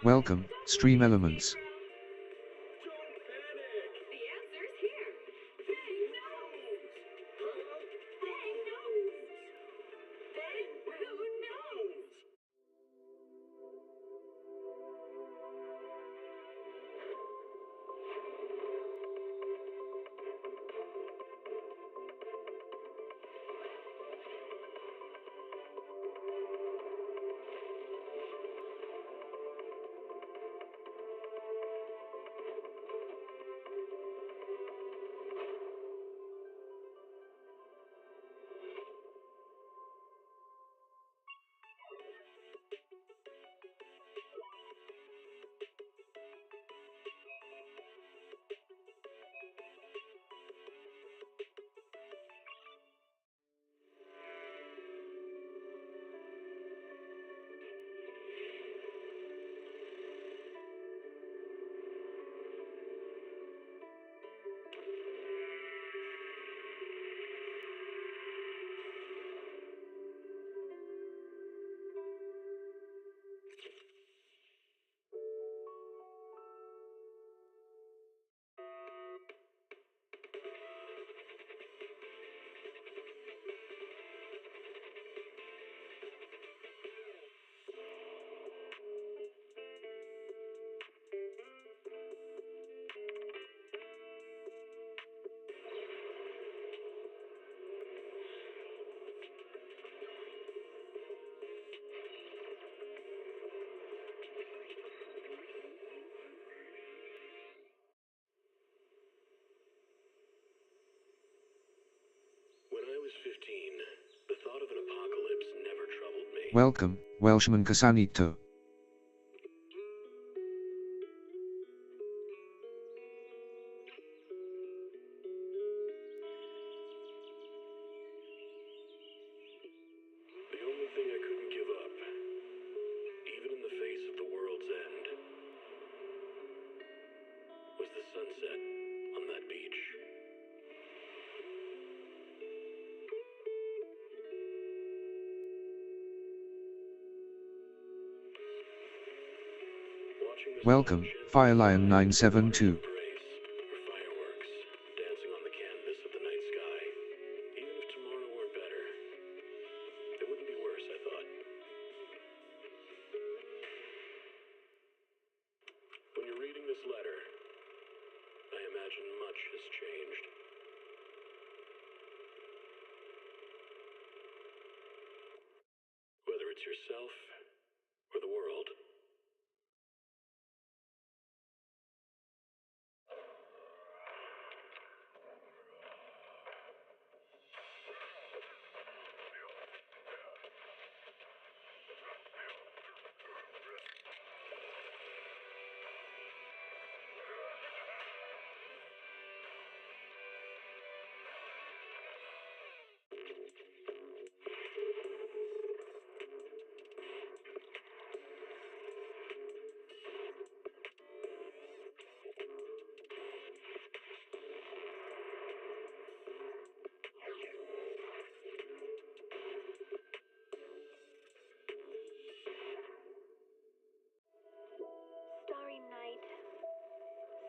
Welcome, Stream Elements. When I was 15, the thought of an apocalypse never troubled me. Welcome, Welshman Casanito. The only thing I couldn't give up, even in the face of the world's end, was the sunset on that beach. Welcome, Firelion 972. Fireworks dancing on the canvas of the night sky. Even if tomorrow weren't better, it wouldn't be worse, I thought. When you're reading this letter, I imagine much has changed. Whether it's yourself or the world.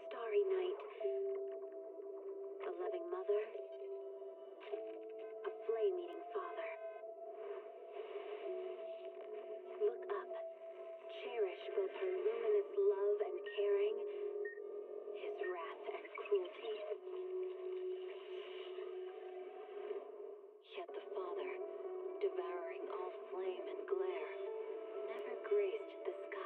Starry night, a loving mother, a flame-eating father. Look up, cherish both her luminous love and caring, his wrath and cruelty. Yet the father, devouring all flame and glare, never graced the sky.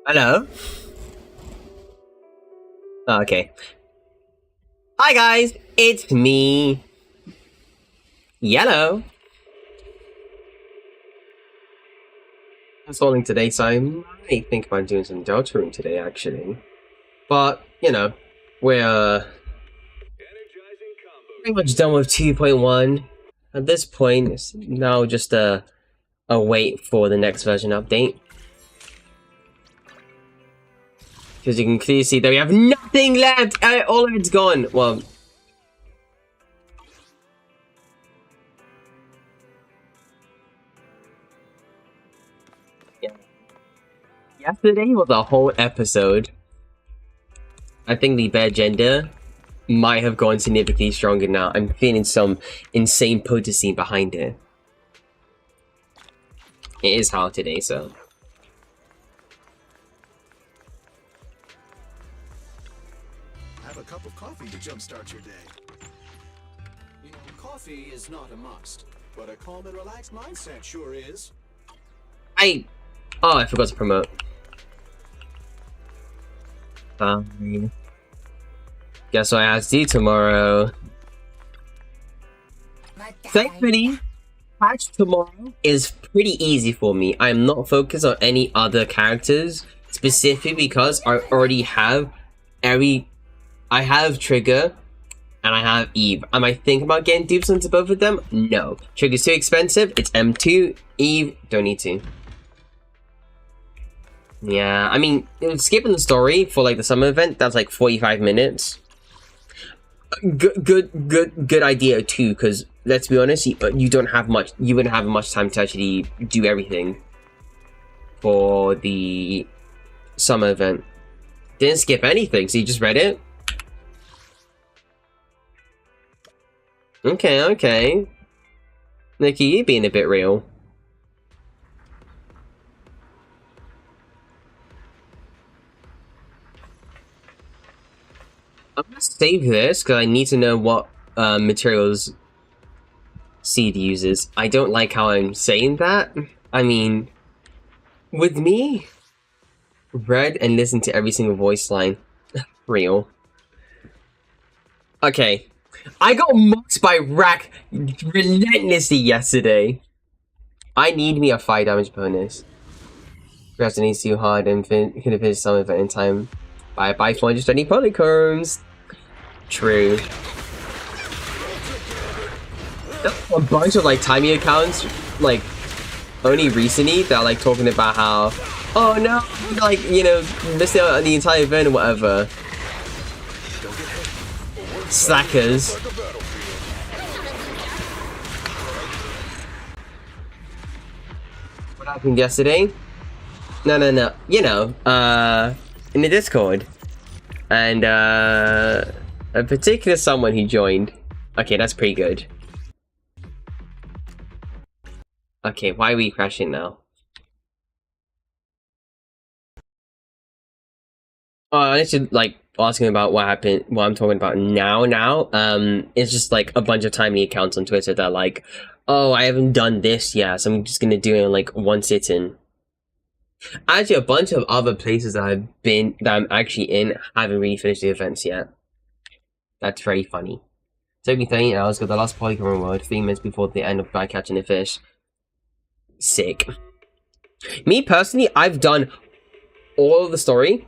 Hello? Oh, okay. Hi guys, it's me, Yellow. I'm calling today, so I might think about doing some Deltarune today, actually. But, you know, we're pretty much done with 2.1. At this point, it's now just a wait for the next version update. Because you can clearly see that we have nothing left! All of it's gone! Well... Yesterday was a whole episode. I think the bear gender might have gone significantly stronger now. I'm feeling some insane potency behind it. It is hard today, so. Have a cup of coffee to jumpstart your day. You know, coffee is not a must, but a calm and relaxed mindset sure is. I forgot to promote. Fine. Guess what I have to do tomorrow? Thankfully, patch tomorrow is pretty easy for me. I'm not focused on any other characters, specifically because I already have I have Trigger and I have Eve. Am I thinking about getting dupes onto both of them? No. Trigger's too expensive. It's M2. Eve, don't need to. Yeah, I mean, skipping the story for like the summer event, that's like 45 minutes. Good idea too, because let's be honest, you wouldn't have much time to actually do everything for the summer event. Didn't skip anything, so you just read it? Okay. Nikki, you being a bit real. I'm gonna save this because I need to know what materials Seed uses. I don't like how I'm saying that. I mean, with me, read and listen to every single voice line. Real. Okay. I got mocked by Rack relentlessly yesterday. I need me a 5 damage bonus. Procrastinating too hard and can finish some event in time. Buy 420 polychromes. True. A bunch of like timing accounts, like only recently, that are like talking about how, oh no, like, you know, missed out on the entire event or whatever. Slackers. What happened yesterday? No. You know, in the Discord. And, a particular someone who joined. Okay, that's pretty good. Okay, why are we crashing now? Oh, I should, like, asking about what happened, what I'm talking about now. It's just, like, a bunch of timing accounts on Twitter that are like, oh, I haven't done this yet, so I'm just gonna do it in, like, one sitting. Actually, a bunch of other places that I'm actually in, haven't really finished the events yet. That's very funny. Took me 13 hours, got the last polygon reward 3 minutes before the end of by catching a fish. Sick. Me personally, I've done all of the story.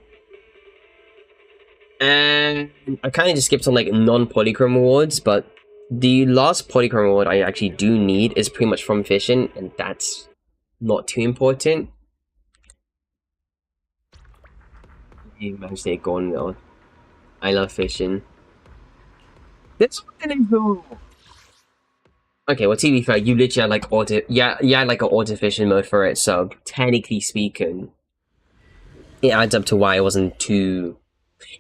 And I kind of just skipped on like non-polychrome rewards, but the last polychrome reward I actually do need is pretty much from fishing, and that's not too important. You managed to get gone though. I love fishing. That's what I do. Okay, well, to be fair, you literally had like like an auto fishing mode for it, so technically speaking, it adds up to why it wasn't too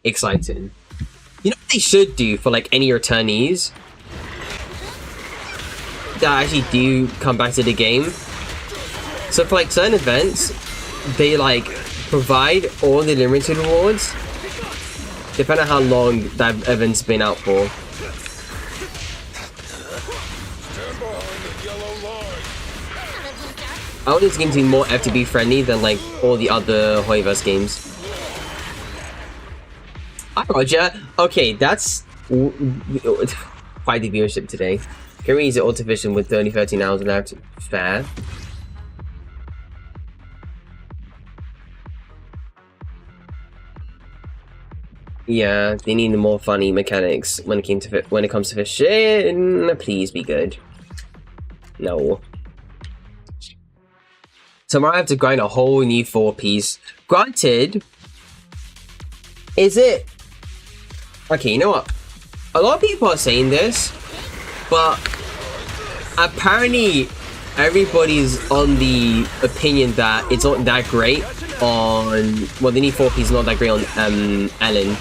exciting. You know what they should do for like any returnees that actually do come back to the game? So for like certain events, they like provide all the limited rewards, depending on how long that event's been out for. I want this game to be more FTB friendly than like all the other Hoiverse games. Hi Roger. Okay, that's quite the viewership today. Can we use it auto-vision with only 13 hours left? Fair. Yeah, they need more funny mechanics when it comes to fishing. Please be good. No. Tomorrow I have to grind a whole new 4-piece. Granted, is it... Okay, you know what? A lot of people are saying this, but apparently everybody's on the opinion that it's not that great. on... Well, the new 4P is not that great on Ellen.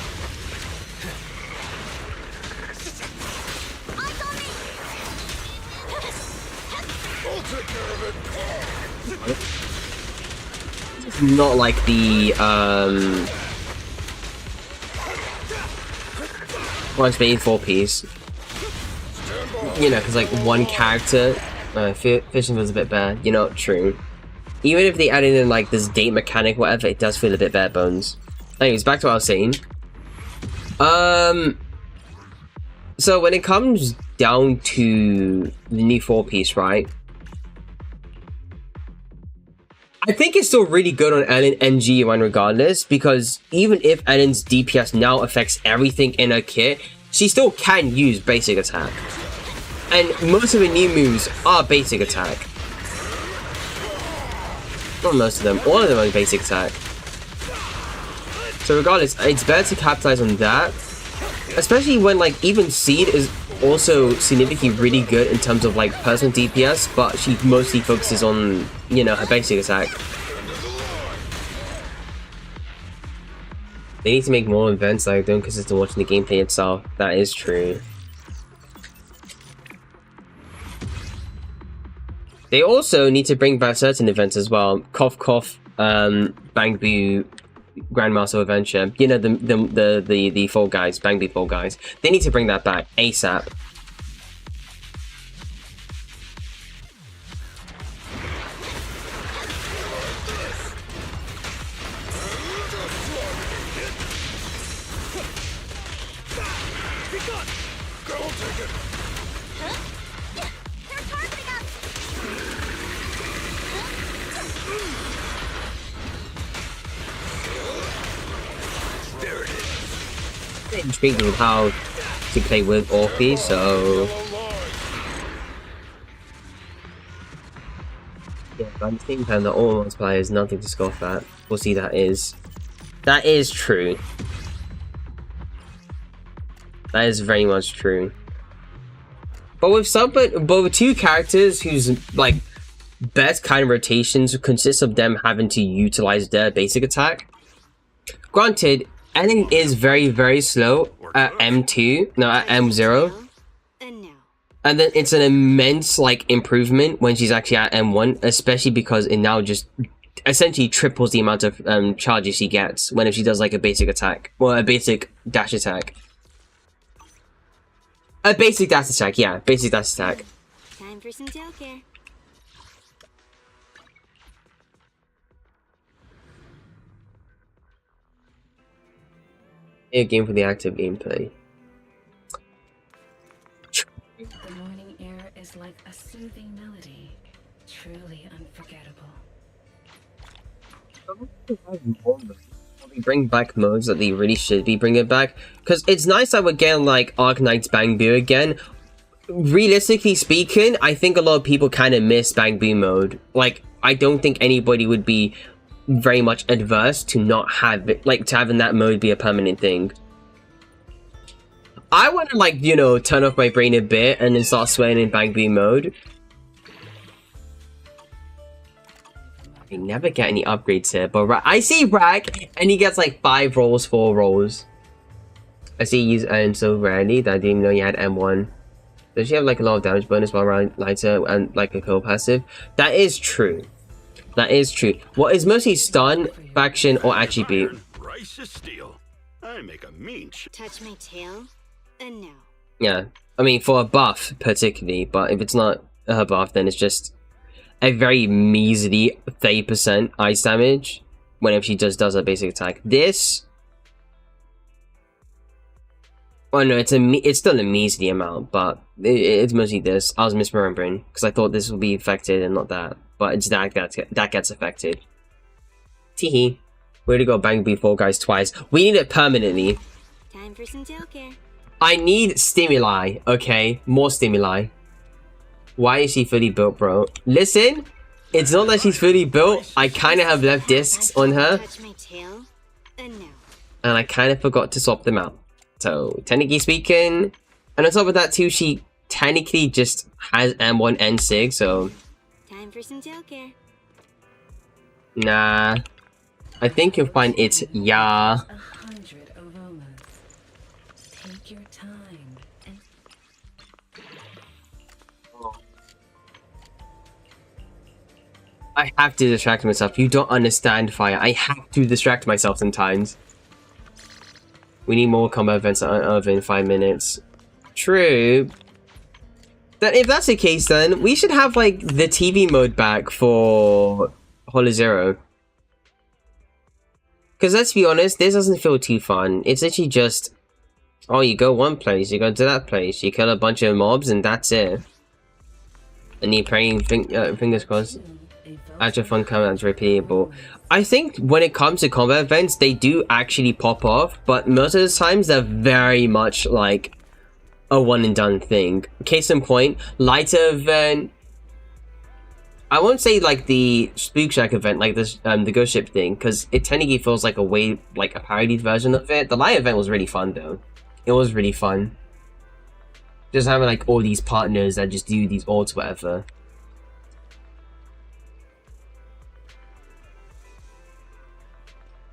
It's not like the Once made 4Ps. You know, because like one character, fishing was a bit bad. You know, true. Even if they added in like this date mechanic, whatever, it does feel a bit bare bones. Anyways, back to what I was saying. So when it comes down to the new 4-piece, right? I think it's still really good on Ellen and G1 regardless, because even if Ellen's DPS now affects everything in her kit, she still can use basic attack. And most of the new moves are basic attack. Not most of them, all of them are basic attack. So regardless, it's better to capitalize on that. Especially when like even Seed is also significantly really good in terms of like personal DPS, but she mostly focuses on, you know, her basic attack. They need to make more events like don't consist in watching the gameplay itself. That is true. They also need to bring back certain events as well. Cough Cough, Bang Boo, Grandmaster Adventure. You know, the Fall Guys, Bang Boo Fall Guys. They need to bring that back ASAP. Intrigued with how to play with Orphe, so yeah, but at the same time, the all multiplier is nothing to scoff at. We'll see that is true. That is very much true. But with two characters whose like best kind of rotations consists of them having to utilize their basic attack. Granted, Ellen is very, very slow at M2, no, at M0. And then it's an immense, like, improvement when she's actually at M1, especially because it now just essentially triples the amount of charges she gets whenever she does, like, a basic attack. Well, a basic dash attack. A basic dash attack, yeah, basic dash attack. Time for some tail care. A game for the active gameplay. The morning air is like a soothing melody, truly unforgettable. We bring back modes that they really should be bringing back, because it's nice that we're getting like Arknight's Bang Boo again. Realistically speaking, I think a lot of people kind of miss Bang Boo mode. Like, I don't think anybody would be very much adverse to not have it, like, to having that mode be a permanent thing. I want to, like, you know, turn off my brain a bit and then start sweating in Bang Boo mode. I never get any upgrades here, but I see Rag, and he gets like 5 rolls, 4 rolls. I see you use Iron so rarely that I didn't even know you had M1. Does she have like a lot of damage bonus while around lighter and like a kill passive? That is true. That is true. What is mostly stun, faction, or attribute? Rice is steel. I make a mean Touch my tail, and now. Yeah, I mean for a buff particularly, but if it's not a buff, then it's just a very measly 30% ice damage whenever she just does her basic attack. This, oh no, it's still a measly amount, but it's mostly this. I was misremembering because I thought this would be affected and not that. But it's that gets affected. Teehee. Way to go, Bang Boo Fall Guys twice. We need it permanently. Time for some tail care. I need stimuli, okay? More stimuli. Why is she fully built, bro? Listen, it's not that she's fully built. I kind of have left discs on her. Touch my tail, and now. And I kind of forgot to swap them out. So, technically speaking, and on top of that too, she technically just has M1 and SIG, so... Time for some tail care. Nah. I think you'll find it's yeah. 100 aromas. Take your time and I have to distract myself. You don't understand, Fire. I have to distract myself sometimes. We need more combat events over in 5 minutes. True. Then if that's the case, then we should have like the TV mode back for Hollow Zero. Because let's be honest, this doesn't feel too fun. It's literally just, oh, you go one place, you go to that place, you kill a bunch of mobs, and that's it. And you're praying, fingers crossed. Actual fun combat is repeatable. I think when it comes to combat events, they do actually pop off, but most of the times they're very much like a one and done thing. Case in point, lighter event. I won't say like the Spook Shack event, like this, the Ghost Ship thing, because it technically feels like a way, like a parodied version of it. The light event was really fun though. It was really fun. Just having like all these partners that just do these ults, whatever.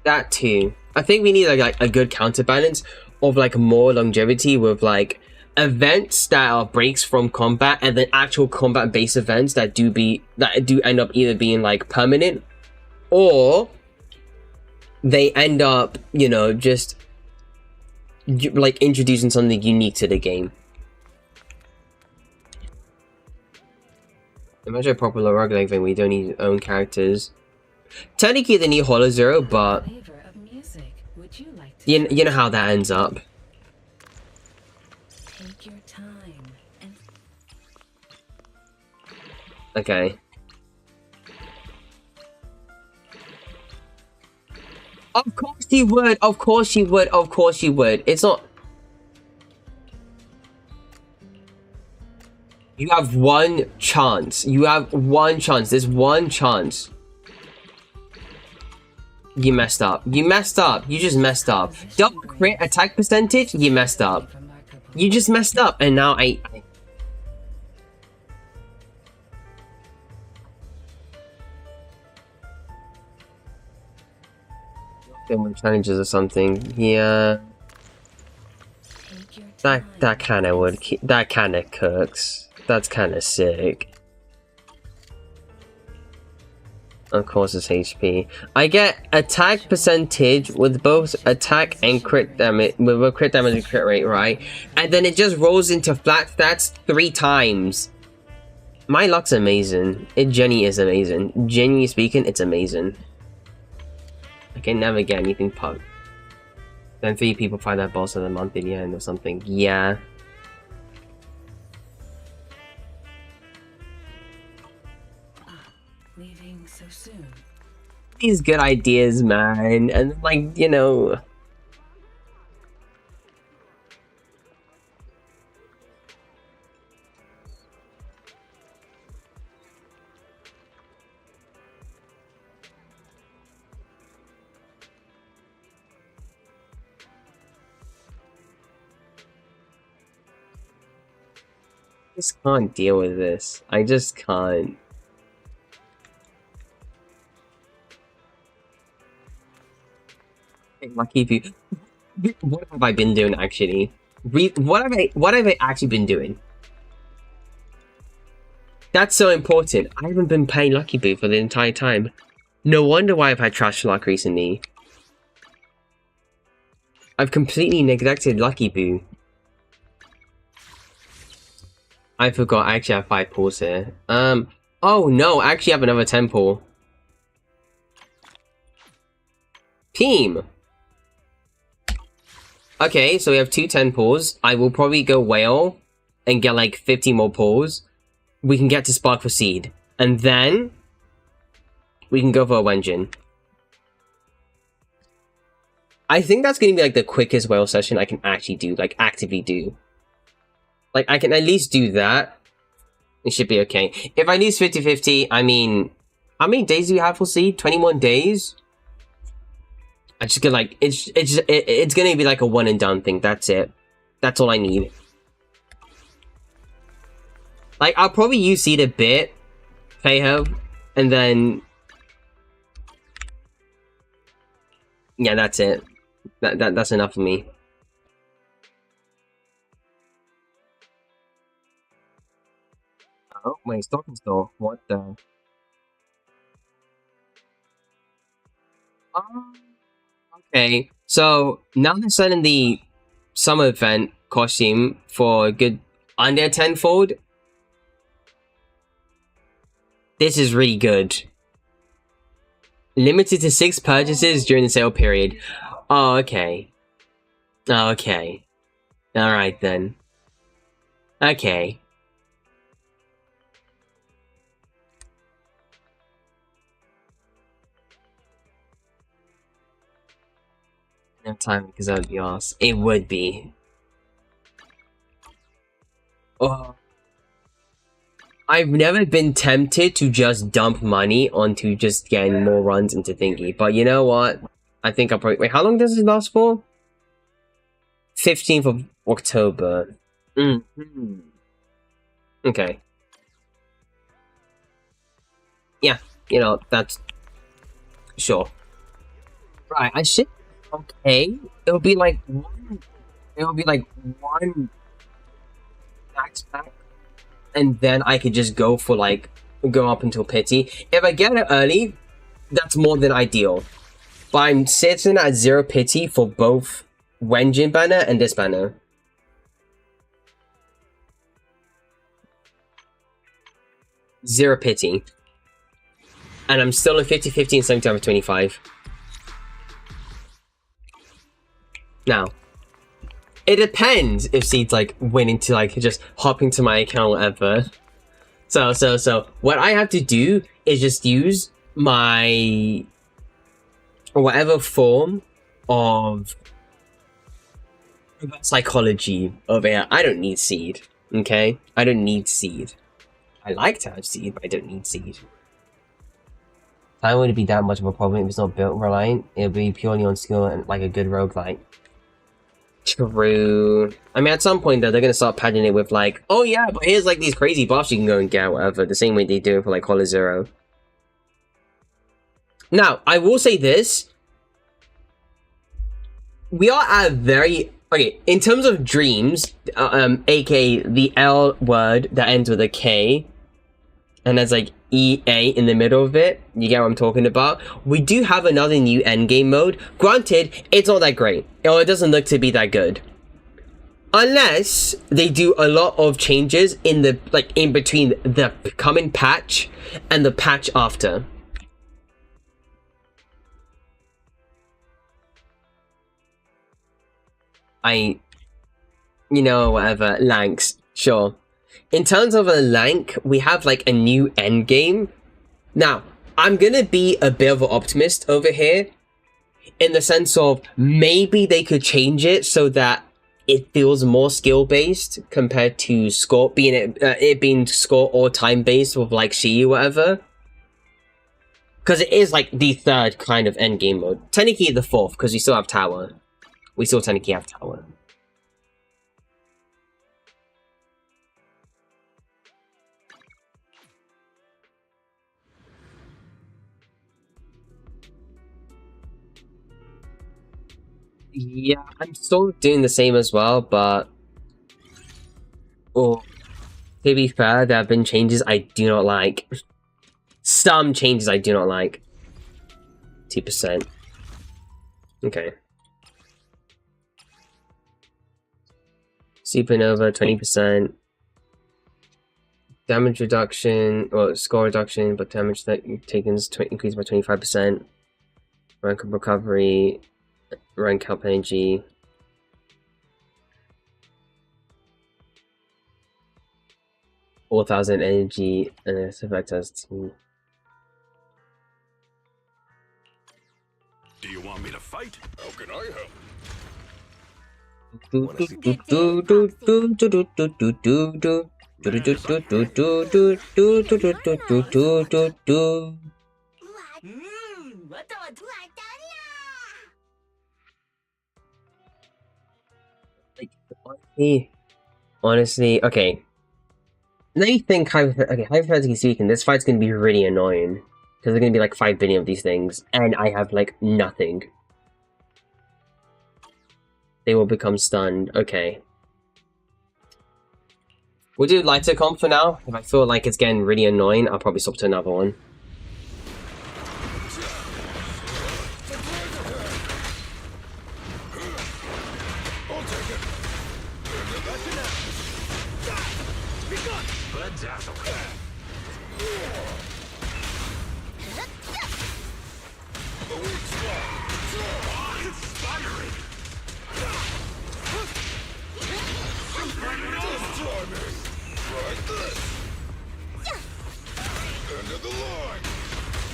That too. I think we need like a good counterbalance of like more longevity with like events that are breaks from combat, and then actual combat based events that do end up either being like permanent, or they end up, you know, just like introducing something unique to the game. Imagine a popular roguelike thing where you don't need your own characters. Technically they need Hollow Zero, but flavor of music. Would you like to you know how that ends up. take your time and Okay. Of course you would, of course you would, of course you would. It's not... You have one chance. You have one chance. There's one chance. You messed up. You messed up. You just messed up. Double crit attack percentage? You messed up. You just messed up, and now more challenges or something. Yeah. take your time. That kind of cooks. That's kind of sick. Of course it's HP. I get attack percentage with both attack and crit damage, with both crit damage and crit rate, right? And then it just rolls into flat stats 3 times. My luck's amazing. It genuinely is amazing. Genuinely speaking, it's amazing. I can never get anything pub. Then 3 people find that boss of the month in the end or something. Yeah. Leaving so soon. These good ideas, man. And like, you know... I just can't deal with this. I just can't. Lucky if you... What have I been doing actually? What have I actually been doing? That's so important. I haven't been playing Lucky Boo for the entire time. No wonder why I've had trash luck recently. I've completely neglected Lucky Boo. I forgot I actually have 5 pulls here. Oh no, I actually have another 10 pull. Team! Okay, so we have 2 10 pulls. I will probably go Whale and get like 50 more pulls. We can get to Spark for Seed. And then we can go for a Wenjin. I think that's going to be like the quickest Whale session I can actually do, like actively do. Like, I can at least do that. It should be okay. If I lose 50-50, I mean... How many days do we have for Seed? 21 days? I just get like... It's gonna be like a one and done thing. That's it. That's all I need. Like, I'll probably use Seed a bit. Pay her. And then... Yeah, that's it. That's enough for me. Oh, wait, stocking store. What the? Um, okay, so now they're selling the summer event costume for a good under tenfold. This is really good. Limited to 6 purchases during the sale period. Oh, okay. Oh, okay. Alright then. Okay. No time because that would be awesome. It would be. Oh. I've never been tempted to just dump money onto just getting more runs into Thingy, but you know what? I think I'll probably... Wait, how long does it last for? 15th of October. Mm-hmm. Okay. Yeah, you know, that's... Sure. Right, I should... Okay. It'll be like one... It'll be like one... Max pack. And then I could just go for like... Go up until pity. If I get it early, that's more than ideal. But I'm sitting at 0 pity for both Wenjin banner and this banner. Zero pity. And I'm still in 50-50 and 70 over 25. Now, it depends if Seed's like willing to like just hop into my account or whatever. So what I have to do is just use my whatever form of psychology over here. I don't need Seed, okay? I don't need Seed. I like to have Seed, but I don't need Seed. Time wouldn't be that much of a problem if it's not built reliant. It'll be purely on skill and like a good roguelike. True. I mean, at some point though, they're gonna start padding it with like, oh yeah, but here's like these crazy buffs you can go and get, or whatever. The same way they do it for like Hollow Zero. Now, I will say this. We are at a very... Okay, in terms of dreams, aka the L word that ends with a K, and there's like EA in the middle of it, you get what I'm talking about? We do have another new endgame mode. Granted, it's not that great, or it doesn't look to be that good. Unless they do a lot of changes in the, like, in between the coming patch and the patch after. You know, whatever, Lanks, sure. In terms of a Lank, we have like a new endgame. Now, I'm gonna be a bit of an optimist over here, in the sense of maybe they could change it so that it feels more skill-based compared to score, being it being score or time-based with like Shi or whatever. Because it is like the third kind of endgame mode. Technically the fourth, because we still have Tower. We still technically have Tower. Yeah, I'm still doing the same as well, but... Oh, to be fair, there have been changes I do not like. Some changes I do not like. 2%. Okay. Supernova, 20%. Damage reduction, or score reduction, but damage that taken is increased by 25%. Rank of recovery, rank up energy. $4,000 energy, and its effect has to... Do you want me to fight? How can I help? Honestly, okay. Let me think. Hypothetically speaking, this fight's gonna be really annoying because there's gonna be like 5 billion of these things, and I have like nothing. They will become stunned. Okay. We'll do lighter comp for now. If I feel like it's getting really annoying, I'll probably swap to another one.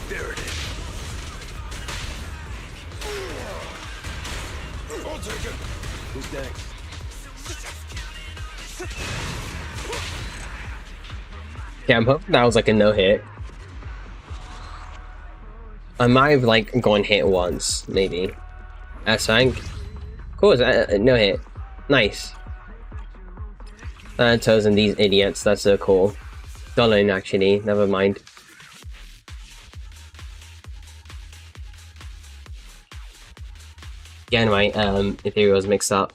There it is. I'll take it. Who's next? Yeah, I'm hoping that was like a no-hit. I might have like gone hit once, maybe. S-Rank. Cool, no hit. Nice. Thanatos and these idiots, that's so cool. Deltarune actually, never mind. Yeah, anyway, Ethereal's mixed up.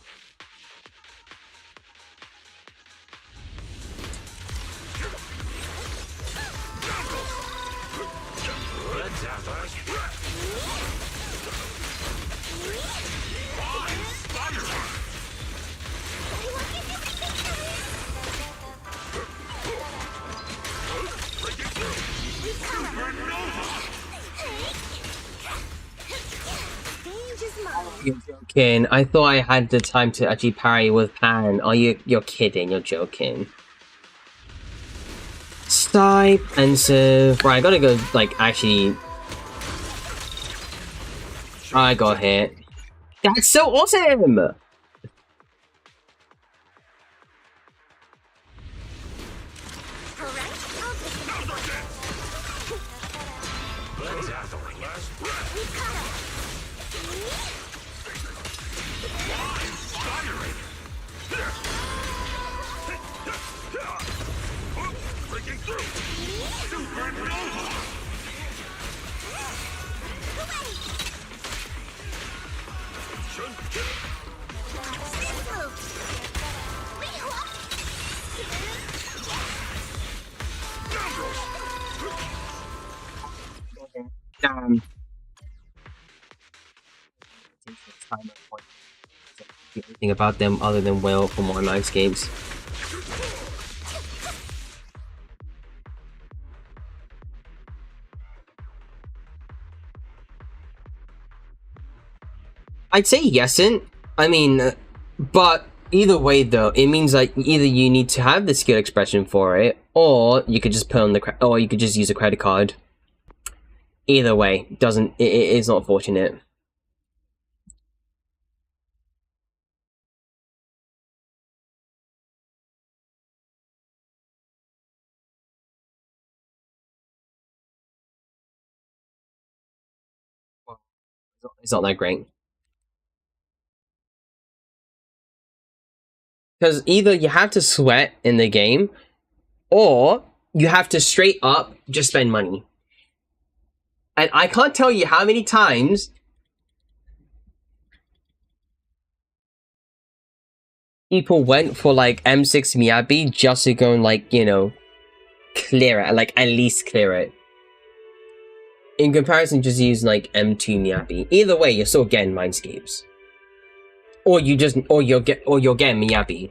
You're joking. I thought I had the time to actually parry with Pan. Are you're kidding, you're joking. Stop, pensive. Right, I gotta go, like, actually... I got hit. That's so awesome! Damn. Anything about them other than well from online games. I'd say yesn't. I mean, but either way though, it means like either you need to have the skill expression for it, or you could just put on the or you could just use a credit card. Either way, it's not fortunate. It's not that great. Because either you have to sweat in the game, or you have to straight up just spend money. And I can't tell you how many times people went for like M6 Miyabi just to go and like, you know, clear it, like at least clear it. In comparison, just use like M2 Miyabi. Either way, you're still getting Mindscapes. Or you're getting Miyabi.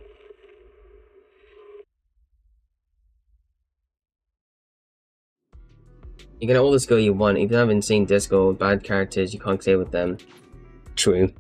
You get all the skill you want. If you have insane disco, bad characters, you can't stay with them. True.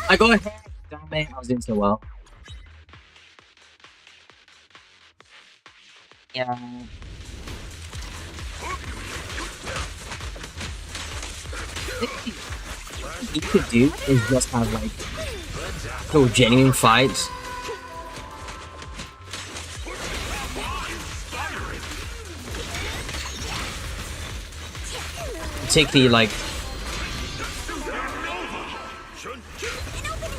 I got ahead. Damn it, I was doing so well. Yeah. What you could do is just have like little genuine fights. Particularly like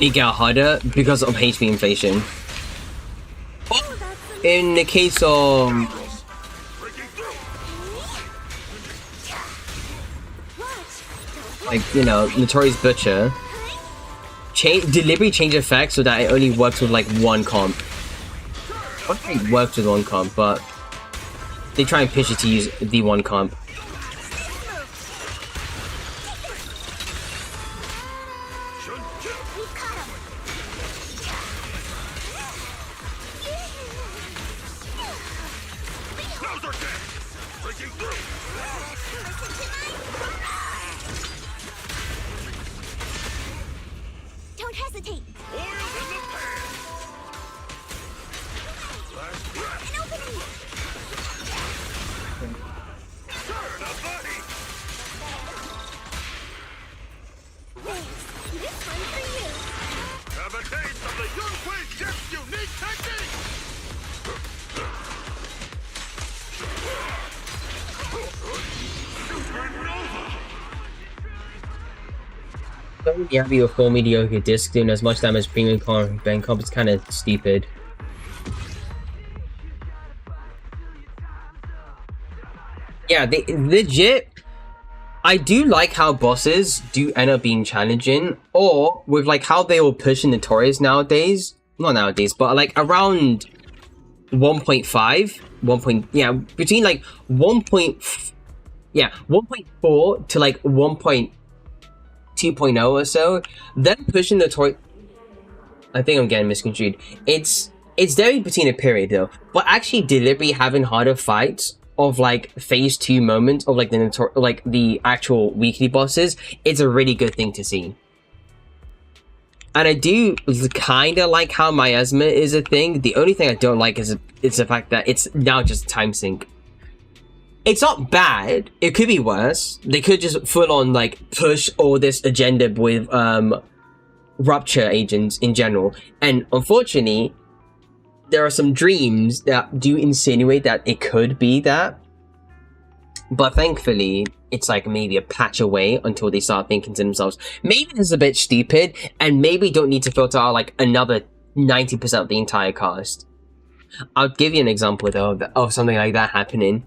it got harder because of HP inflation. In the case of like, you know, Notorious Butcher, deliberately change effects so that it only works with like one comp. Well, it works with one comp, but they try and pitch it to use the one comp. Don't hesitate. Have a taste of the Yunhui Chef's unique technique! Don't have you a full mediocre disc doing as much damage as premium comp is kind of stupid. Yeah, they legit. I do like how bosses do end up being challenging, or with like how they will push in Notorious nowadays. Not nowadays, but like around 1.5, yeah, between like 1.4 to like 1.2.0 or so. Then pushing Notorious. I think I'm getting misconstrued. It's definitely between a period though, but actually deliberately having harder fights of like phase 2 moments of like the actual weekly bosses, it's a really good thing to see. And I do kind of like how miasma is a thing. The only thing I don't like is the fact that it's now just time sync. It's not bad. It could be worse. They could just full on like push all this agenda with rupture agents in general. And unfortunately, there are some dreams that do insinuate that it could be that. But thankfully, it's like maybe a patch away until they start thinking to themselves, maybe this is a bit stupid, and maybe don't need to filter out like another 90% of the entire cast. I'll give you an example though of something like that happening.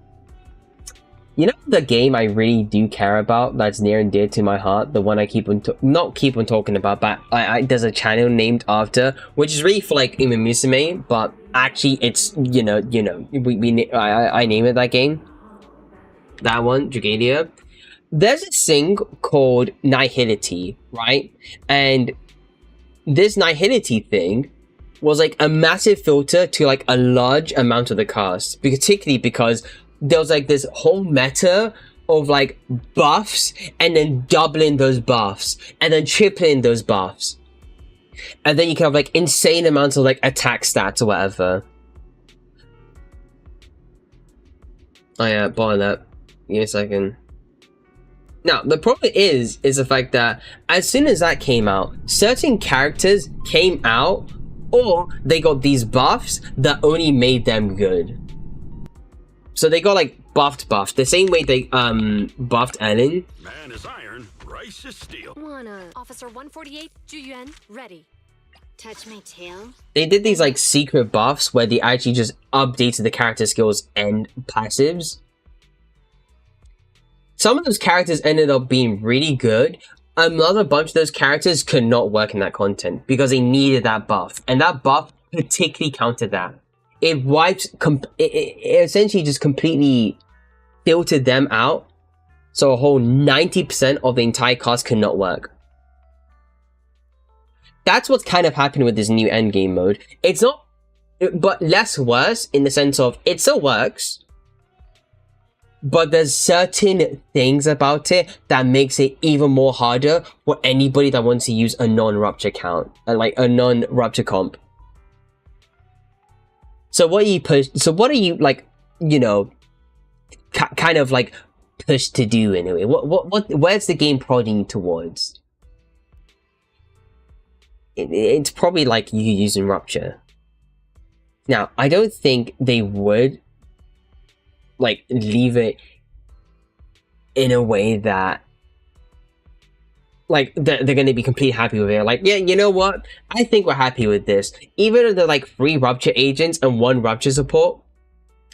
You know the game I really do care about, that's near and dear to my heart, the one I keep on talking about, but there's a channel named after, which is really for like Uma Musume, but actually it's I name it that game. That one, Dragalia. There's this thing called Nihility, right? And this Nihility thing was like a massive filter to like a large amount of the cast, particularly because there was like this whole meta of like buffs and then doubling those buffs and then tripling those buffs. And then you can have like insane amounts of like attack stats or whatever. Oh yeah, bother that. Give me a second. Now, the problem is the fact that as soon as that came out, certain characters came out or they got these buffs that only made them good. So they got like buffed. The same way they buffed Ellen. Man is iron, rice is steel. Officer 148, Juyuan, ready. Touch my tail. They did these like secret buffs where they actually just updated the character skills and passives. Some of those characters ended up being really good. Another bunch of those characters could not work in that content because they needed that buff. And that buff particularly countered that. It wiped, it essentially just completely filtered them out. So a whole 90% of the entire cast could not work. That's what's kind of happening with this new endgame mode. It's not, but less worse in the sense of it still works. but there's certain things about it that makes it even more harder for anybody that wants to use a non-rupture count, like a non-rupture comp. So what are you like, you know, kind of like pushed to do anyway? Where's the game prodding you towards? It's probably like you using rupture. Now, I don't think they would like leave it in a way that like they're gonna be completely happy with it. Like, yeah, you know what? I think we're happy with this. Even if they're like 3 rupture agents and 1 rupture support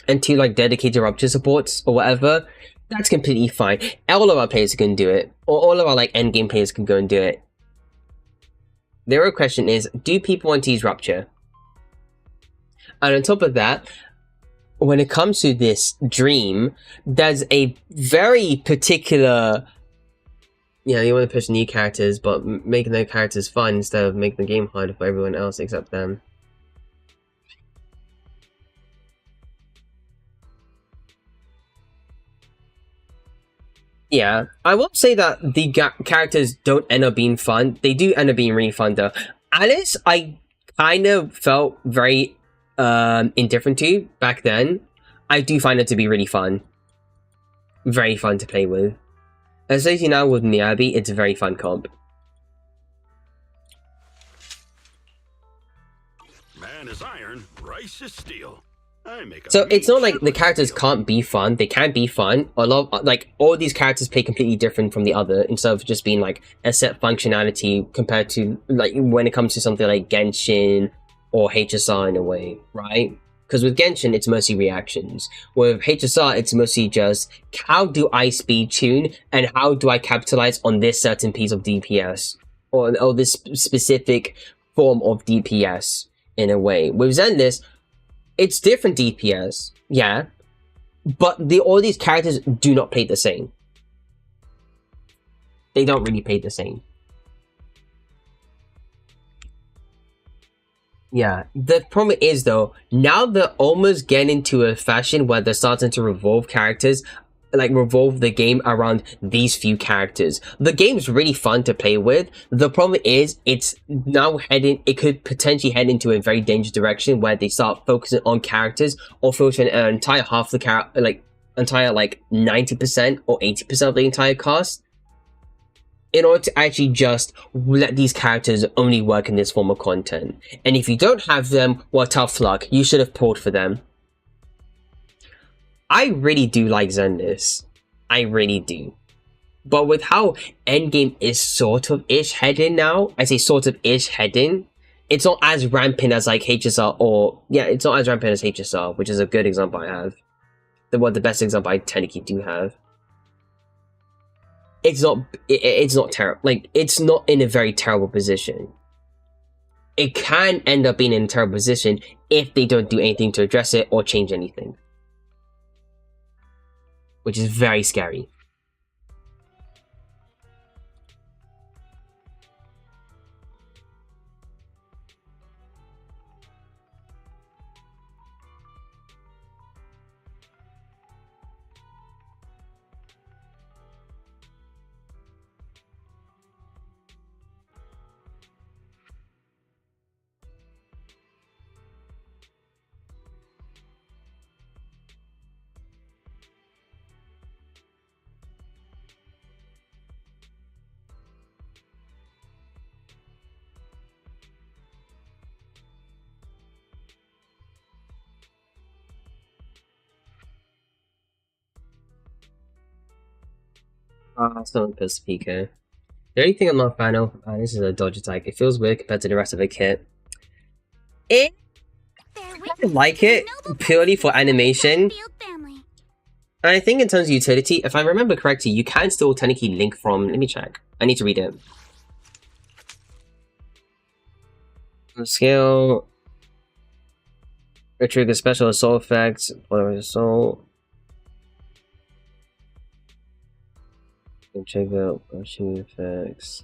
and 2 like dedicated rupture supports or whatever, that's completely fine. All of our players can do it, or all of our like endgame players can go and do it. The real question is, do people want to use rupture? And on top of that, when it comes to this dream, there's a very particular, you know, you want to push new characters, but making their characters fun instead of making the game harder for everyone else except them. Yeah, I won't say that the characters don't end up being fun. They do end up being really fun though. Alice, I kind of felt very indifferent to back then. I do find it to be really fun. Very fun to play with. Especially now with Miyabi, it's a very fun comp. Man is iron, rice is steel. So it's not like the characters can't be fun. They can be fun. A lot, like all these characters play completely different from the other, instead of just being like a set functionality compared to like when it comes to something like Genshin or HSR in a way, right? Because with Genshin, it's mostly reactions. With HSR, it's mostly just how do I speed tune and how do I capitalize on this certain piece of DPS or this specific form of DPS in a way. With Zenless, it's different DPS, yeah, but all these characters do not play the same. They don't really play the same. Yeah, the problem is though, now they're almost getting into a fashion where they're starting to revolve characters, like revolve the game around these few characters. The game's really fun to play with. The problem is it's now it could potentially head into a very dangerous direction where they start focusing on characters or focusing an entire half the entire 90% or 80% of the entire cast in order to actually just let these characters only work in this form of content. And if you don't have them, well, tough luck. You should have pulled for them. I really do like Zenless. I really do. But with how Endgame is sort of ish heading now, I say sort of ish heading, it's not as rampant as like HSR or, yeah, it's not as rampant as HSR, which is a good example I have. The best example I technically do have. It's not terrible. Like, it's not in a very terrible position. It can end up being in a terrible position if they don't do anything to address it or change anything. Which is very scary. Someone pissed Pico. The only thing I'm not a fan of, this is a dodge attack. It feels weird compared to the rest of the kit. I like it purely for animation. And I think in terms of utility, if I remember correctly, you can still technically link from. Let me check. I need to read it. Scale. Trigger special assault effects. Whatever assault. Check out brushing effects.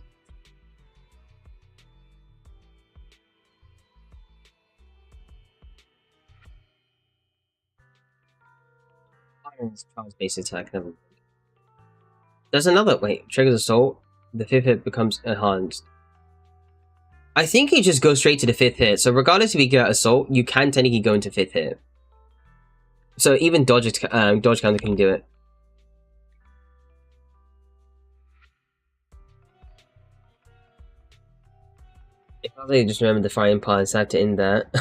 It's Charles' base attack. Never. There's another. Wait, triggers assault. The 5th hit becomes enhanced. I think you just go straight to the 5th hit. So regardless if you get assault, you can technically go into 5th hit. So even dodge counter can do it. If I just remember the frying pan, so I have to end that.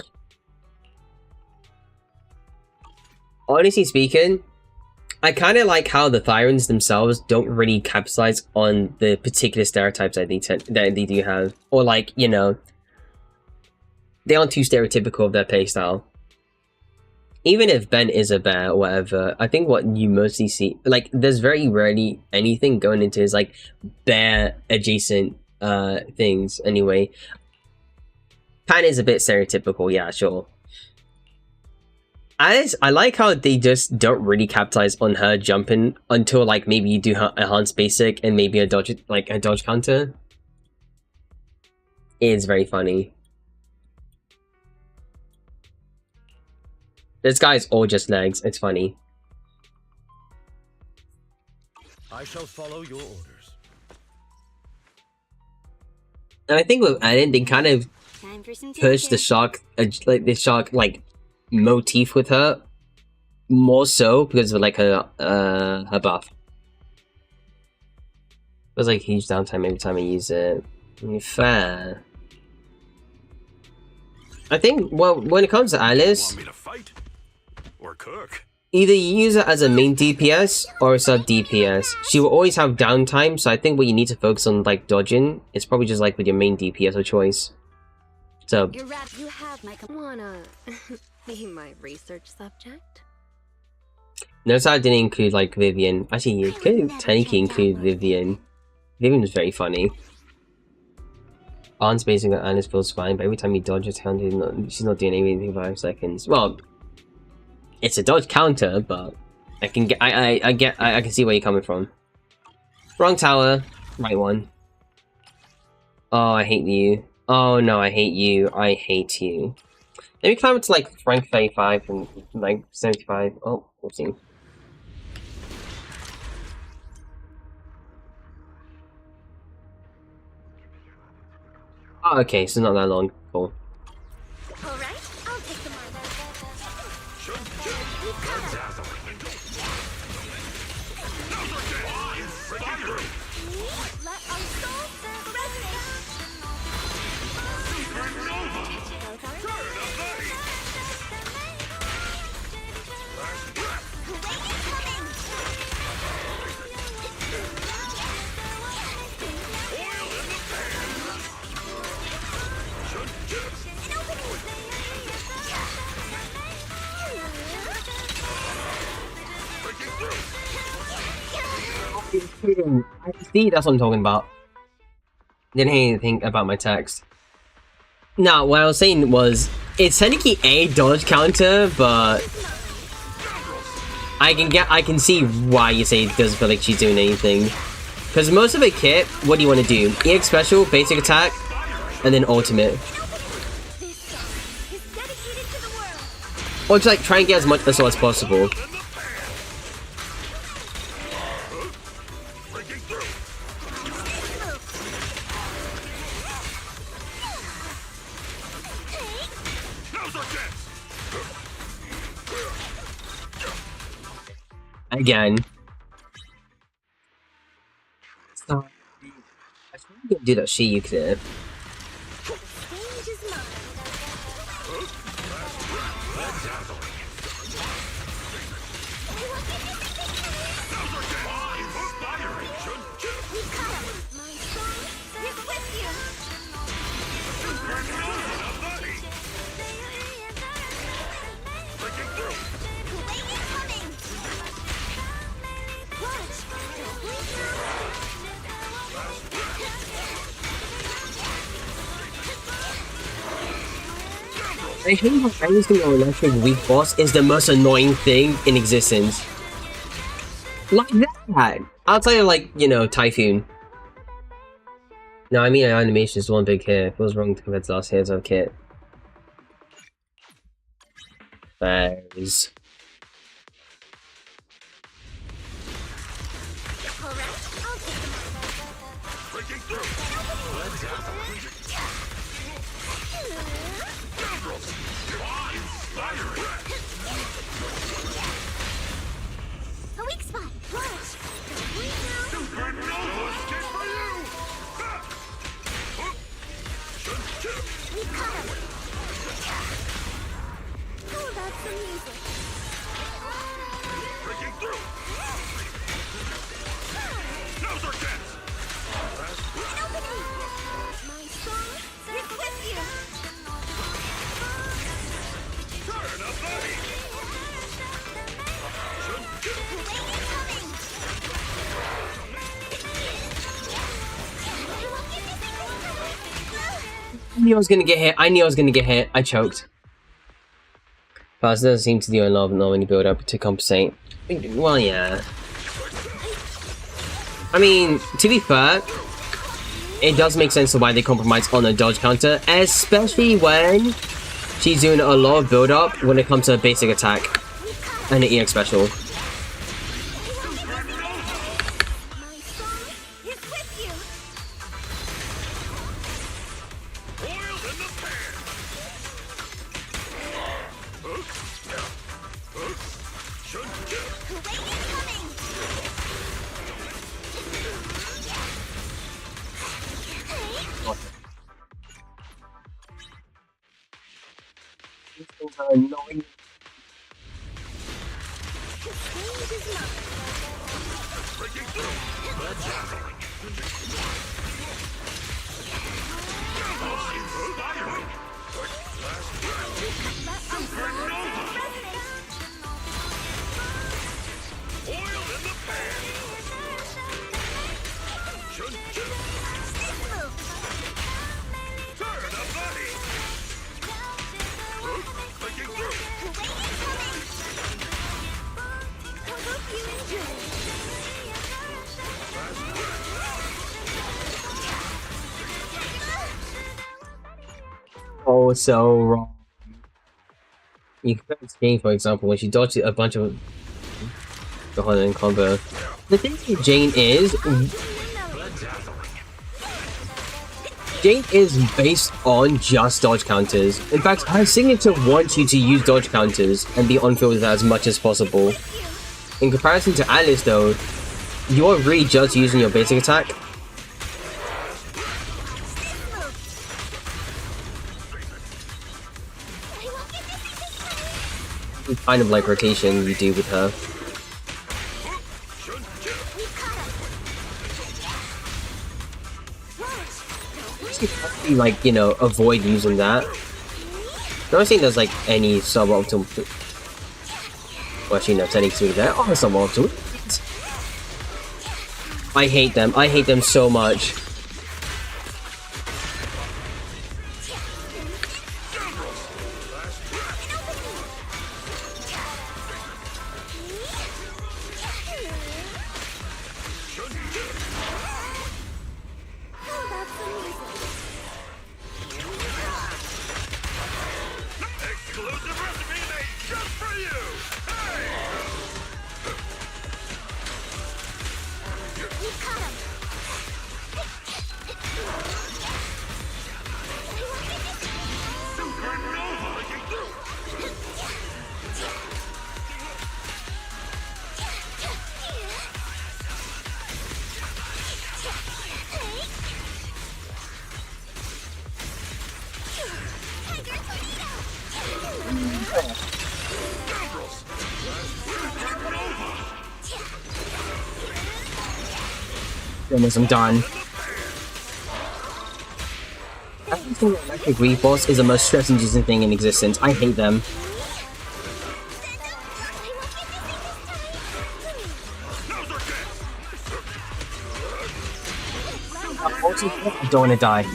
Honestly speaking, I kind of like how the Thyrans themselves don't really capitalize on the particular stereotypes that they do have. Or like, you know, they aren't too stereotypical of their playstyle. Even if Ben is a bear or whatever, I think what you mostly see, like, there's very rarely anything going into his, like, bear adjacent things anyway. Pan is a bit stereotypical, yeah, sure. I like how they just don't really capitalize on her jumping until, like, maybe you do her enhanced basic and maybe a dodge counter. It's very funny. This guy's all just legs. It's funny. I shall follow your orders. And I think with Alan, they kind of Time for some push the shock, motif with her more so because of like her buff. There's like huge downtime every time I use it. Fair. I think, well, when it comes to Alice, Want me to fight? Or cook? either you use it as a main DPS or a sub DPS. She will always have downtime, so I think what you need to focus on, like, dodging, is probably just like with your main DPS of choice. So, You're right. You have my. Wanna be my research subject? notice how I didn't include, like, Vivian. Actually, you could technically include Vivian. Vivian was very funny. Arn's basing on Anna's feels fine, but every time you dodge, she's not doing anything for 5 seconds. Well, it's a dodge counter, but I can can see where you're coming from. Wrong tower, right one. Oh, I hate you. Oh no, I hate you. I hate you. Let me climb up to like rank 35 and like 75. Oh, whoopsie. Oh, okay, so not that long. Cool. All right, I'll take them on. Let our souls See, that's what I'm talking about. Didn't hear anything about my text. Now, what I was saying was, it's technically a dodge counter, but I can see why you say it doesn't feel like she's doing anything. Because most of a kit, what do you want to do? EX special, basic attack, and then ultimate. Or just like try and get as much assault as possible. Again. So, I think we can do that shit you could. I hate how every single electric weak boss is the most annoying thing in existence. Like that! Outside of, like, you know, Typhoon. No, I mean animation is one big hit. It was wrong compared to last Heroes of Kit. Bears. A weak spot. Watch. We've caught him. How about some music? Breaking through! Now's our chance! An opening! My song is with you! Turn up the heat! The rain is coming! I knew I was gonna get hit. I knew I was gonna get hit. I choked. But it doesn't seem to do a lot of any build up to compensate. Well, yeah. I mean, to be fair, it does make sense to why they compromise on a dodge counter, especially when she's doing a lot of build up when it comes to a basic attack and an EX special. My song is with you! Oil in the pan! The rain is coming! Change is not. Breaking through! Oil in the pan! Turn up the heat! Breaking through! Oh, so wrong. You compare this Jane, for example, when she dodged a bunch of the Honda in combo. The thing with Jane is based on just dodge counters. In fact, her signature wants you to use dodge counters and be on field with that as much as possible. In comparison to Alice, though, you are really just using your basic attack. Kind of like rotation you do with her. Like, you know, avoid using that. I don't think there's like any suboptimal. Well, actually, no, technically there are suboptimal. I hate them. I hate them so much. Exclusive recipe made just for you! Hey! Supernova! Breaking through! Goodness, I'm done. I think the electric reef boss is the most stress-inducing thing in existence. I hate them. I don't want to die.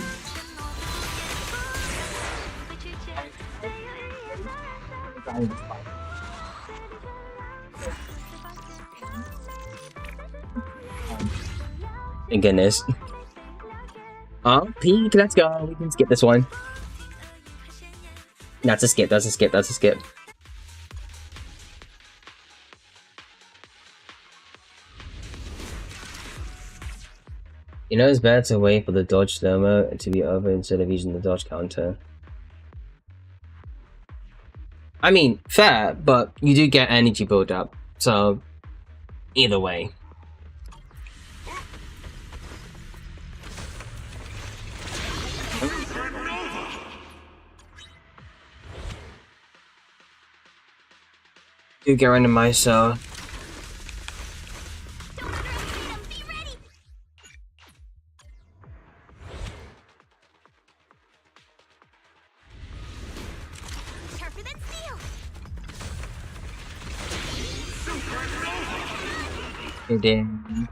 Thank goodness. Peak, let's go. We can skip this one. That's a skip, that's a skip, that's a skip. You know, it's better to wait for the dodge thermo to be over instead of using the dodge counter. I mean, fair, but you do get energy build-up, so either way. Do get randomizer. And then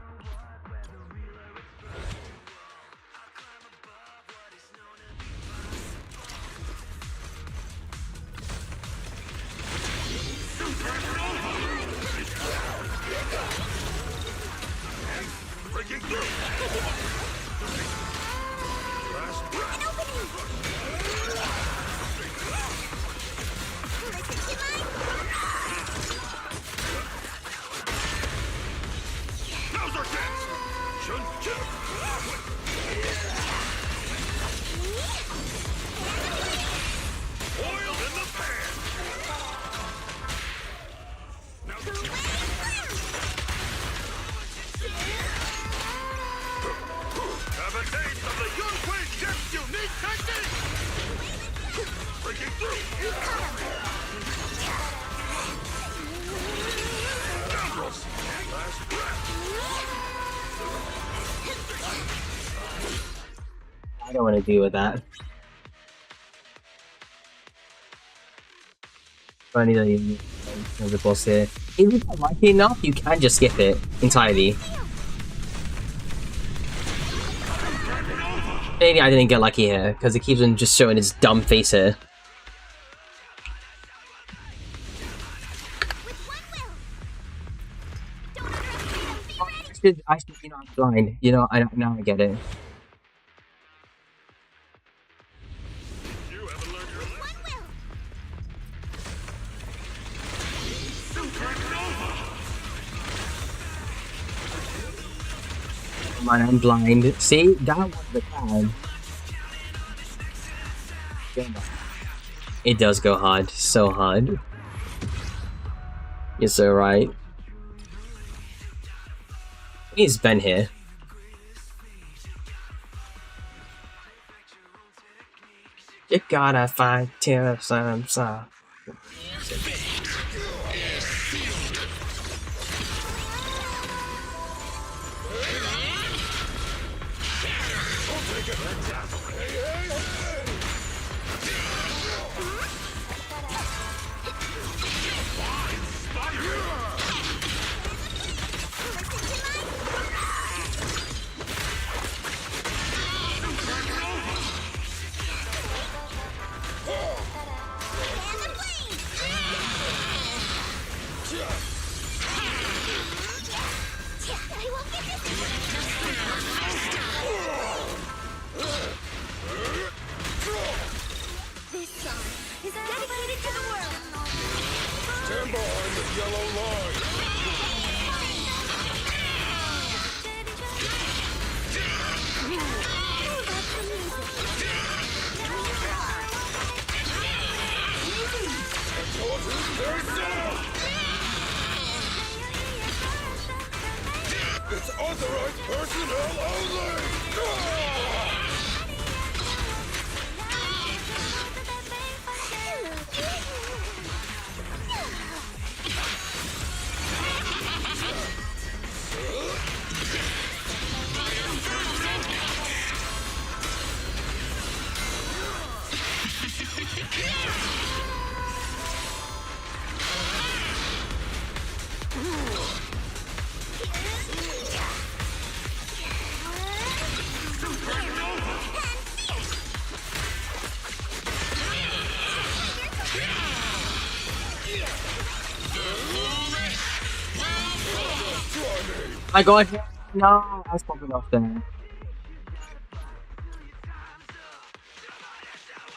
I don't want to deal with that. Funny that you have the boss here. If you're not lucky enough, you can just skip it entirely. Maybe I didn't get lucky here, because it keeps on just showing its dumb face here. I should, you know, I'm blind. You know, now I get it. Come on, I'm blind. See, that was the time. It does go hard, so hard. You're so right. Is Ben here? You gotta fight till some. It's authorized personnel only! My god, no, I was popping off there.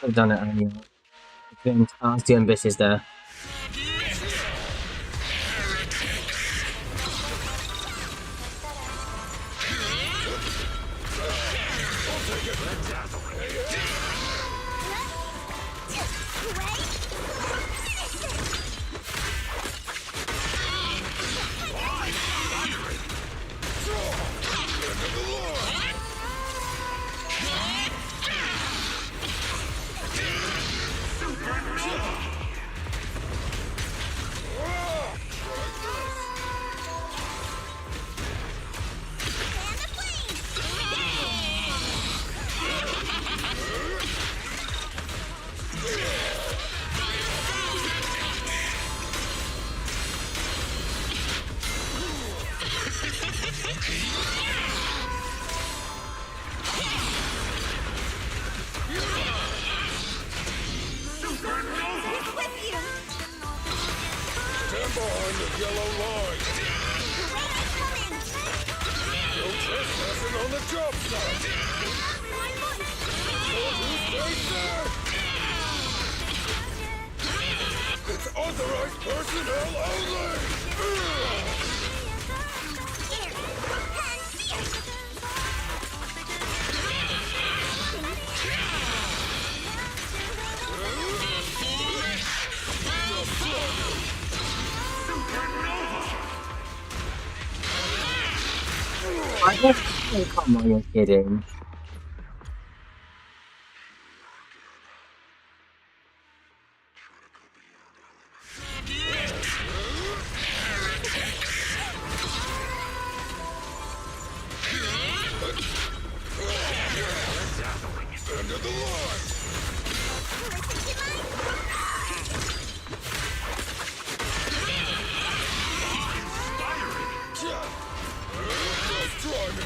I've done it earlier. I was doing business there. Stand behind the yellow line. No trespassing on the job site. Those who stay there. It's authorized personnel only. I guess. Oh, come on, you're kidding. End of the line. Just try me.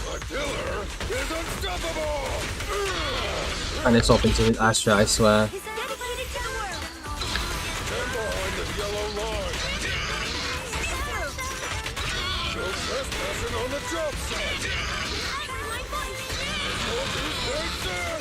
The killer is unstoppable! And it's off into Astra, I swear. Stand behind the yellow line. No trespassing on the job site. Those who stay there.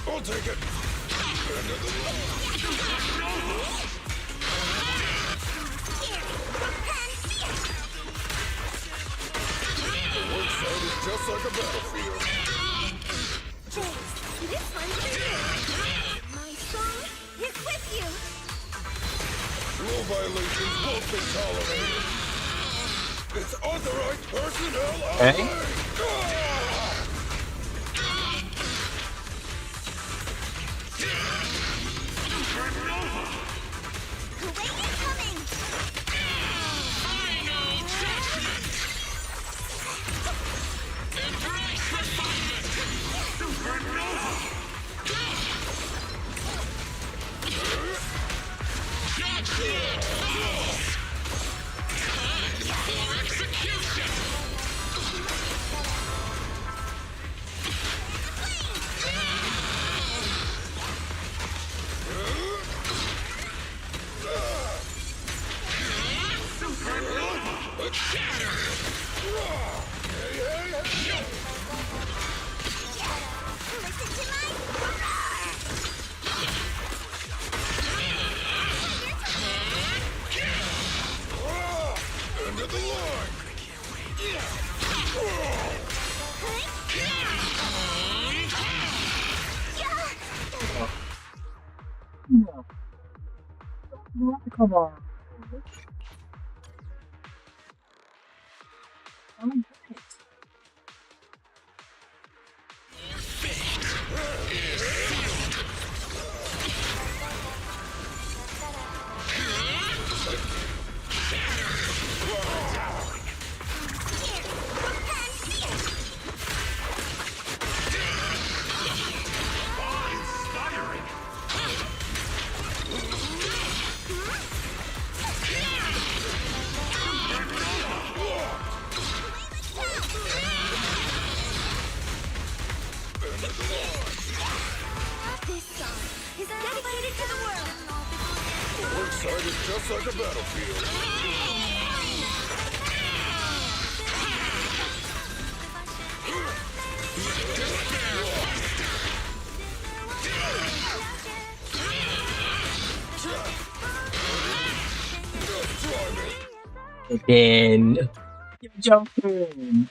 I'll take it. End of the line. The worksite is just like a battlefield. This one's for you. My song is with you. Rule violations won't be tolerated. It's authorized personnel only. Okay. End of the line. Come on. This song is dedicated to the world. The work site is just like a battlefield. Again. Jumping.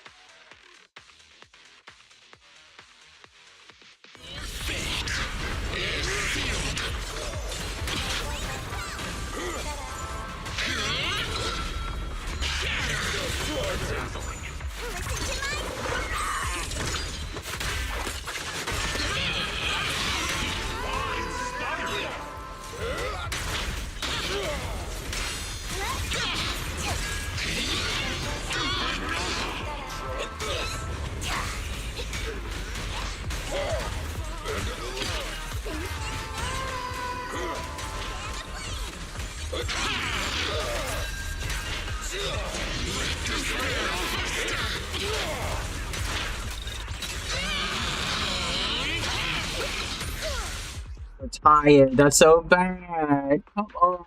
I'm tired. That's so bad. Come on.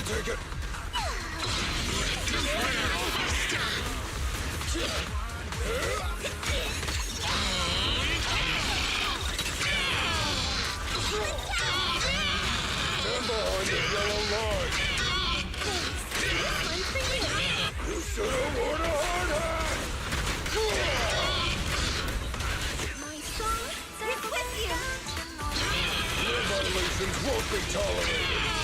Take it. Stand behind the yellow line. You should have worn a hard hat. My song is with you. Your violations won't be tolerated.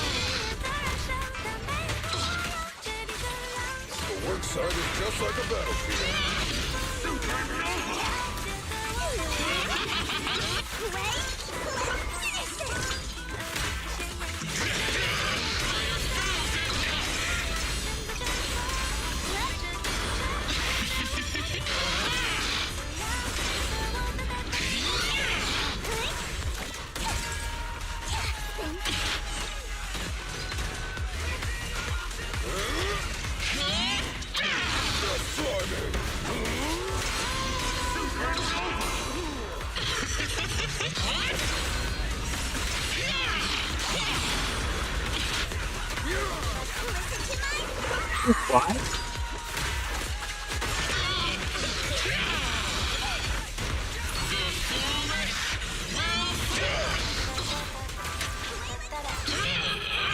The work site is just like a battlefield. What?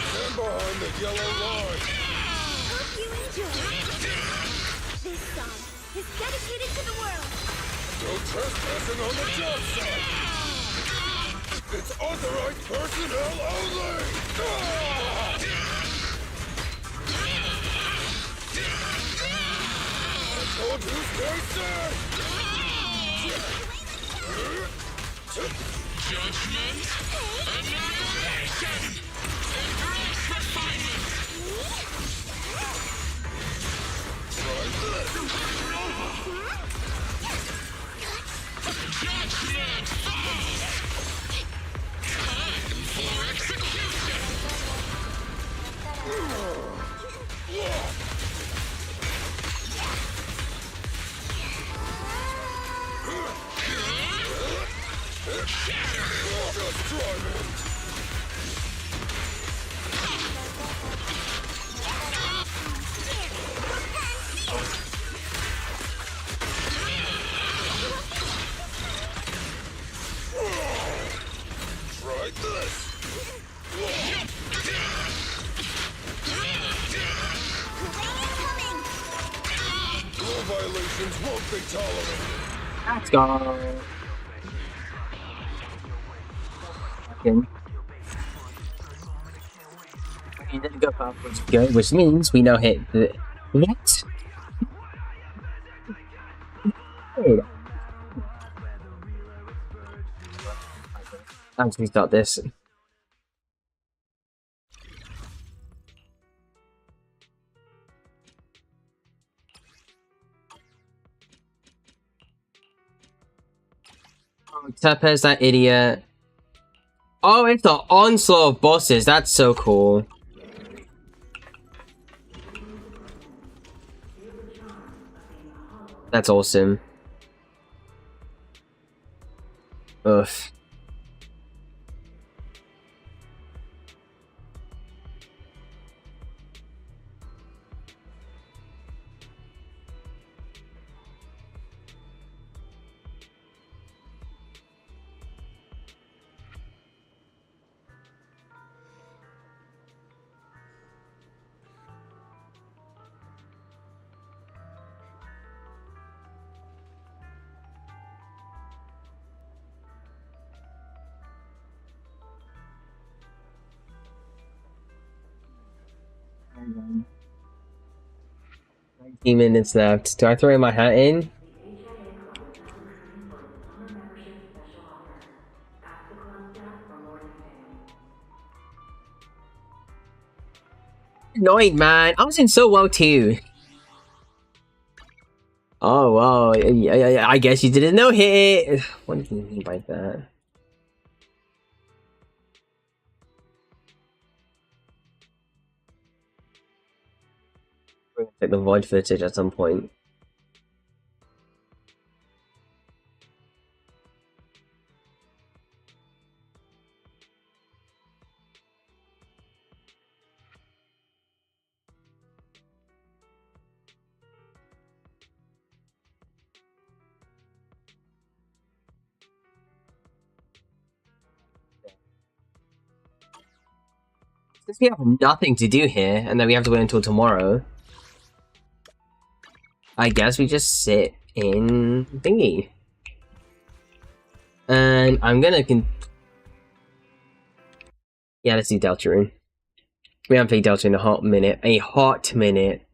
Stand behind the yellow line. Hope you enjoy. This song is dedicated to the world. No trespassing on the job site. It's authorized personnel only. I told you stay safe. Try this. Rule violations won't be tolerated. Let's go. Okay. We didn't go backwards, good, which means we now hit the what? Wait. Time to restart this. Oh, Tepes, that idiot. Oh, it's the onslaught of bosses. That's so cool. That's awesome. Ugh. Hang on. 19 minutes left. Do I throw my hat in? Annoying, man. I was in so well too. Oh well, I guess you didn't know hit. What do you mean by that? We're gonna take the void footage at some point. Since we have nothing to do here, and then we have to wait until tomorrow, I guess we just sit in thingy. And I'm gonna yeah, let's do Deltarune. We haven't played Deltarune in a hot minute. A hot minute.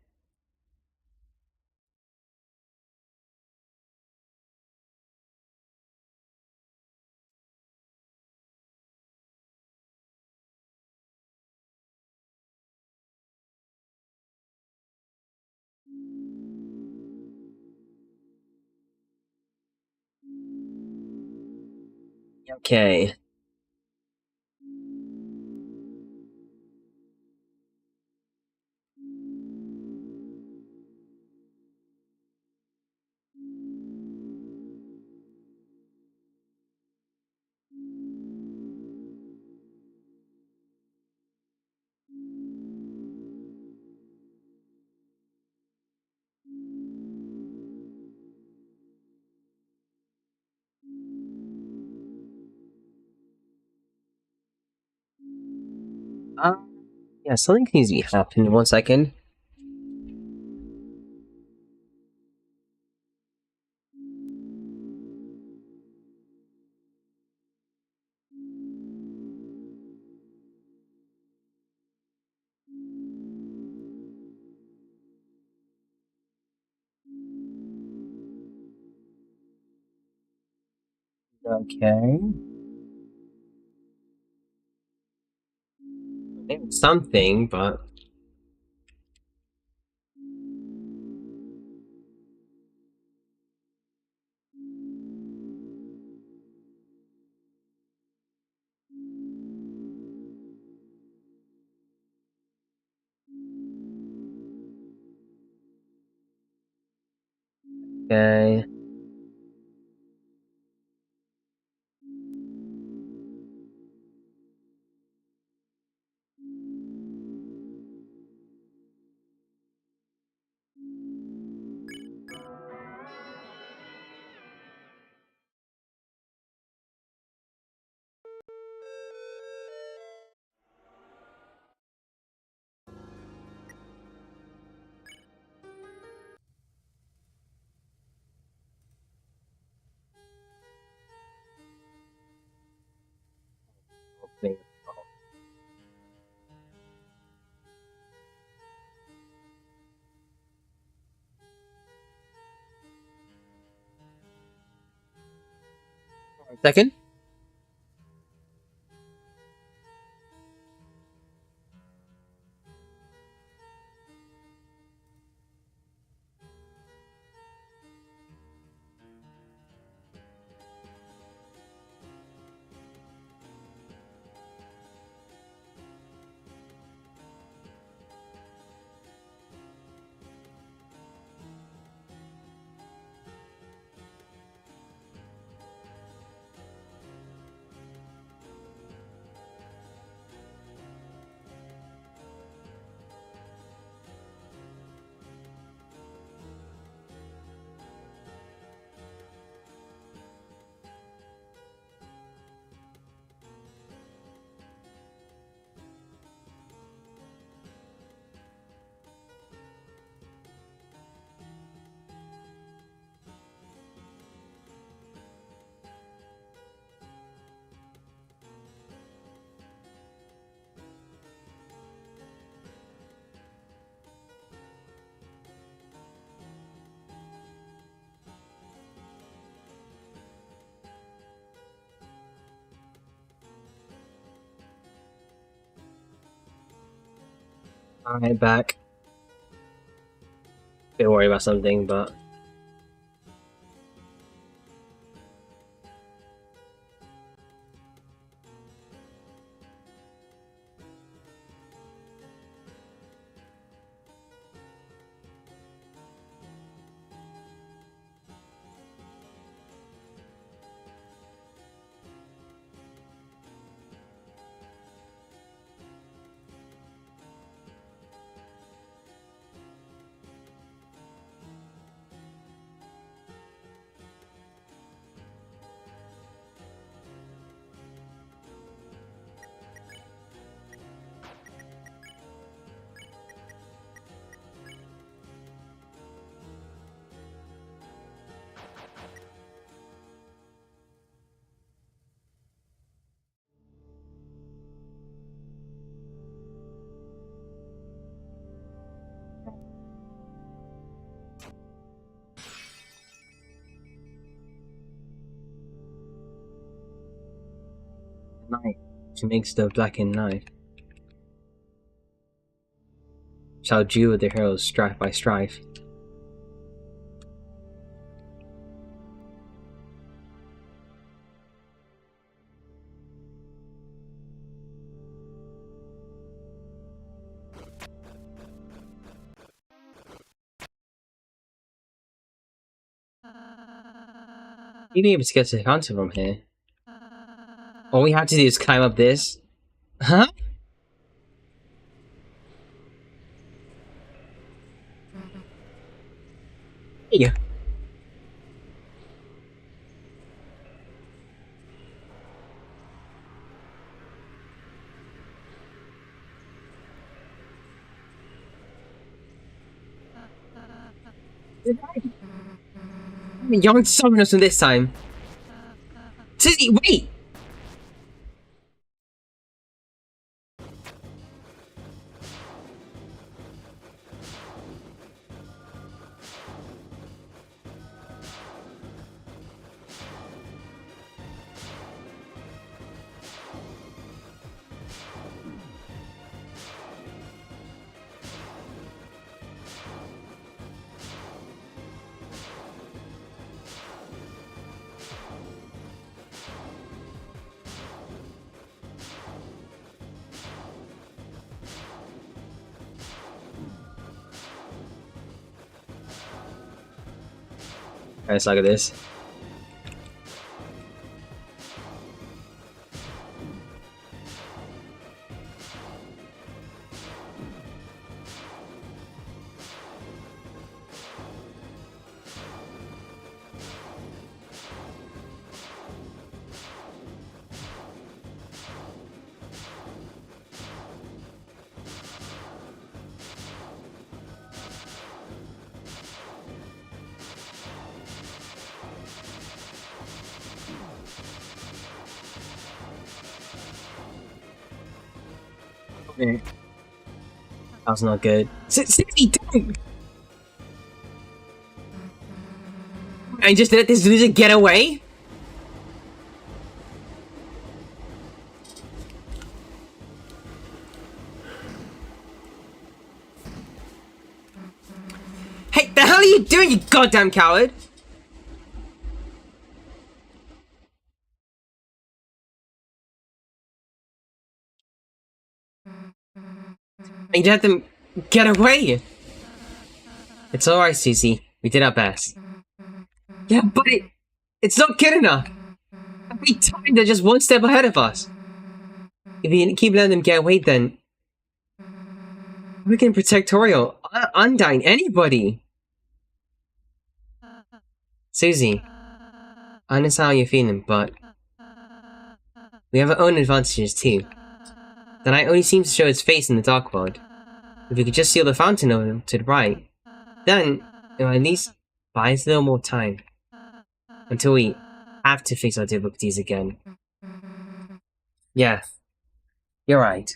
Okay. Yeah, something needs to be happening. 1 second. Okay. Something, but okay. Second. Alright, back. Bit worried about something, but night. She makes the blackened knife. Shall deal with the heroes strife by strife. You'd be able to get to the counter from here. All we have to do is climb up this. Huh? Yeah. You aren't stopping us from this time. Tizzy, wait! I suck at this. That's not good. 62! I just let this loser get away? Hey, the hell are you doing, you goddamn coward? You let them get away! It's alright, Susie. We did our best. Yeah, but it's not good enough! Every time they're just one step ahead of us! If you keep letting them get away, then... we can protect Toriel, Undyne, anybody! Susie, I understand how you're feeling, but... we have our own advantages too. The night only seems to show its face in the dark world. If we could just seal the fountain over to the right, then it'll at least buy us a little more time. Until we have to face our difficulties again. Yeah, you're right.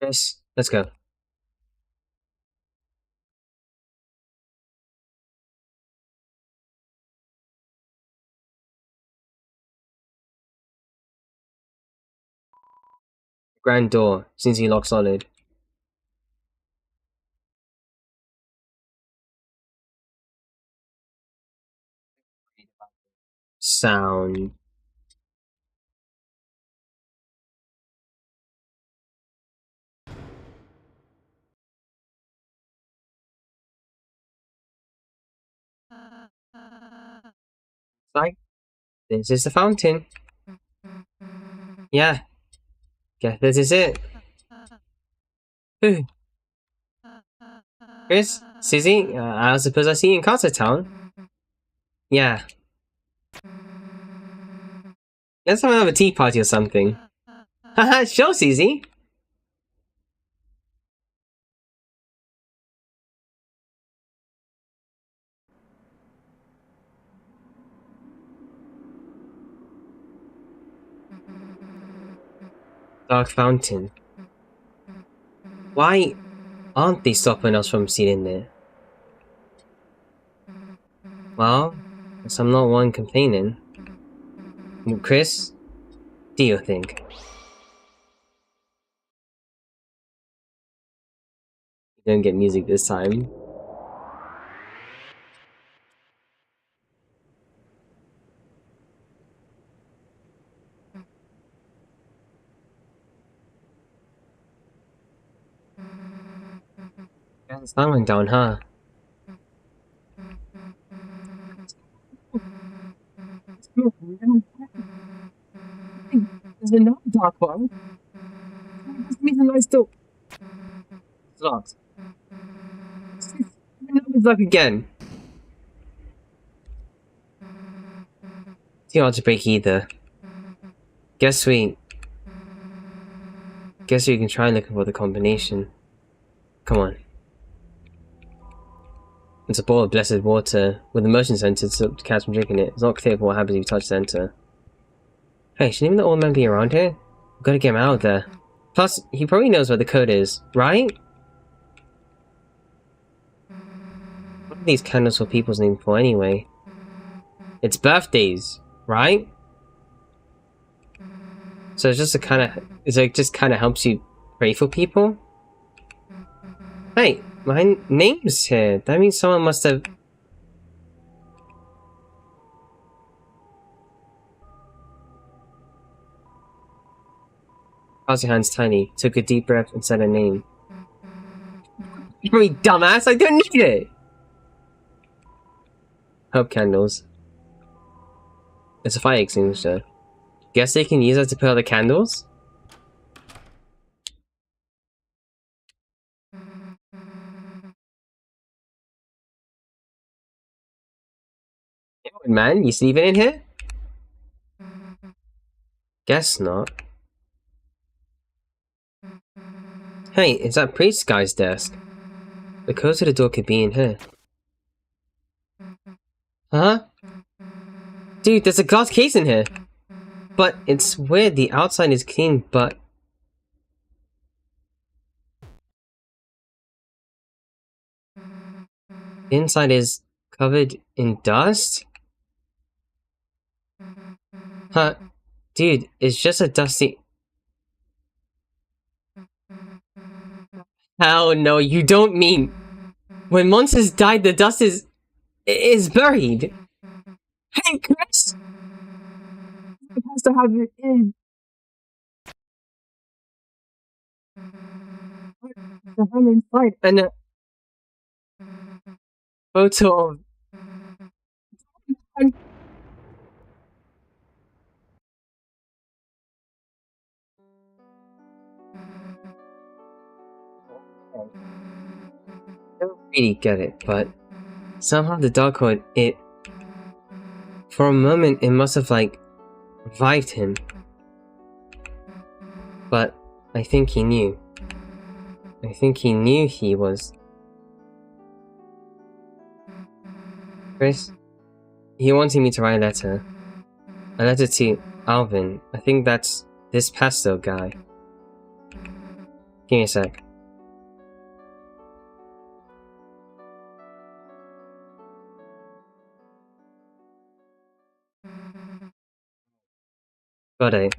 Yes, let's go. Grand door seems to be locked solid. Sound. Like, this is the fountain. Yeah. Guess this is it. Ooh. Chris? Susie? I suppose I see you in Concert Town? Yeah. Let's have a tea party or something. Haha, sure, Susie. Dark Fountain. Why aren't they stopping us from seeing there? Well, guess I'm not one complaining. Chris, do you think? You don't get music this time. Yeah, the sun went down, huh? There's another dark one. This means a nice door. It's locked. It's locked again. Too hard to break either. Guess we can try looking for the combination. Come on. It's a bowl of blessed water with a motion sensor to stop the cats from drinking it. It's not clear what happens if you touch the center. Hey, shouldn't even the old man be around here? We've got to get him out of there. Plus, he probably knows where the code is, right? What are these candles for people's name for anyway? It's birthdays, right? So it's just just kind of helps you pray for people? Hey, my name's here. That means someone must have... How's your hands tiny? Took a deep breath and said her name. For me, dumbass, I don't need it! Hope candles. It's a fire extinguisher. Guess they can use it to put out the candles? Man, you sleeping in here? Guess not. Hey, it's that priest guy's desk. The code to the door could be in here. Huh? Dude, there's a glass case in here! But it's weird, the outside is clean, but... the inside is covered in dust? Huh? Dude, it's just a dusty... Hell no, you don't mean... when monsters died, the dust is buried! Hey, Chris! You're supposed to have it in... the home inside, and a... photo of... I don't really get it, but somehow the dark code, it... for a moment, it must have, like, revived him. But I think he knew. I think he knew he was... Chris? He wanted me to write a letter. A letter to Alvin. I think that's this pastel guy. Give me a sec. Got it.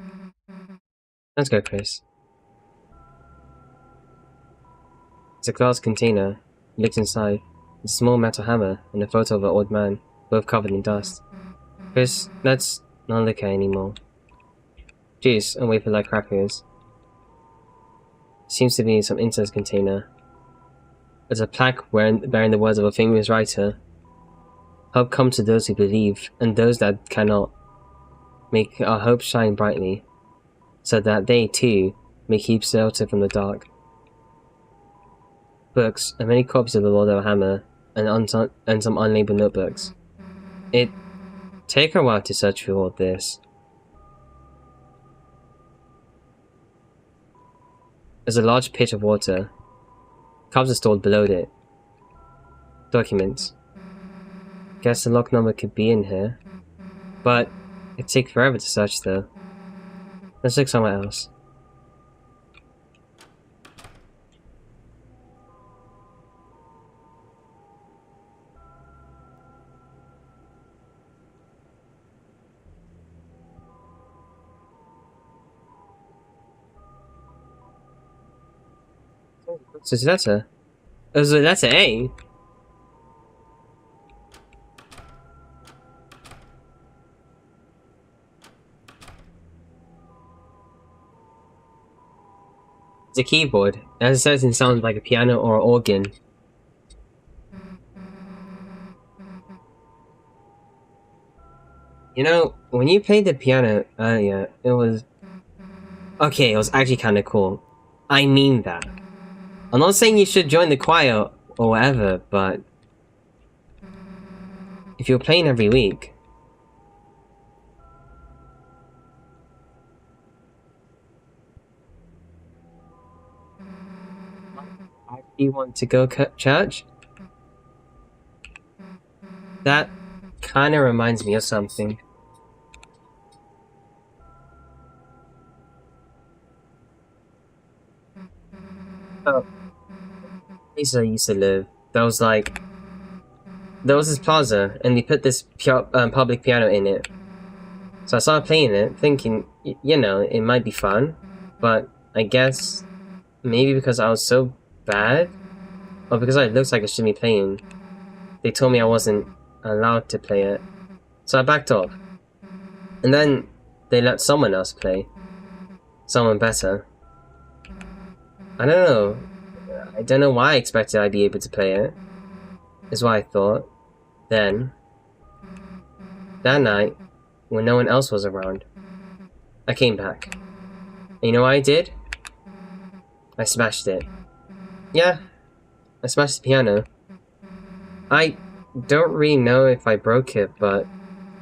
Let's go, Chris. It's a glass container. Looked inside. A small metal hammer and a photo of an old man, both covered in dust. Chris, let's not look at it anymore. Juice and wafer like crackers. Seems to be some incense container. There's a plaque bearing the words of a famous writer. Hope comes to those who believe, and those that cannot. Make our hope shine brightly, so that they too may keep shelter from the dark. Books and many copies of the Lord of the Hammer, and some unlabeled notebooks. It take a while to search through all this. There's a large pit of water. Cups are stored below it. Documents. Guess the lock number could be in here, but it'd take forever to search though. Let's look somewhere else. What's this letter? It was a letter A. It's a keyboard. As it says, it sounds like a piano or an organ. You know, when you played the piano earlier, it was... okay, it was actually kinda cool. I mean that. I'm not saying you should join the choir or whatever, but... if you're playing every week... you want to go church? That kinda reminds me of something. Oh. Place I used to live, there was like... there was this plaza, and they put this public piano in it. So I started playing it, thinking, you know, it might be fun, but I guess maybe because I was so bad, or because it looks like I should be playing, they told me I wasn't allowed to play it. So I backed off. And then they let someone else play. Someone better. I don't know. I don't know why I expected I'd be able to play it. Is what I thought. Then, that night, when no one else was around, I came back. And you know what I did? I smashed it. Yeah, I smashed the piano. I don't really know if I broke it, but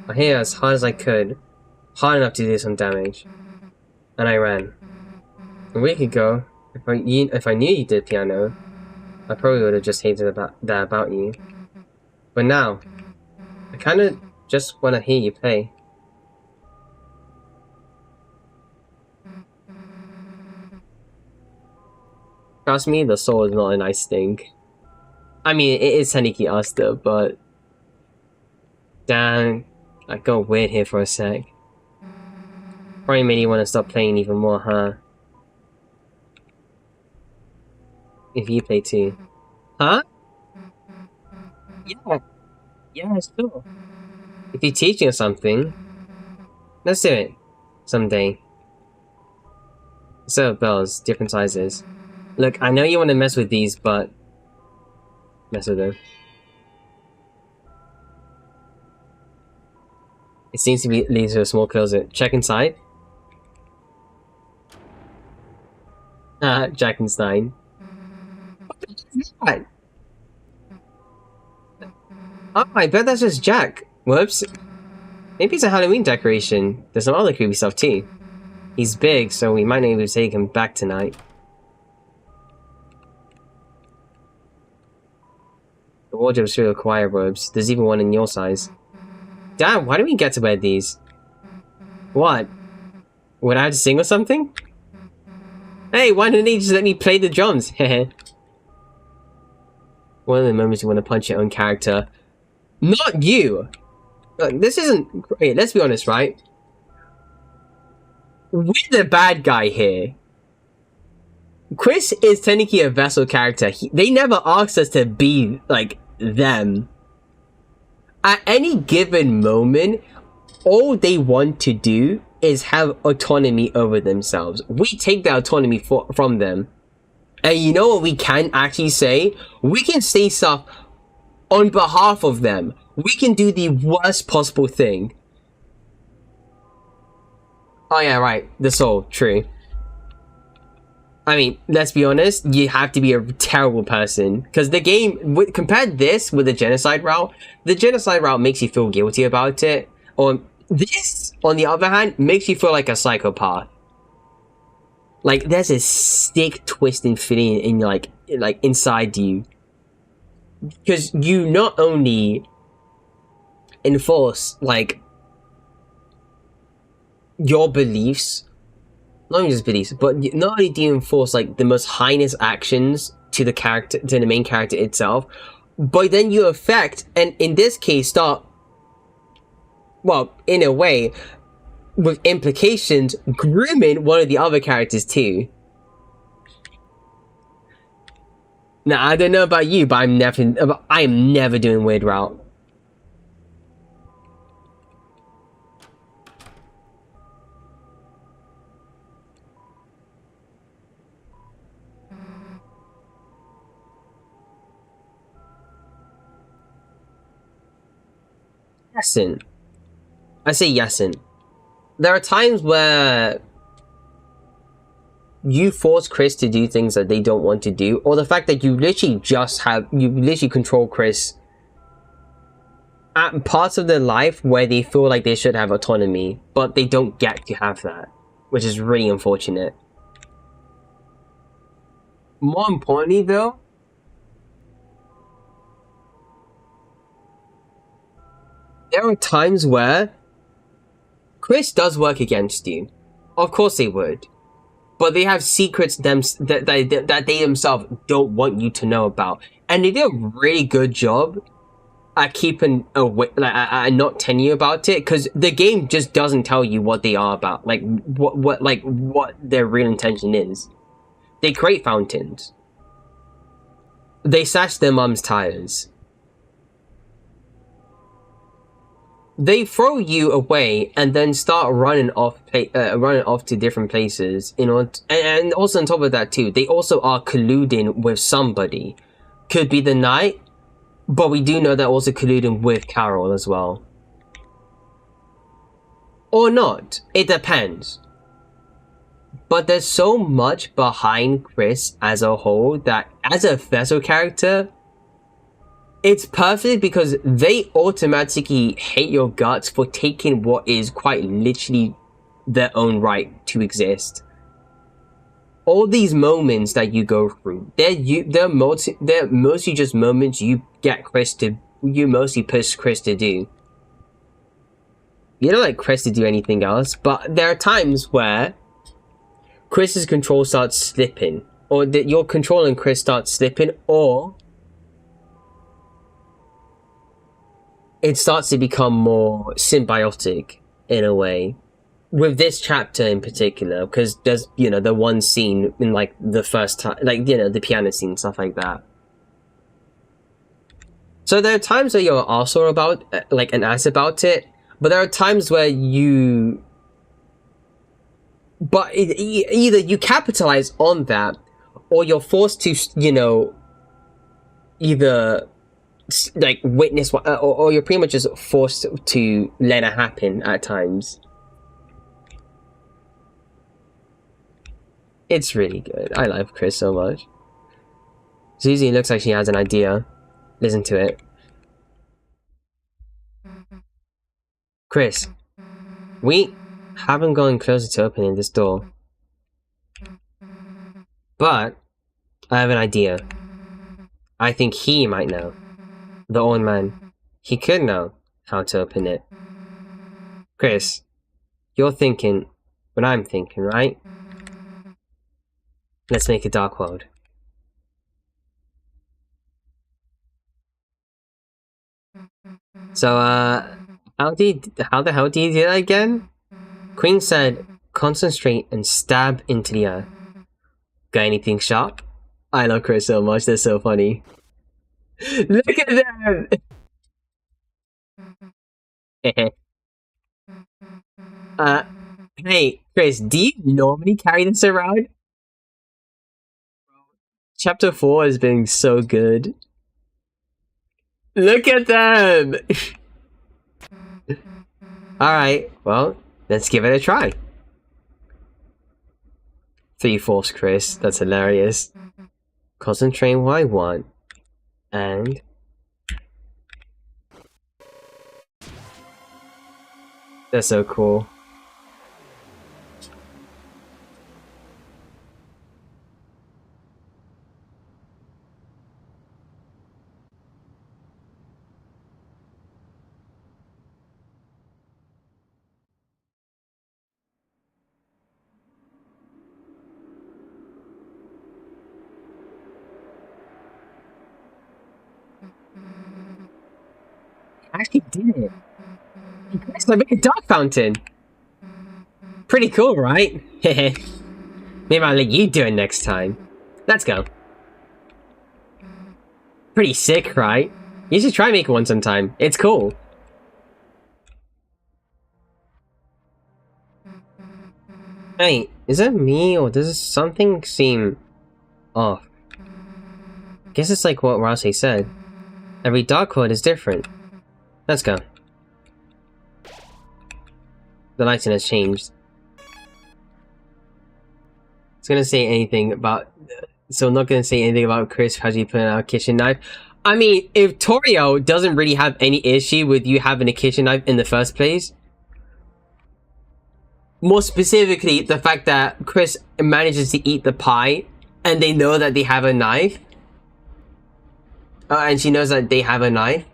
I hit it as hard as I could, hard enough to do some damage. And I ran. A week ago, if I knew you did piano, I probably would have just hated that about you. But now, I kinda just wanna hear you play. Trust me, the soul is not a nice thing. I mean, it is technically Asta, but... Damn, I got weird here for a sec. Probably made you want to stop playing even more, huh? If you play too. Huh? Yeah. Yeah, sure. If you're teaching us something, let's do it. Someday. Set of bells, different sizes. Look, I know you want to mess with these, but... mess with them. It seems to be leads to a small closet. Check inside. Ah, Jackenstein. What is that? Oh, I bet that's just Jack. Whoops. Maybe it's a Halloween decoration. There's some other creepy stuff too. He's big, so we might not be able to take him back tonight. The wardrobe's filled with choir robes. There's even one in your size. Damn, why do we get to wear these? What? Would I have to sing or something? Hey, why didn't they just let me play the drums? Heh. One of the moments you want to punch your own character. Not you! Look, this isn't great, let's be honest, right? We're the bad guy here. Chris is technically a vessel character. They never asked us to be, like, them. At any given moment, all they want to do is have autonomy over themselves. We take that autonomy from them. And you know what we can actually say? We can say stuff on behalf of them. We can do the worst possible thing. Oh yeah, right. The soul. True. I mean, let's be honest, you have to be a terrible person. Because the game, compare this with the genocide route makes you feel guilty about it. Or this, on the other hand, makes you feel like a psychopath. Like, there's a sick twisting feeling in, like inside you. Because you not only enforce, like, your beliefs, not only just beliefs, but not only do you enforce, like, the most heinous actions to the main character itself, but then you affect, and in this case start, well, in a way, with implications, grooming one of the other characters too. Now, I don't know about you, but I am never doing weird route. Yesin. I say yesin. There are times where you force Chris to do things that they don't want to do, or the fact that you literally control Chris at parts of their life where they feel like they should have autonomy, but they don't get to have that, which is really unfortunate. More importantly though, there are times where Chris does work against you. Of course they would. But they have secrets that they themselves don't want you to know about. And they do a really good job at keeping away, at not telling you about it, because the game just doesn't tell you what they are about. Like, what their real intention is. They create fountains. They slash their mum's tires. they throw you away and then start running off to different places in order and also on top of that too, they also are colluding with somebody. Could be the knight, but we do know they're also colluding with Carol as well. Or not, it depends. But there's so much behind Chris as a whole that as a vessel character, it's perfect because they automatically hate your guts for taking what is quite literally their own right to exist. All these moments that you go through, they're mostly just moments you mostly push Chris to do. You don't like Chris to do anything else, but there are times where Chris's control starts slipping, or that your control and Chris starts slipping, or it starts to become more symbiotic in a way. With this chapter in particular, because there's, you know, the one scene in, like, the first time, like, you know, the piano scene, stuff like that. So there are times where you're also about, like, an ass about it, but there are times where you... But either you capitalize on that, or you're forced to, you know, either... like witness what, or you're pretty much just forced to let it happen at times. It's really good. I love Chris so much. Susie looks like she has an idea. Listen to it. Chris, we haven't gone closer to opening this door, but I have an idea. I think he might know. The old man. He could know how to open it. Chris, you're thinking what I'm thinking, right? Let's make a dark world. So, how the hell do you do that again? Queen said, concentrate and stab into the earth. Got anything sharp? I love Chris so much, they're so funny. Look at them! Hey, Chris, do you normally carry this around? Chapter 4 has been so good. Look at them! Alright, well, let's give it a try. 3/4, Chris, that's hilarious. Concentrate what I want. And... that's so cool. I actually did it. Yes, I made a dark fountain. Pretty cool, right? Maybe I'll let you do it next time. Let's go. Pretty sick, right? You should try making one sometime. It's cool. Hey, is it me or does something seem off? Guess it's like what Rossi said. Every dark world is different. Let's go. The lighting has changed. It's gonna say anything about... so I'm not gonna say anything about Chris actually putting out a kitchen knife. I mean, if Torio doesn't really have any issue with you having a kitchen knife in the first place... more specifically, the fact that Chris manages to eat the pie and they know that they have a knife. And she knows that they have a knife.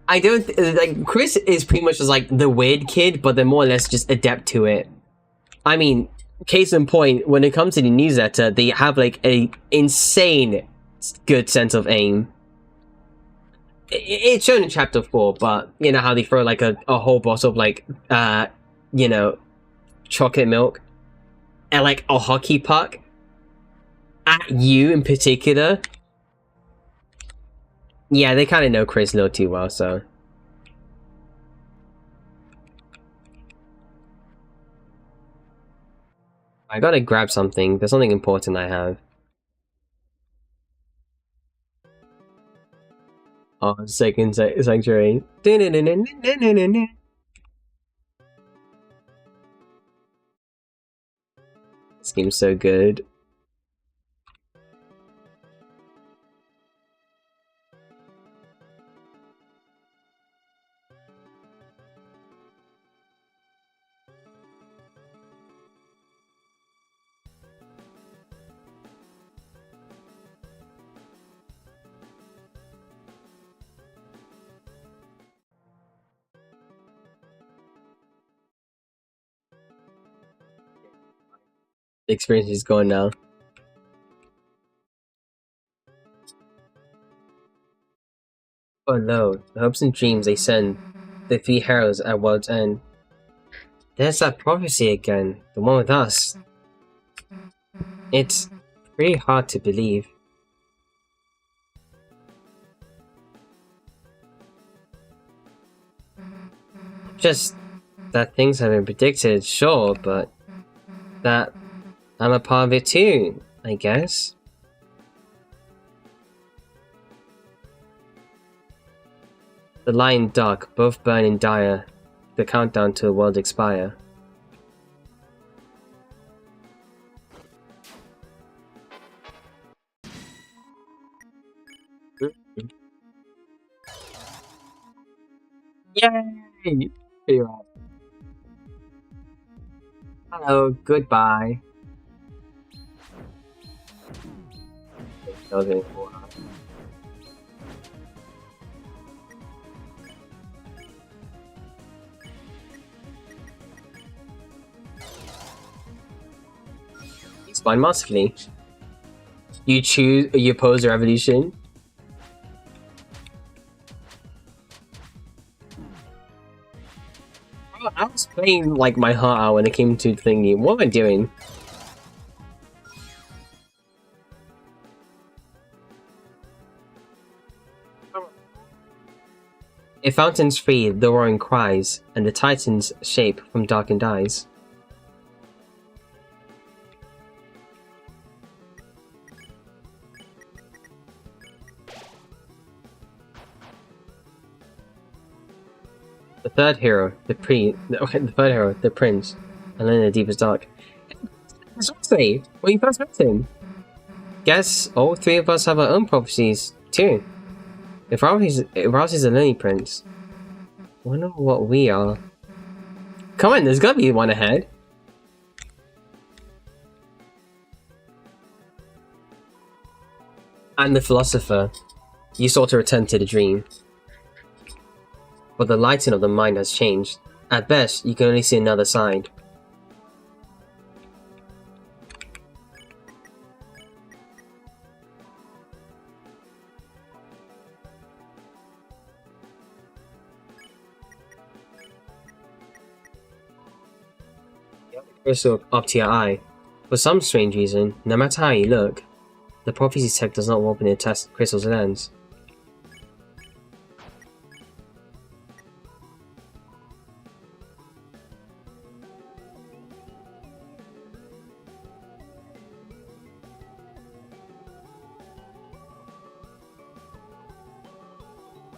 I don't like Chris is pretty much just like the weird kid, but they're more or less just adept to it. I mean, case in point, when it comes to the newsletter, they have like a insane good sense of aim. It's shown in chapter 4, but you know how they throw like a whole bottle of like you know, chocolate milk and like a hockey puck at you in particular. Yeah, they kind of know Chris a little too well, so. I gotta grab something. There's something important I have. Oh, second sanctuary. This game's so good. The experience is going now. Oh no, the hopes and dreams they send the three heroes at World's End. There's that prophecy again, the one with us. It's pretty hard to believe. Just that things have been predicted, sure, but that I'm a part of it too, I guess. The light and dark both burn in dire, the countdown to the world expire. Yay! Hello, goodbye. Okay. Respond masterfully. You oppose the revolution. I was playing like my heart out when it came to thingy. What am I doing? If fountains free, the roaring cries, and the titans shape from darkened eyes. The third hero, the prince, and then the deepest dark. Say, when you first met him. Guess all three of us have our own prophecies too. If Rouse is a lonely prince, wonder what we are. Come on, there's gotta be one ahead. And the philosopher, you sought to return to the dream. But the lighting of the mind has changed. At best, you can only see another side. Crystal up to your eye. For some strange reason, no matter how you look, the prophecy tech does not open the test Crystal's lens.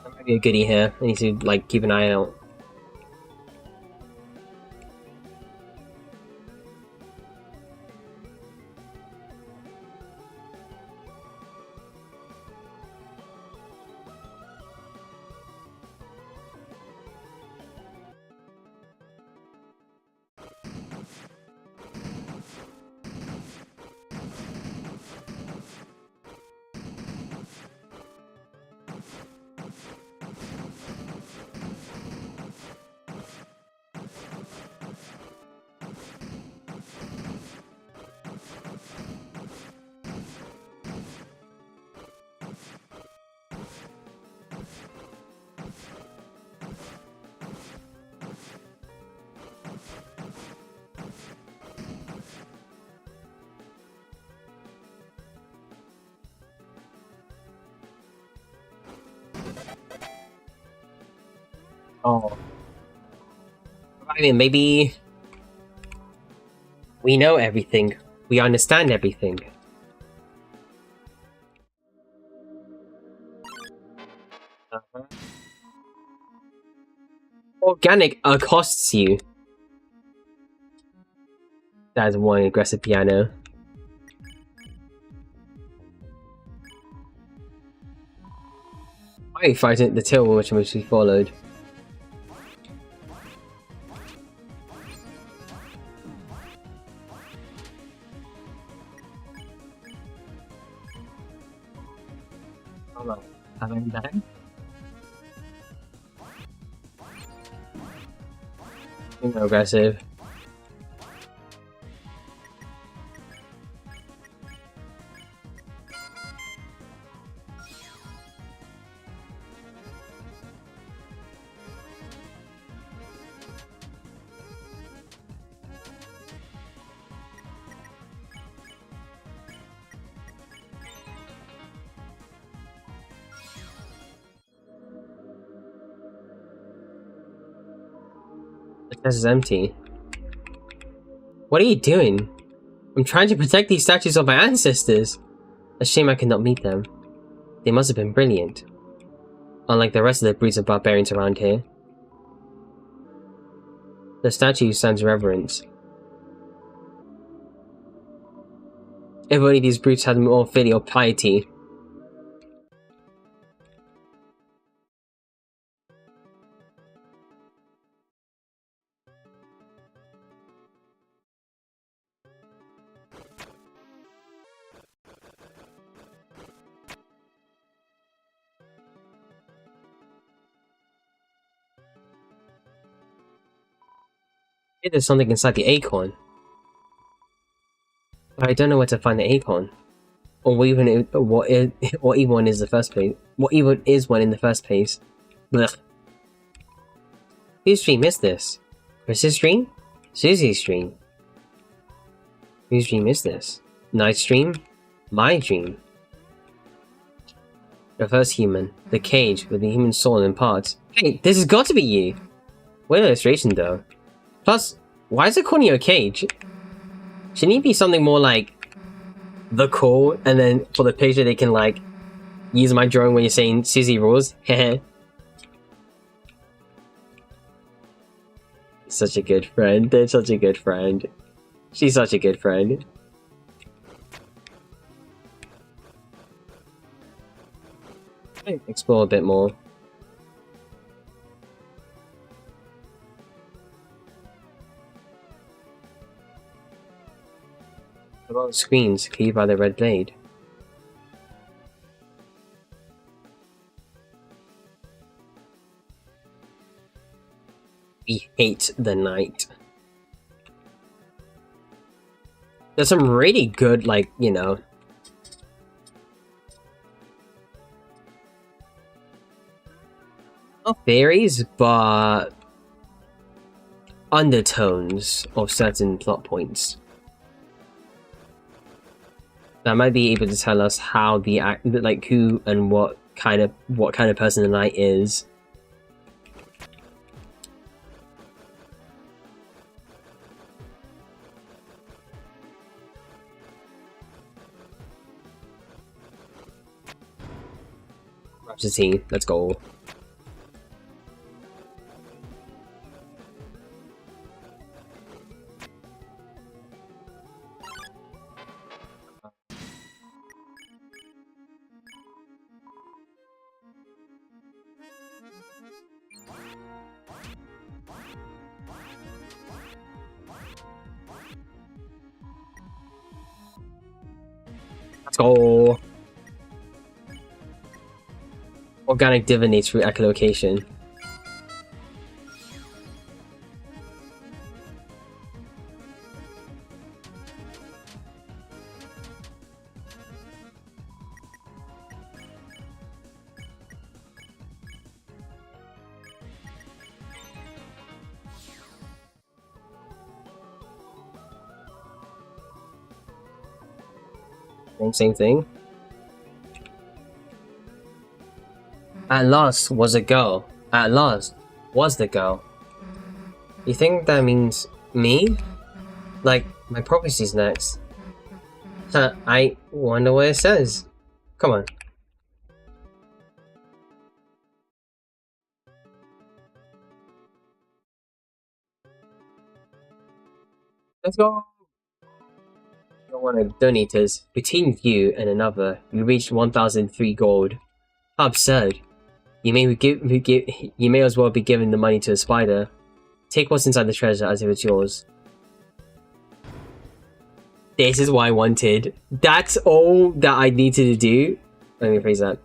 There might be a goodie here. I need to like keep an eye out. Oh. I mean, maybe we know everything. We understand everything. Organic accosts you. That is one aggressive piano. I fighting the tail which we followed. Hello. Having that? Aggressive. The chest is empty. What are you doing? I'm trying to protect these statues of my ancestors. A shame I cannot meet them. They must have been brilliant. Unlike the rest of the breeds of barbarians around here. The statue stands reverence. If only these brutes had more filial piety. Maybe there's something inside the acorn. But I don't know where to find the acorn. Or what even one is the first place. What even is one in the first place. Blech. Whose dream is this? Chris's dream? Susie's dream? Whose dream is this? Knight's dream? My dream? The first human. The cage with the human soul in parts. Hey, this has got to be you! What illustration though. Plus, why is it calling you a cage? Shouldn't it be something more like the core, and then for the picture they can like use my drawing when you're saying Susie rules? Heh. Such a good friend. They're such a good friend. She's such a good friend. Explore a bit more. About screens cleaved by the red blade. We hate the night. There's some really good, like, you know, not theories, but undertones of certain plot points that might be able to tell us how the like who and what kind of person the knight is. Rhapsody, let's go. Let's go. Organic divinates through echolocation. Same thing. At last was a girl. At last was the girl. You think that means me? Like, my prophecy's next. Huh, I wonder what it says. Come on. Let's go! You're one of the donators. Between you and another, you reached 1003 gold. How absurd. You may as well be giving the money to a spider. Take what's inside the treasure as if it's yours. This is what I wanted. That's all that I needed to do. Let me rephrase that.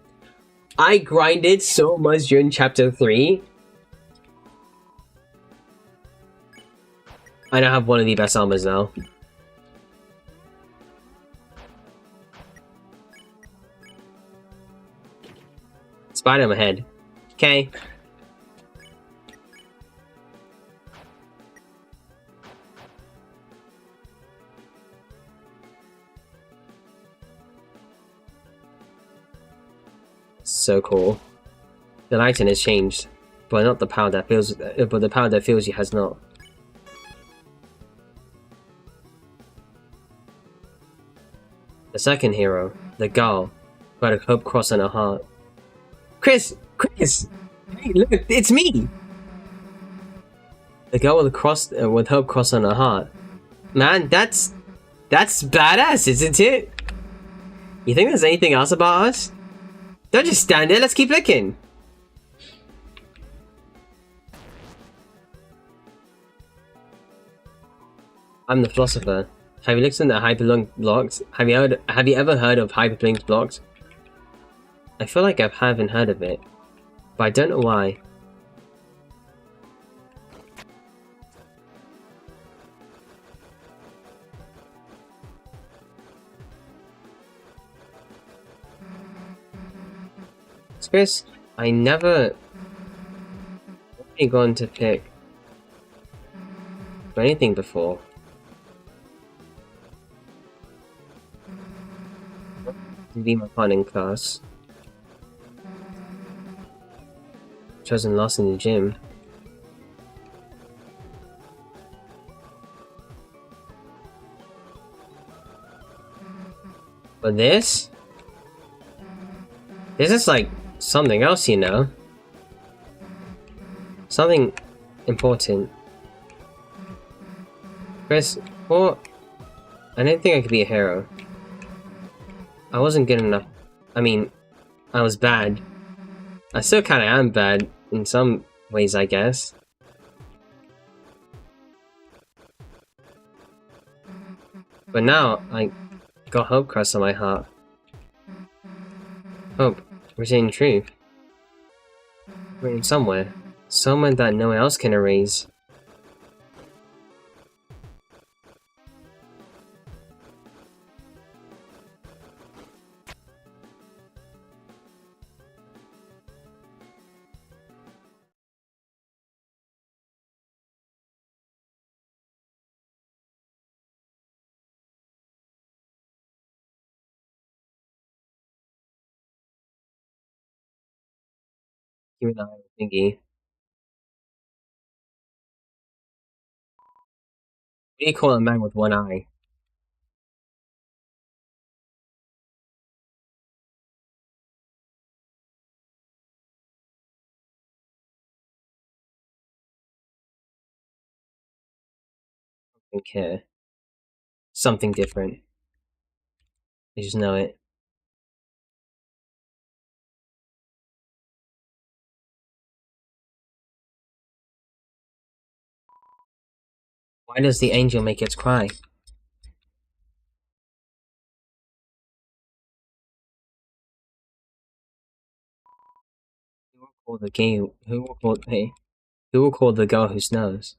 I grinded so much during chapter 3. I now have one of the best armors now. Spider on my head. Okay. So cool. The lighting has changed, but not the power that fills. But the power that fills you has not. The second hero, the girl, who had a hope cross on her heart. Chris! Hey, look, it's me! The girl with hope cross on her heart. Man, that's badass, isn't it? You think there's anything else about us? Don't just stand there, let's keep looking! I'm the philosopher. Have you looked into hyperlink blocks? Have you ever heard of hyperlink blocks? I feel like I haven't heard of it, but I don't know why. Chris, I never really gone to pick for anything before. To be my partner in class. Chosen lost in the gym. But this is like something else, you know? Something important. Chris, what? I didn't think I could be a hero. I wasn't good enough. I mean, I was bad. I still kinda am bad in some ways, I guess. But now, I got hope crossed on my heart. Hope, written in truth. Written somewhere. Somewhere that no one else can erase. You and I, thingy. What do you call a man with one eye? I don't care. Something different. I just know it. Why does the angel make it cry? Who will call the game? Who will call? Hey, who will call the girl who snows?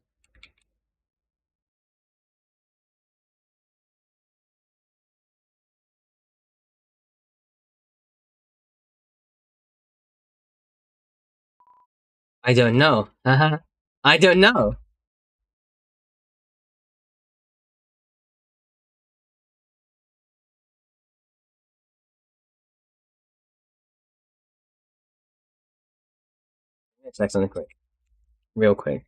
I don't know. Haha. I don't know. Check something quick. Real quick.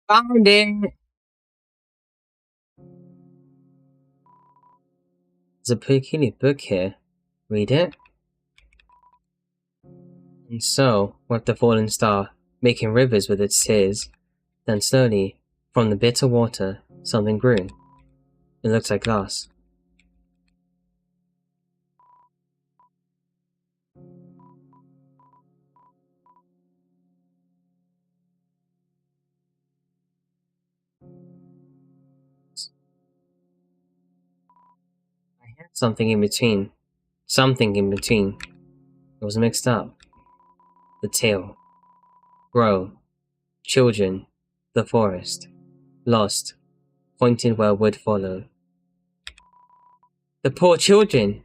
Found it! There's a peculiar book here. Read it. And so, with the fallen star, making rivers with its tears, then slowly, from the bitter water, something grew. It looks like glass. I had something in between. Something in between. It was mixed up. The tail. Grow. Children. The forest. Lost. Pointed where would follow. The poor children!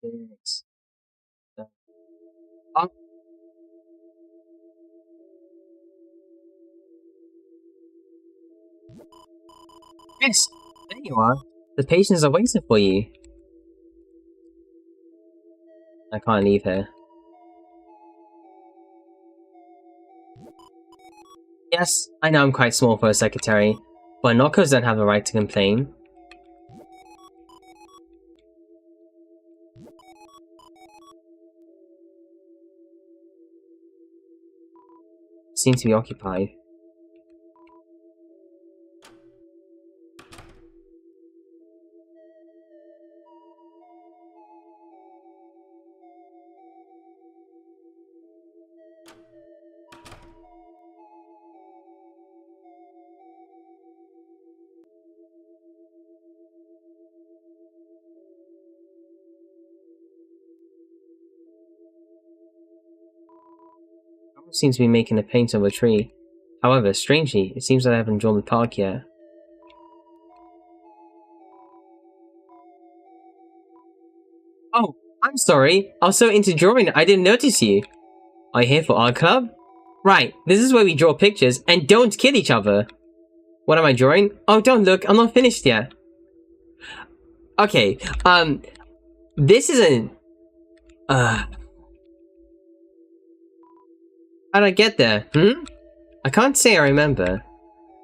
Yes. Oh, yes! There you are. The patients are waiting for you. I can't leave here. Yes, I know I'm quite small for a secretary, but knockers don't have the right to complain. Seem to be occupied. Someone seems to be making a paint of a tree. However, strangely, it seems that I haven't drawn the park yet. Oh, I'm sorry. I was so into drawing I didn't notice you. Are you here for art club? Right, this is where we draw pictures and don't kill each other. What am I drawing? Oh, don't look, I'm not finished yet. Okay, this isn't... How'd I get there, I can't say I remember.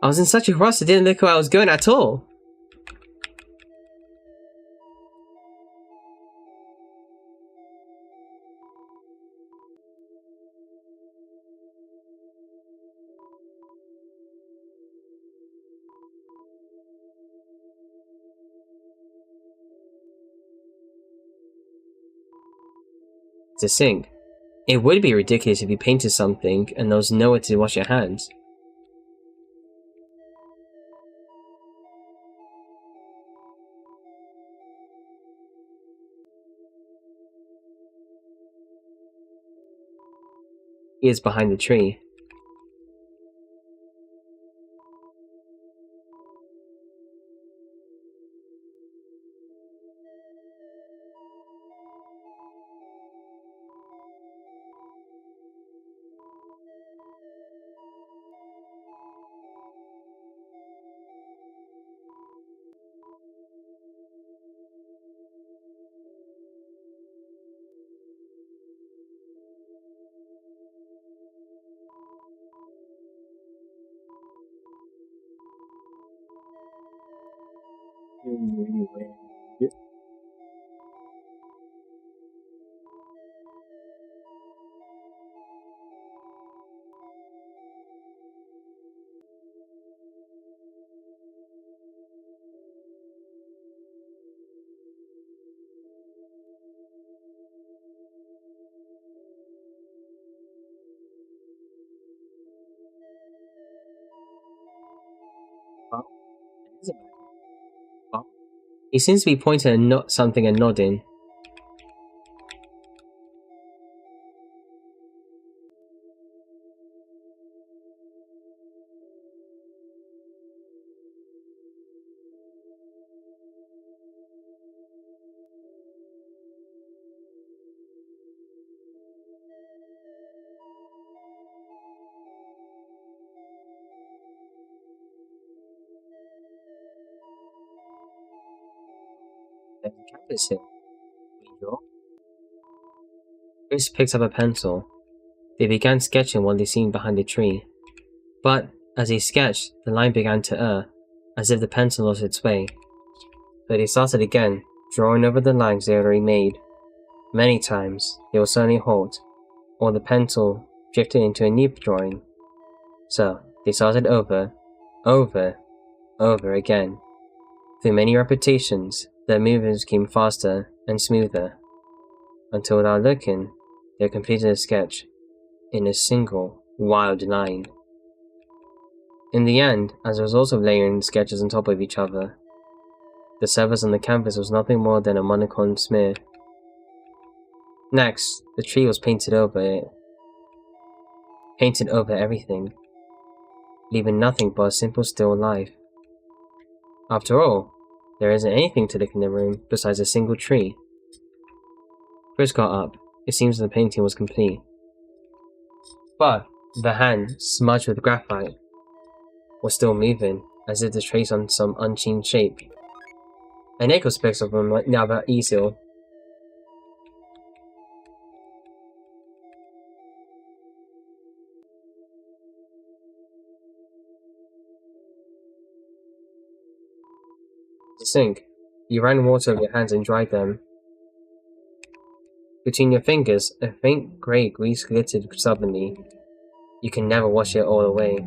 I was in such a rush I didn't look where I was going at all. To sink. It would be ridiculous if you painted something and there was nowhere to wash your hands. He is behind the tree. He seems to be pointing at something and nodding. There's a canvas here. Can you draw? Chris picks up a pencil. They began sketching what they seen behind the tree. But, as he sketched, the line began to err, as if the pencil lost its way. So they started again, drawing over the lines they had already made. Many times, they would suddenly halt, or the pencil drifted into a new drawing. So, they started over again. Through many repetitions, their movements became faster and smoother, until without looking, they completed a sketch in a single, wild line. In the end, as a result of layering sketches on top of each other, the surface on the canvas was nothing more than a monochrome smear. Next, the tree was painted over it. Painted over everything, leaving nothing but a simple still life. After all, there isn't anything to look in the room besides a single tree. Chris got up. It seems the painting was complete. But the hand, smudged with graphite, was still moving, as if to trace on some unseen shape. An echo speaks of him now about easel. The sink. You ran water over your hands and dried them. Between your fingers, a faint grey grease glittered suddenly. You can never wash it all away.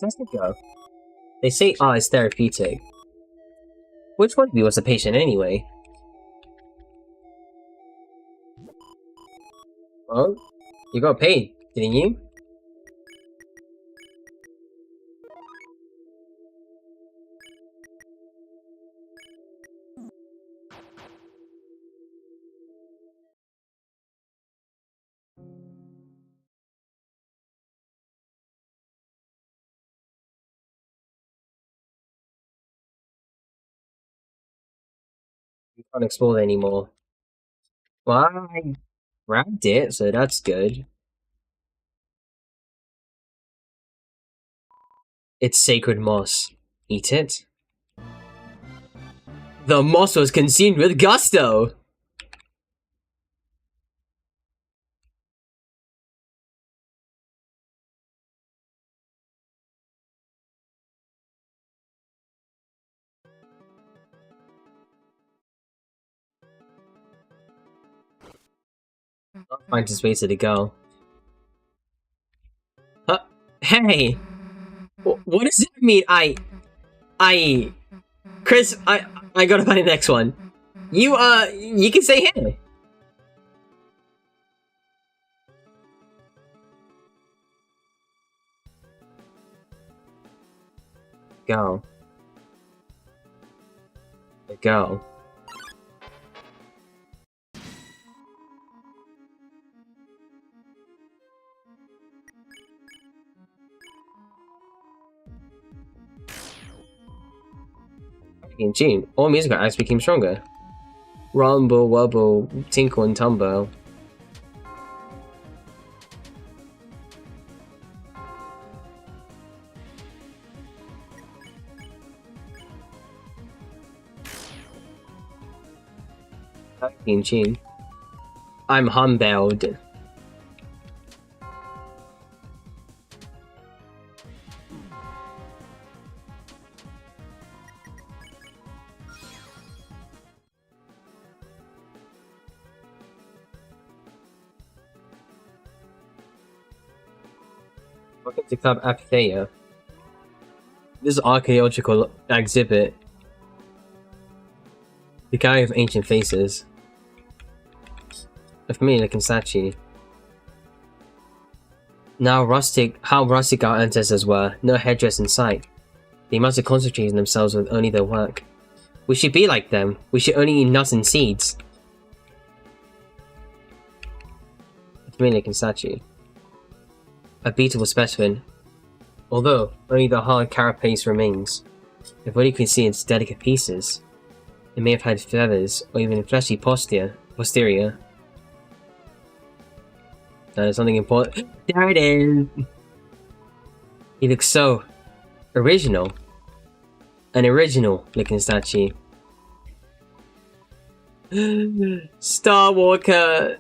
Let's go. They say art is therapeutic. Which one of you was the patient anyway? Well, you got paid, didn't you? You can't explore anymore. Well, I grabbed it, so that's good. It's sacred moss. Eat it. The moss was consumed with gusto! I'll find his way to go. Hey! What does that mean? Chris, I gotta find the next one. You can stay here. Go. Go. In June, all musical acts became stronger. Rumble, wobble, tinkle, and tumble. In tune. I'm humbled. Welcome to Club Apatheia. This archaeological exhibit. The gallery of ancient faces. A familiar looking statue. How rustic our ancestors were, no headdress in sight. They must have concentrated themselves with only their work. We should be like them. We should only eat nuts and seeds. A familiar looking statue. A beautiful specimen. Although only the hard carapace remains. If what you can see its delicate pieces, it may have had feathers or even fleshy posterior. That is something important. There it is! He looks so original. An original looking statue. Star Walker!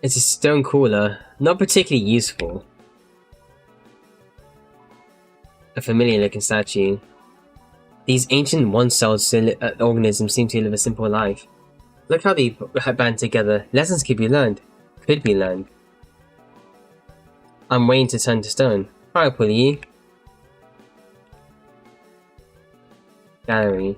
It's a stone cooler, not particularly useful. A familiar looking statue. These ancient one-celled organisms seem to live a simple life. Look how they band together. Lessons could be learned. I'm waiting to turn to stone. I'll pull you. Gallery.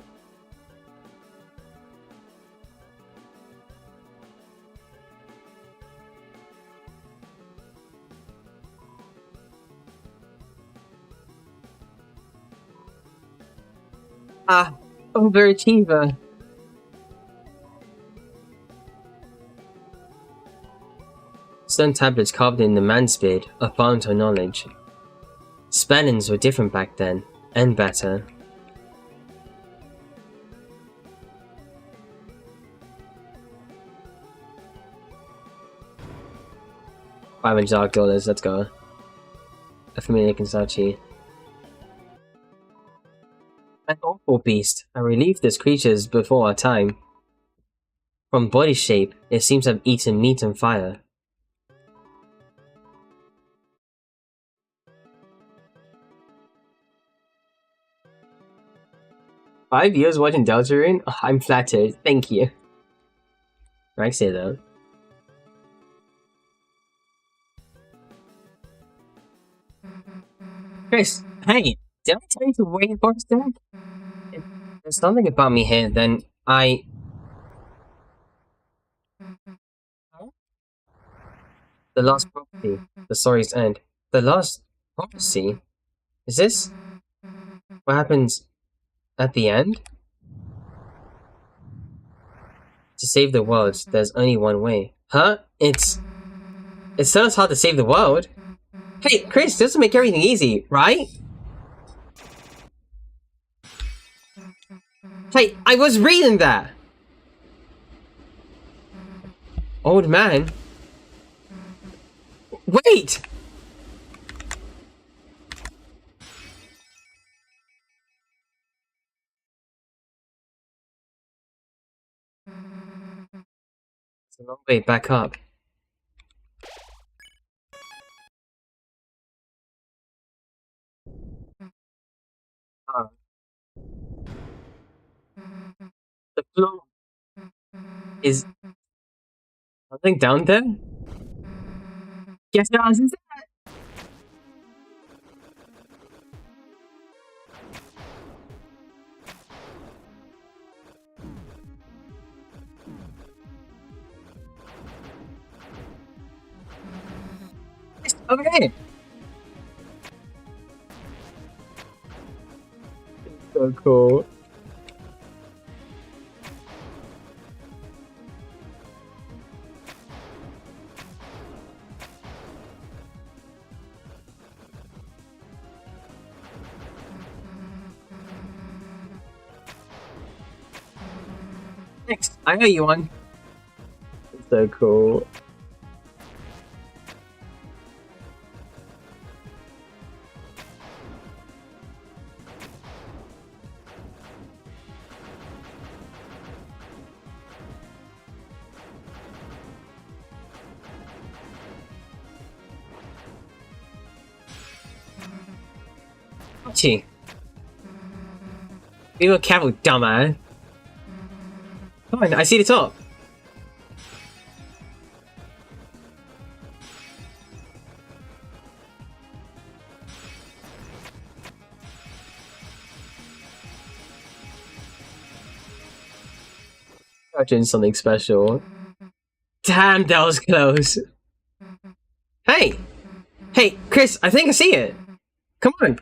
Ah, overachiever. Stone tablets carved in the man's beard are fount of knowledge. Spellings were different back then, and better. $500, let's go. A familiar looking statue. An awful beast. I relieved this creatures before our time. From body shape, it seems to have eaten meat and fire. Five years watching Deltarune? Oh, I'm flattered. Thank you. I say though. Chris, hey, did I tell you to wait for a sec? If there's something about me here, then I... The last prophecy. The story's end. The last prophecy? Is this what happens at the end? To save the world, there's only one way. Huh? It's so hard to save the world. Hey, Chris, this will make everything easy, right? Hey, I was reading that! Old man. Wait! It's a long way back up. The floor is something down there? Guess what else is that? It's over here! It's so cool. Thanks, I owe you one. It's so cool. got you. Be real careful, dumbass. Come on, I see the top. Imagine something special. Damn, that was close. Hey! Hey, Chris, I think I see it. Come on.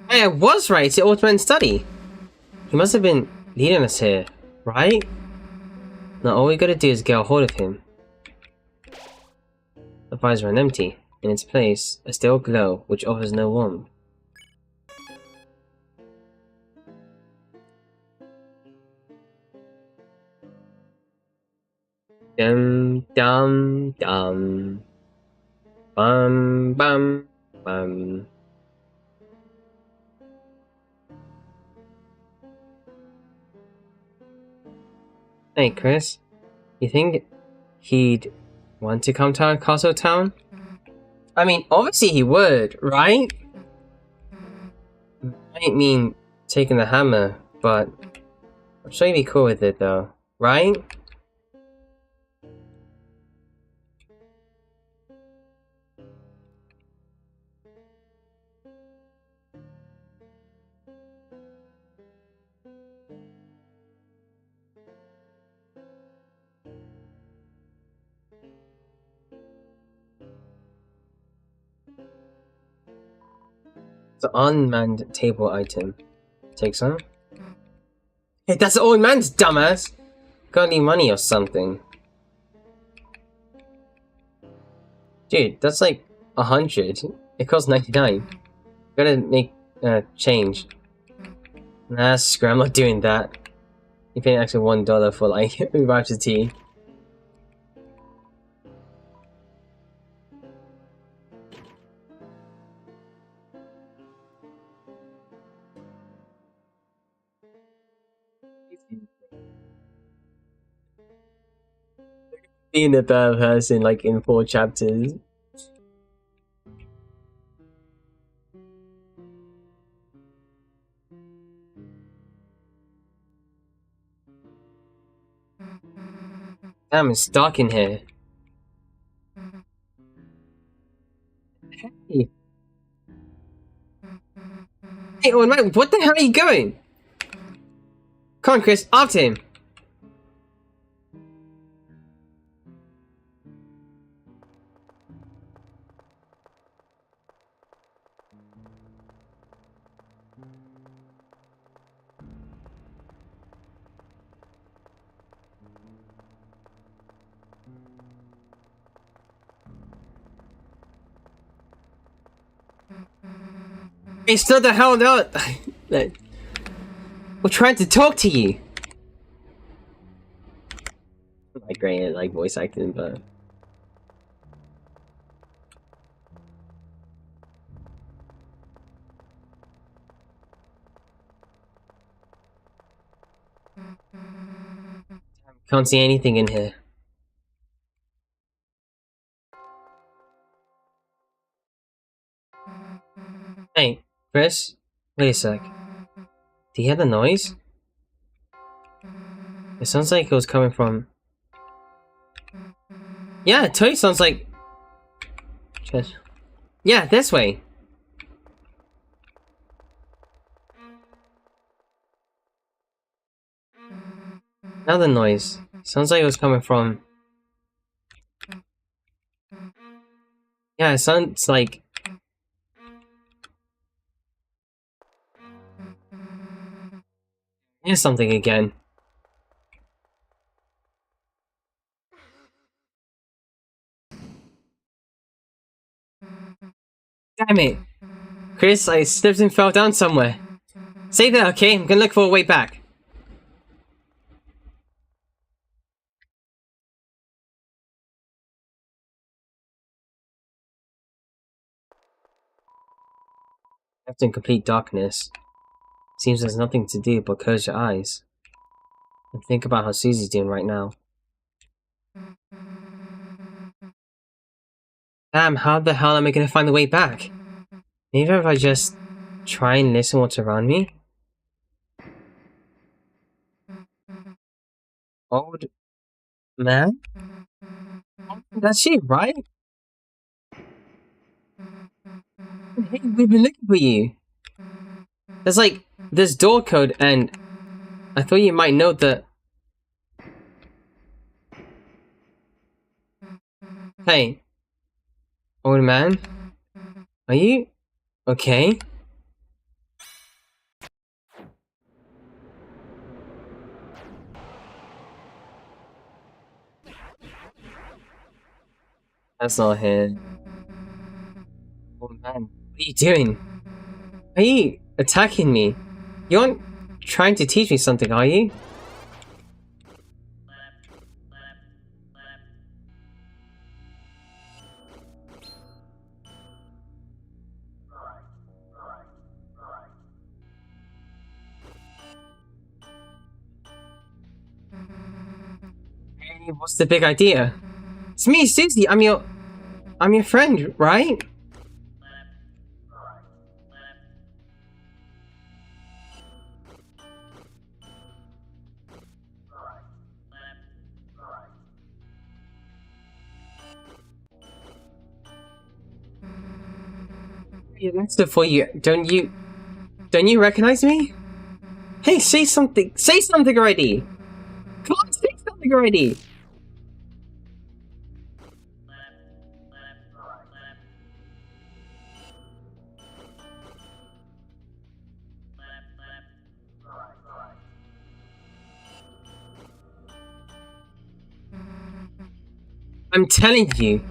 Hey, I was right, it's the old man's study. He must have been leading us here, right? Now all we gotta do is get a hold of him. The fires run empty. In its place, a stale glow which offers no warmth. Dum dum dum. Bum bum bum. Hey Chris, you think he'd want to come to our castle town? I mean, obviously he would, right? I mean taking the hammer, but I'm sure he'd be cool with it though, right? It's an unmanned table item. Take some. Hey, that's the old man's, dumbass! Got any money or something? Dude, that's like 100. It costs 99. Gotta make change. Nah, screw, I'm not doing that. You pay an extra $1 for like a voucher tea. Being a bad person like in 4 chapters. Damn, it's dark in here. Hey. Hey, old man, what the hell are you going? Come on, Chris, after him. Hey, slow the hell down! We're trying to talk to you! Like great at like voice acting, but... Can't see anything in here. Hey, Chris? Wait a sec. Do you hear the noise? It sounds like it was coming from... Yeah, it totally sounds like... Yeah, this way. Another noise. Sounds like it was coming from... Yeah, it sounds like... Here's something again. Damn it! Chris, I slipped and fell down somewhere. Stay there, okay? I'm gonna look for a way back. Left in complete darkness. Seems there's nothing to do but close your eyes. And think about how Susie's doing right now. Damn, how the hell am I gonna find the way back? Maybe if I just try and listen what's around me? Old man? That's she, right? Hey, we've been looking for you. There's like this door code, and I thought you might know the. Hey, old man, are you okay? That's not him. Old man, what are you doing? Are you attacking me? You aren't trying to teach me something, are you? Hey, what's the big idea? It's me, Susie. I'm your friend, right? Yeah, that's the for you. Don't you recognize me? Hey, say something. Say something already. Come on, say something already. I'm telling you,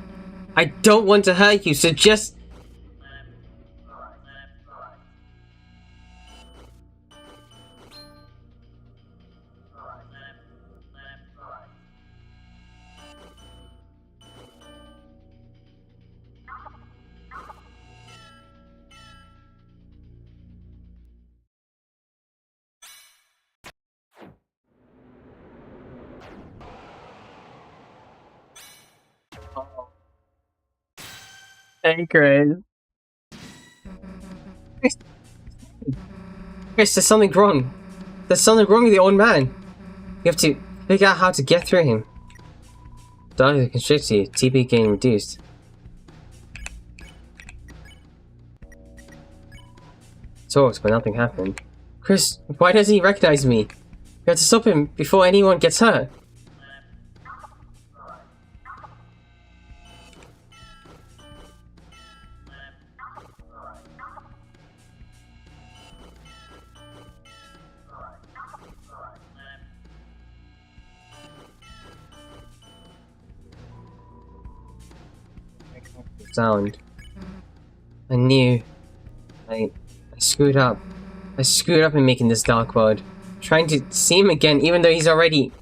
I don't want to hurt you, so just... Hey, Chris. Chris, there's something wrong. There's something wrong with the old man. You have to figure out how to get through him. Doctor constricts you. TP gain reduced. Talks, but nothing happened. Chris, why doesn't he recognize me? We have to stop him before anyone gets hurt. Sound. I knew. I screwed up. I screwed up in making this dark world. Trying to see him again, even though he's already...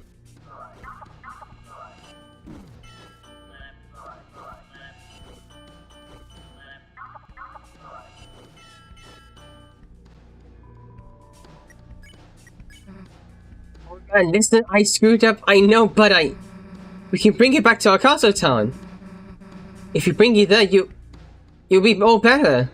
Oh man, listen, I screwed up, I know, but we can bring it back to our castle town. If you bring it there, you'll be all better.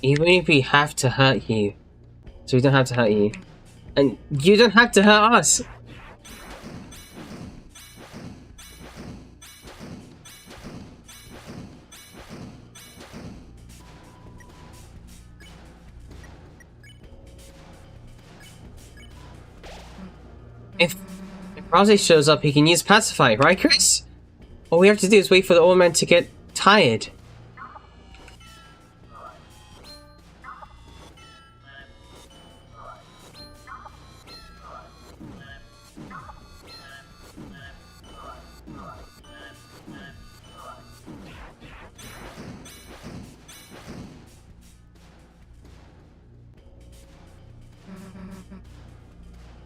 Even if we have to hurt you, so we don't have to hurt you, and you don't have to hurt us. If Rousey shows up, he can use Pacify, right, Chris? All we have to do is wait for the old man to get tired.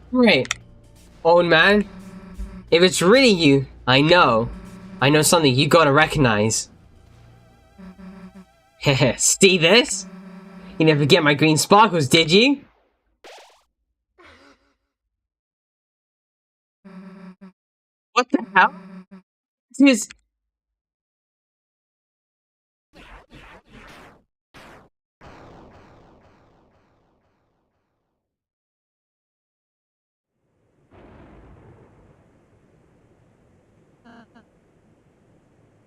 Right. Old man, if it's really you, I know something you gotta recognize. Heh, see this? You never get my green sparkles, did you? What the hell? This is...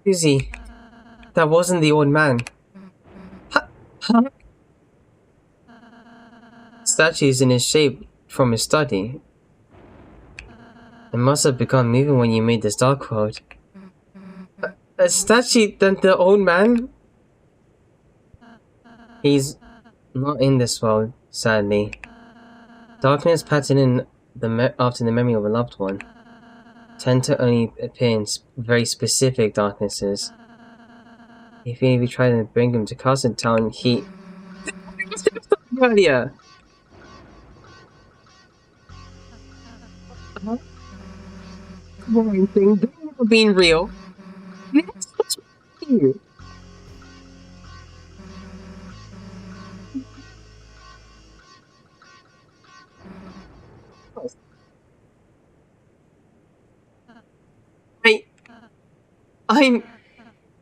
Susie, that wasn't the old man. Huh? Statue's in his shape from his study. It must have begun moving when you made this dark world. A statue than the old man? He's not in this world, sadly. Darkness pattern in after the memory of a loved one tend to only appear in very specific darknesses. If you try to bring him to Castle Town, he... earlier! Boring thing, being real. What's with you?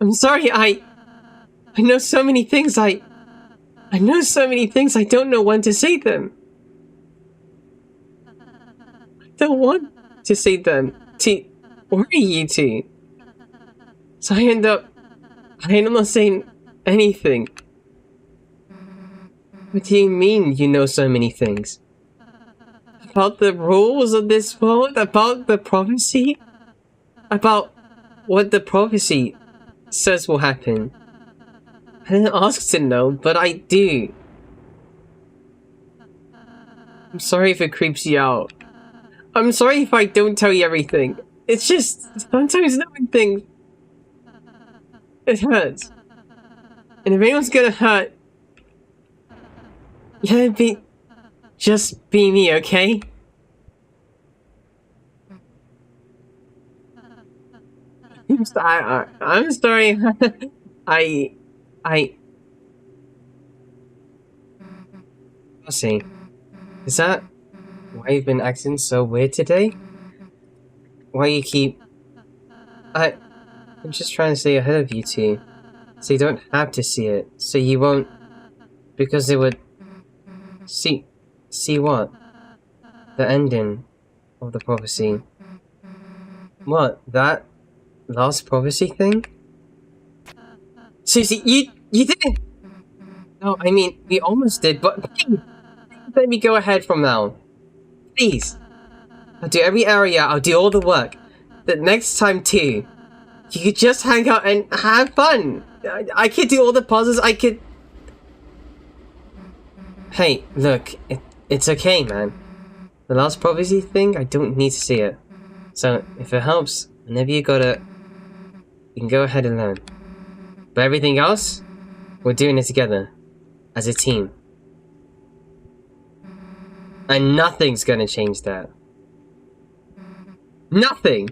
I'm sorry, I know so many things, I know so many things, I don't know when to say them. I don't want to say them to worry you two. So I end up not saying anything. What do you mean you know so many things? About the rules of this world? About the prophecy? About what the prophecy says will happen. I didn't ask to know, but I do. I'm sorry if it creeps you out. I'm sorry if I don't tell you everything. It's just, sometimes knowing things, it hurts. And if anyone's gonna hurt, just be me, okay? I'm sorry. See, is that why you've been acting so weird today? Why you keep... I'm just trying to stay ahead of you two, so you don't have to see it, so you won't... Because it would... See what? The ending of the prophecy. What? That last prophecy thing? Susie, you didn't... No, I mean, we almost did, but please, let me go ahead from now. Please. I'll do every area, I'll do all the work. The next time too, you could just hang out and have fun. I could do all the puzzles, I could... Hey, look, it's okay, man. The last prophecy thing, I don't need to see it. So, if it helps, whenever you gotta... You can go ahead and learn. But everything else, we're doing it together. As a team. And nothing's gonna change that. Nothing!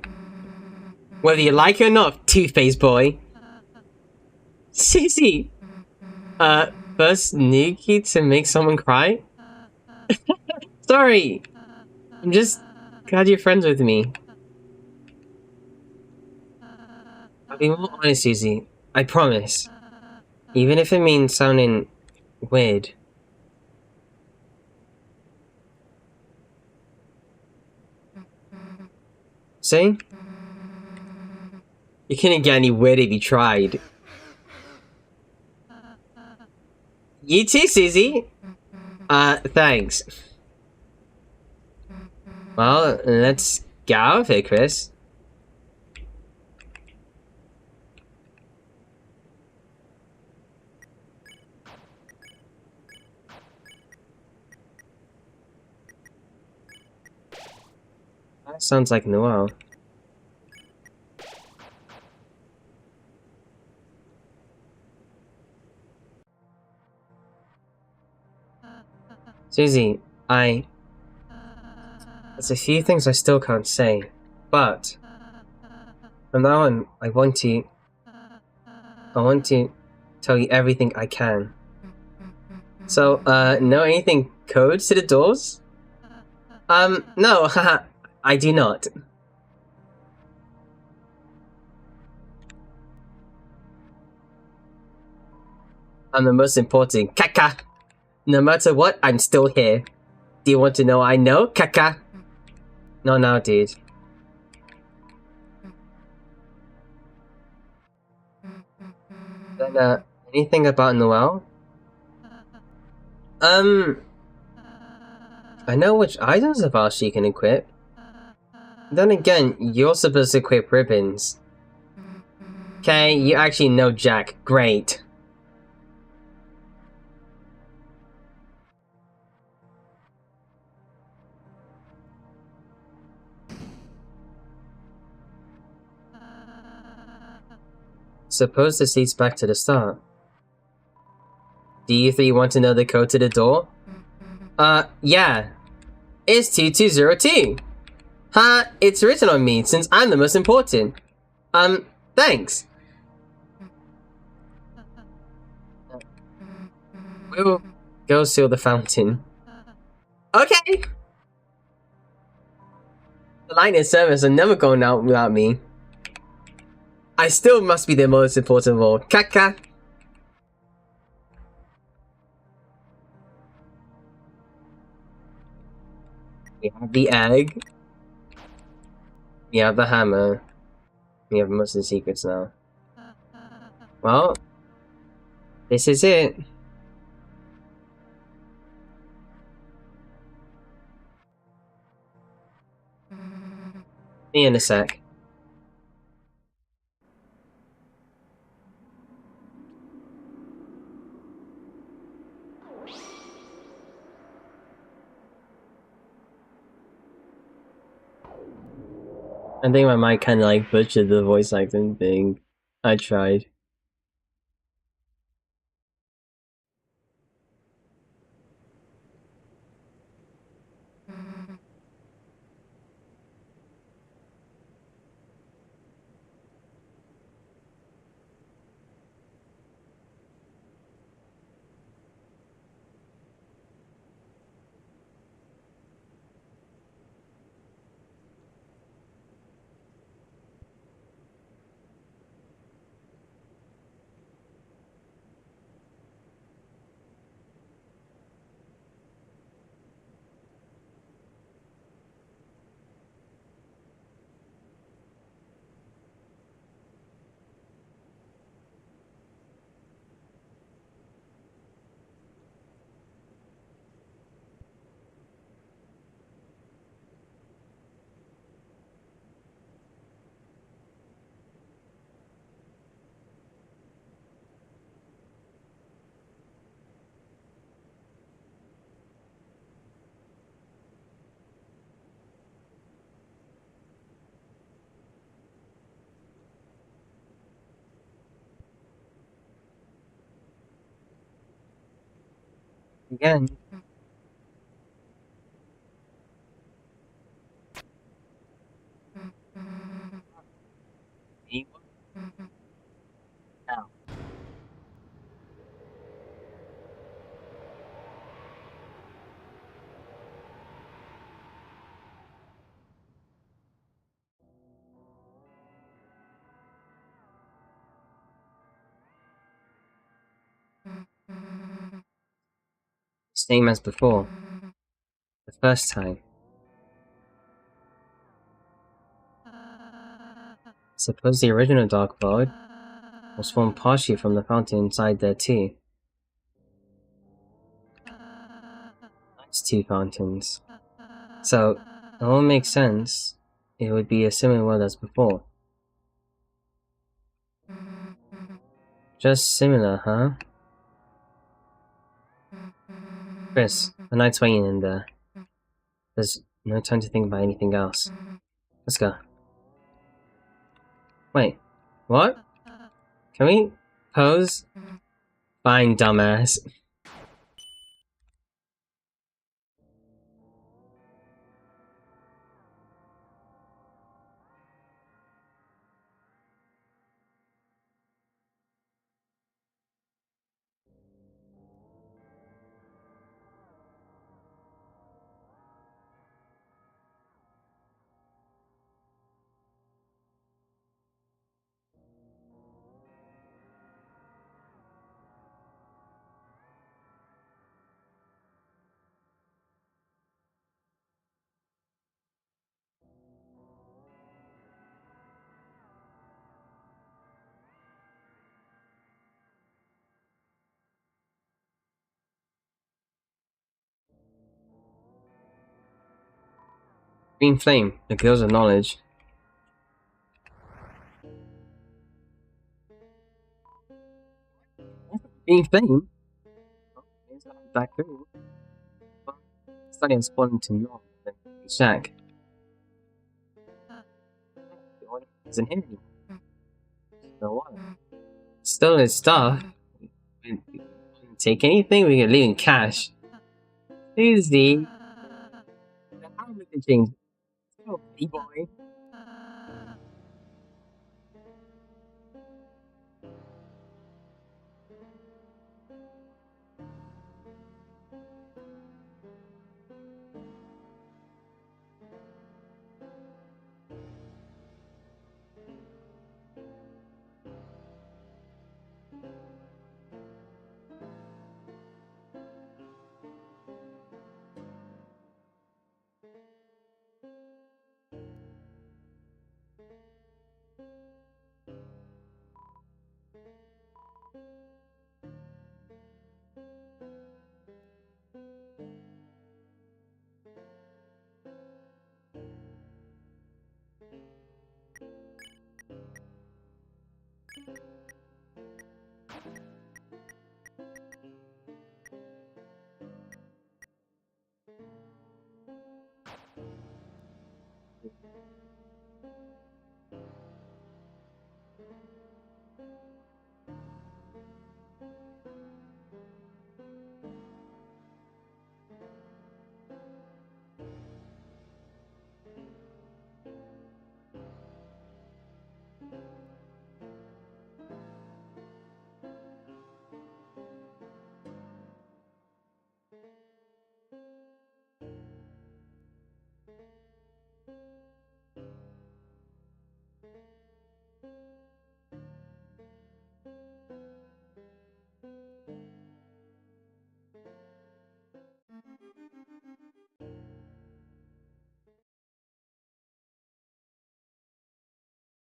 Whether you like it or not, Two-Face Boy. Susie! First Nuki to make someone cry? Sorry! I'm just glad you're friends with me. I'll be more honest, Susie. I promise. Even if it means sounding weird. See? You couldn't get any weird if you tried. You too, Susie. Thanks. Well, let's get out of here, Chris. That sounds like Noel. Susie, there's a few things I still can't say, but from now on, I want to tell you everything I can. So, know anything codes to the doors? No, haha, I do not. I'm the most important, Kaka! No matter what, I'm still here. Do you want to know I know, Kaka? No, now, dude. Then, anything about Noel? I know which items of ours she can equip. Then again, you're supposed to equip ribbons. Okay, you actually know Jack. Great. Suppose this leads back to the start. Do you three want to know the code to the door? Yeah. It's 2202. Ha, it's written on me since I'm the most important. Thanks. We'll go seal the fountain. Okay! The light and service are never going out without me. I still must be the most important of all. Kaka! We have the egg. We have the hammer. We have most of the secrets now. Well, this is it. See you in a sec. I think my mic kind of like butchered the voice acting thing. I tried. Again. Now. Same as before. The first time. Suppose the original dark void was formed partially from the fountain inside there too. That's two fountains. So, It all makes sense. It would be a similar world as before. Just similar, huh? Chris, a night's waiting in there. There's no time to think about anything else. Let's go. Wait, what? Can we pose? Fine, dumbass. Green flame, the girls of knowledge. Green flame? Black girl. Studying spawning to know than Shack. The order isn't here anymore. No water. Still his stuff. We didn't take anything, we can leave in cash. Tuesday. How did they change? Oh, boy.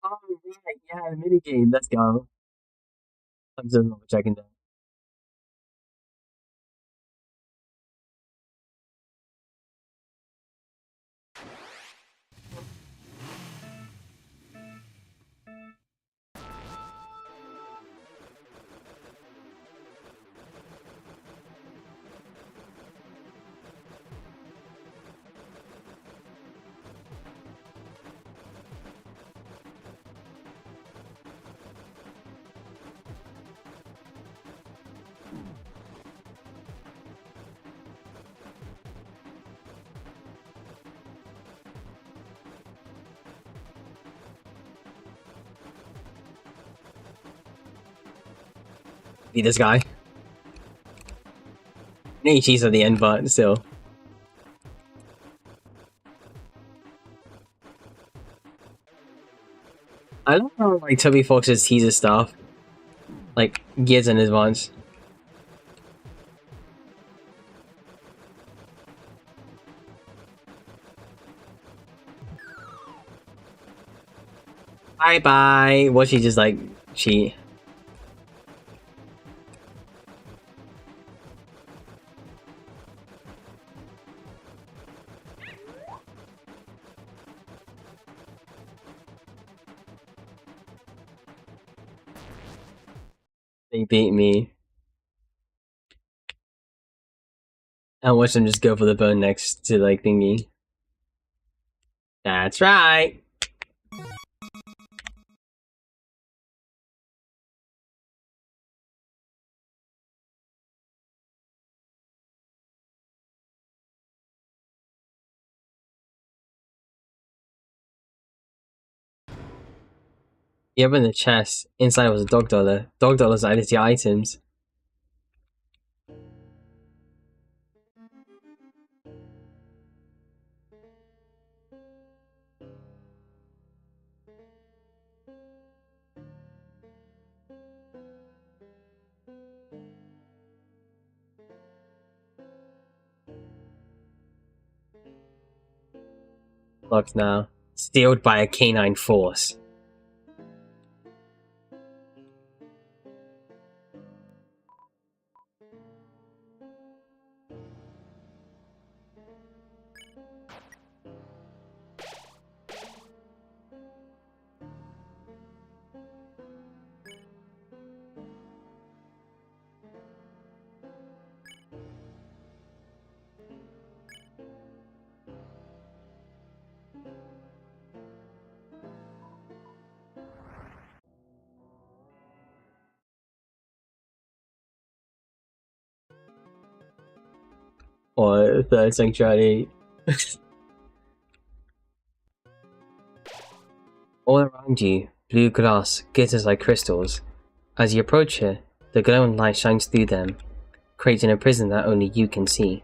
Oh, right, yeah, minigame, let's go. I'm just checking that. Be this guy. Any cheese at the end, but still. I love how like Toby Fox just teases stuff. Like years in advance. Bye bye. Was she just like she? They beat me. I watch them just go for the bone next to like thingy. That's right. You open the chest. Inside was a dog dollar. Dog dollars added to your items. Locked now. Sealed by a canine force. Or third sanctuary. All around you, blue glass glitters like crystals. As you approach it, the glowing light shines through them, creating a prison that only you can see.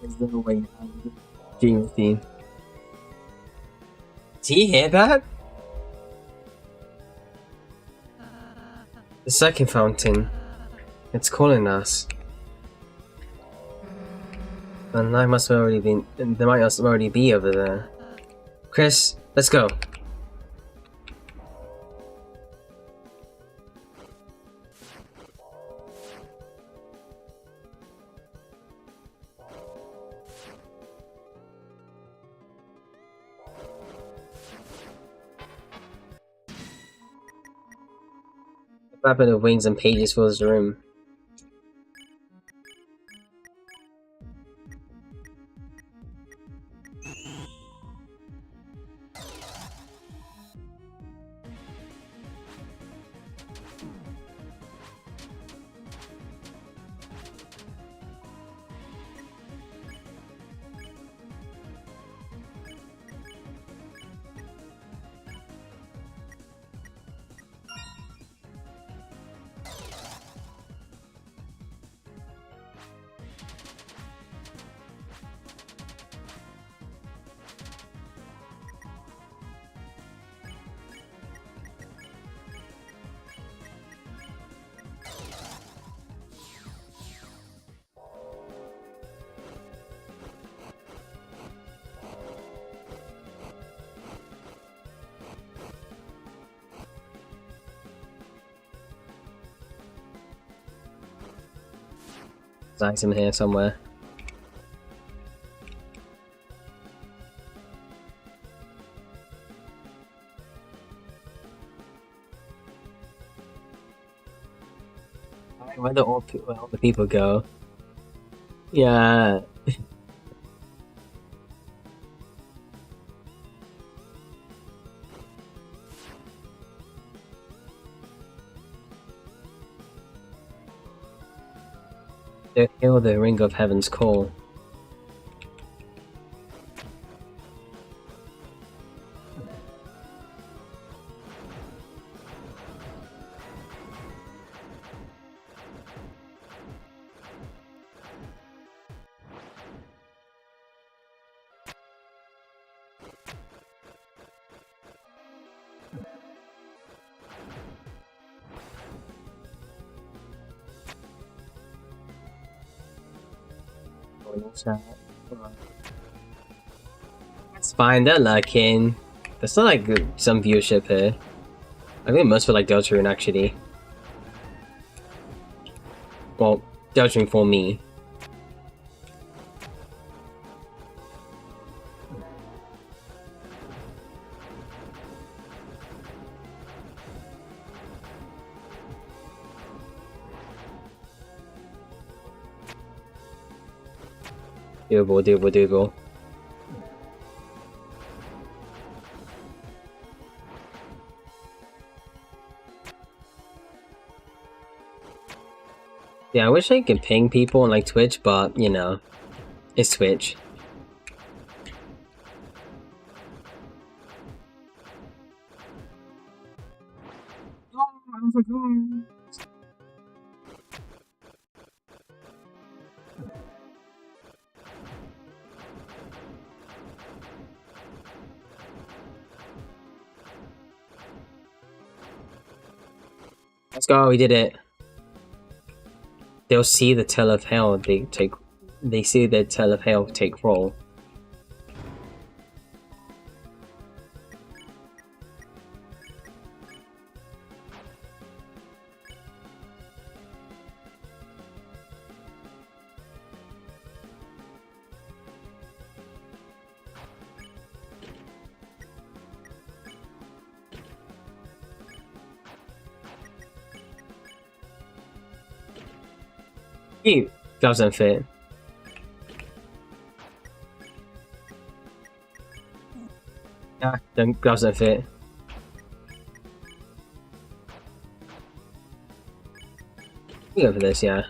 There's no way James Dean. Do you hear that? The second fountain. It's calling us. And I must have already been. There might also already be over there. Chris, let's go. The flapping of wings and pages fills the room. There's item here somewhere. Where do all the people go? Yeah. To heal the ring of heaven's call. It's fine, they're lurking. There's still like some viewership here. I think most for like Deltarune actually. Well, Deltarune for me. Doable, doable, doable. Yeah, I wish I could ping people on like Twitch, but you know, it's Twitch. Let's go, we did it. They'll see the tell of hell they see the tell of hell take roll. Ew, doesn't fit. Yeah, doesn't fit. We go for this, yeah.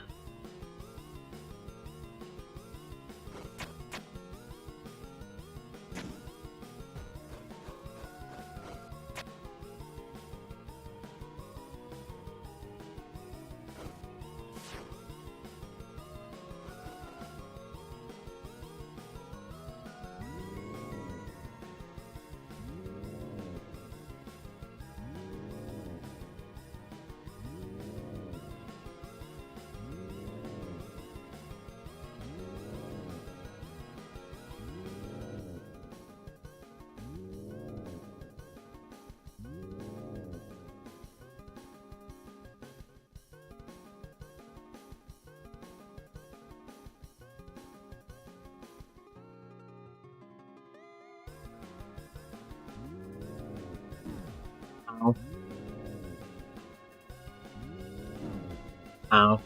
Ow. Ow.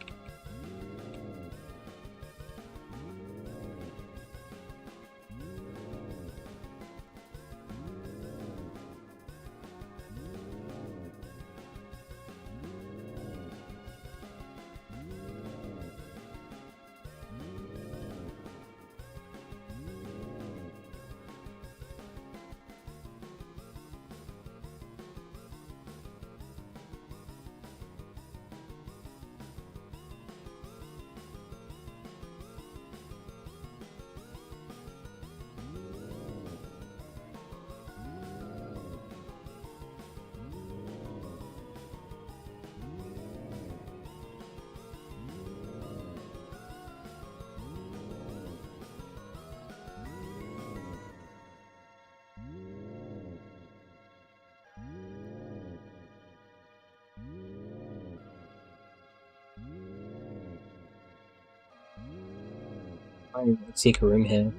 Secret room here.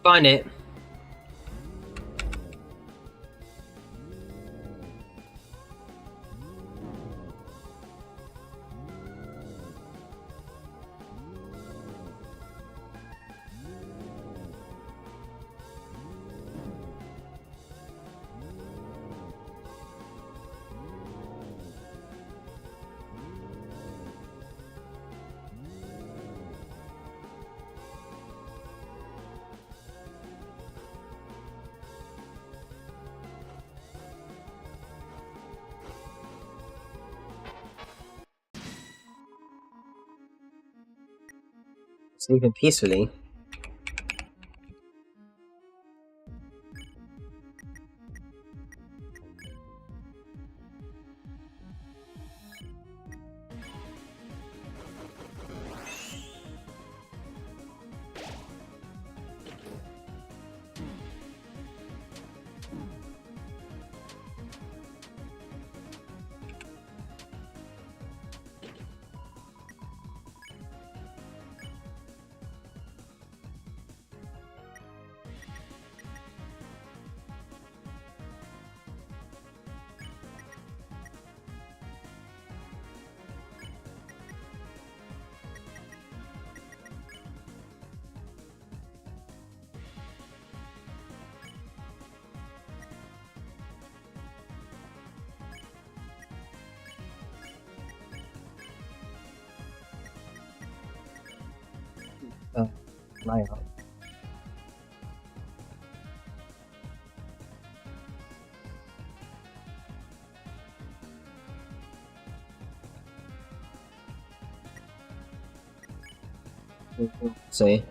Find it. Sleeping peacefully. Oh, my God. See.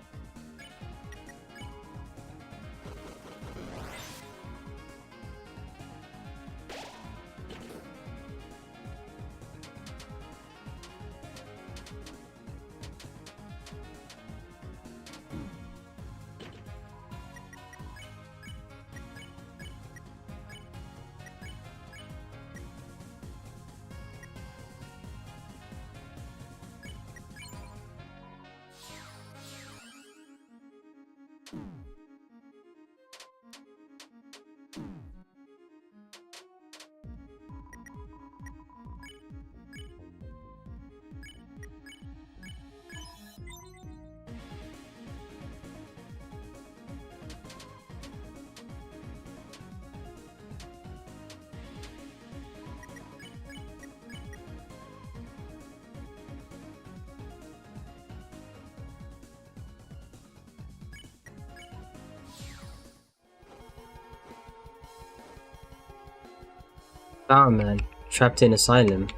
Flower man, trapped in asylum.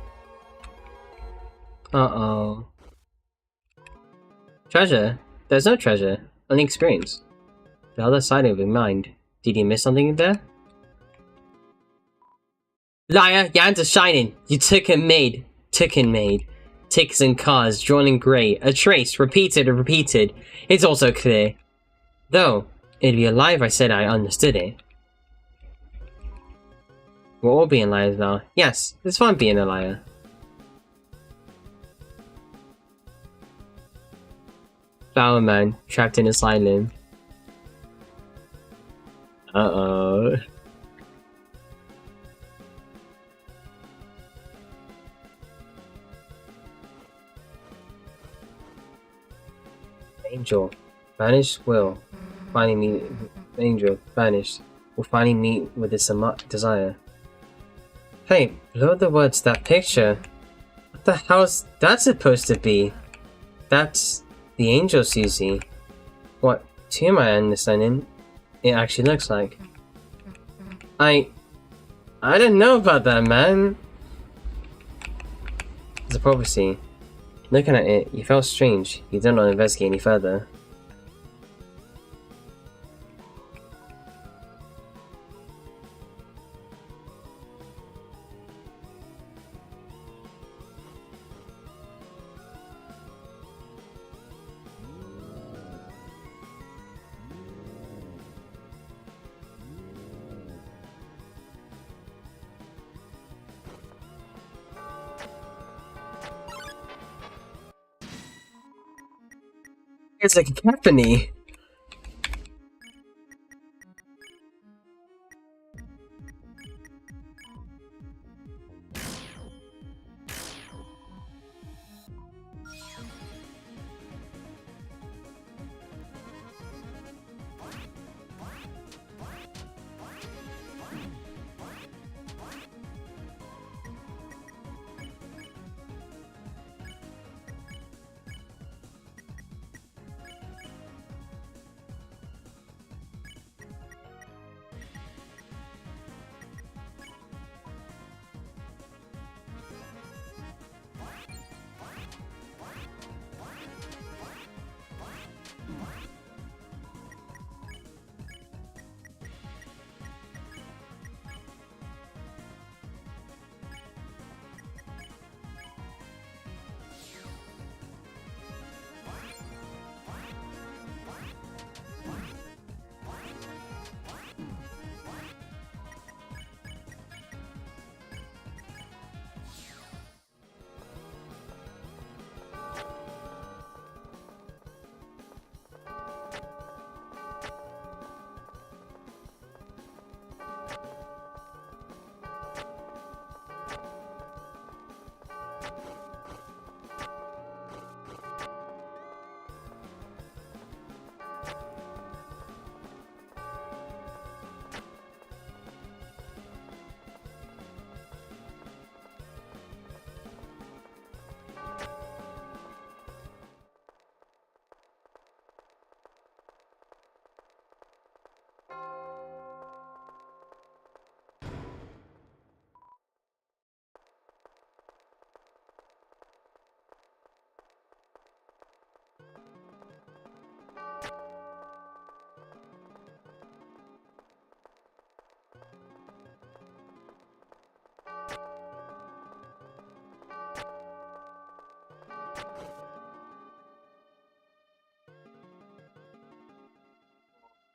Uh-oh. Treasure? There's no treasure, only experience. The other side of your mind. Did you miss something there? Liar, your hands are shining! You took and made. Ticks and cars, drawn in grey. A trace, repeated and repeated. It's also clear. Though, it'd be a lie if I said I understood it. We're all being liars now. Yes, it's fun being a liar. Flower man, trapped in asylum. Uh-oh. Angel, vanished will. Finally meet. Angel, vanished. Will finally meet with his desire. Hey, below the words that picture. What the hell's that supposed to be? That's the angel Susie. What, to my understanding, it actually looks like. I didn't know about that, man. It's a prophecy. Looking at it, you felt strange. You did not investigate any further. It's a cacophony.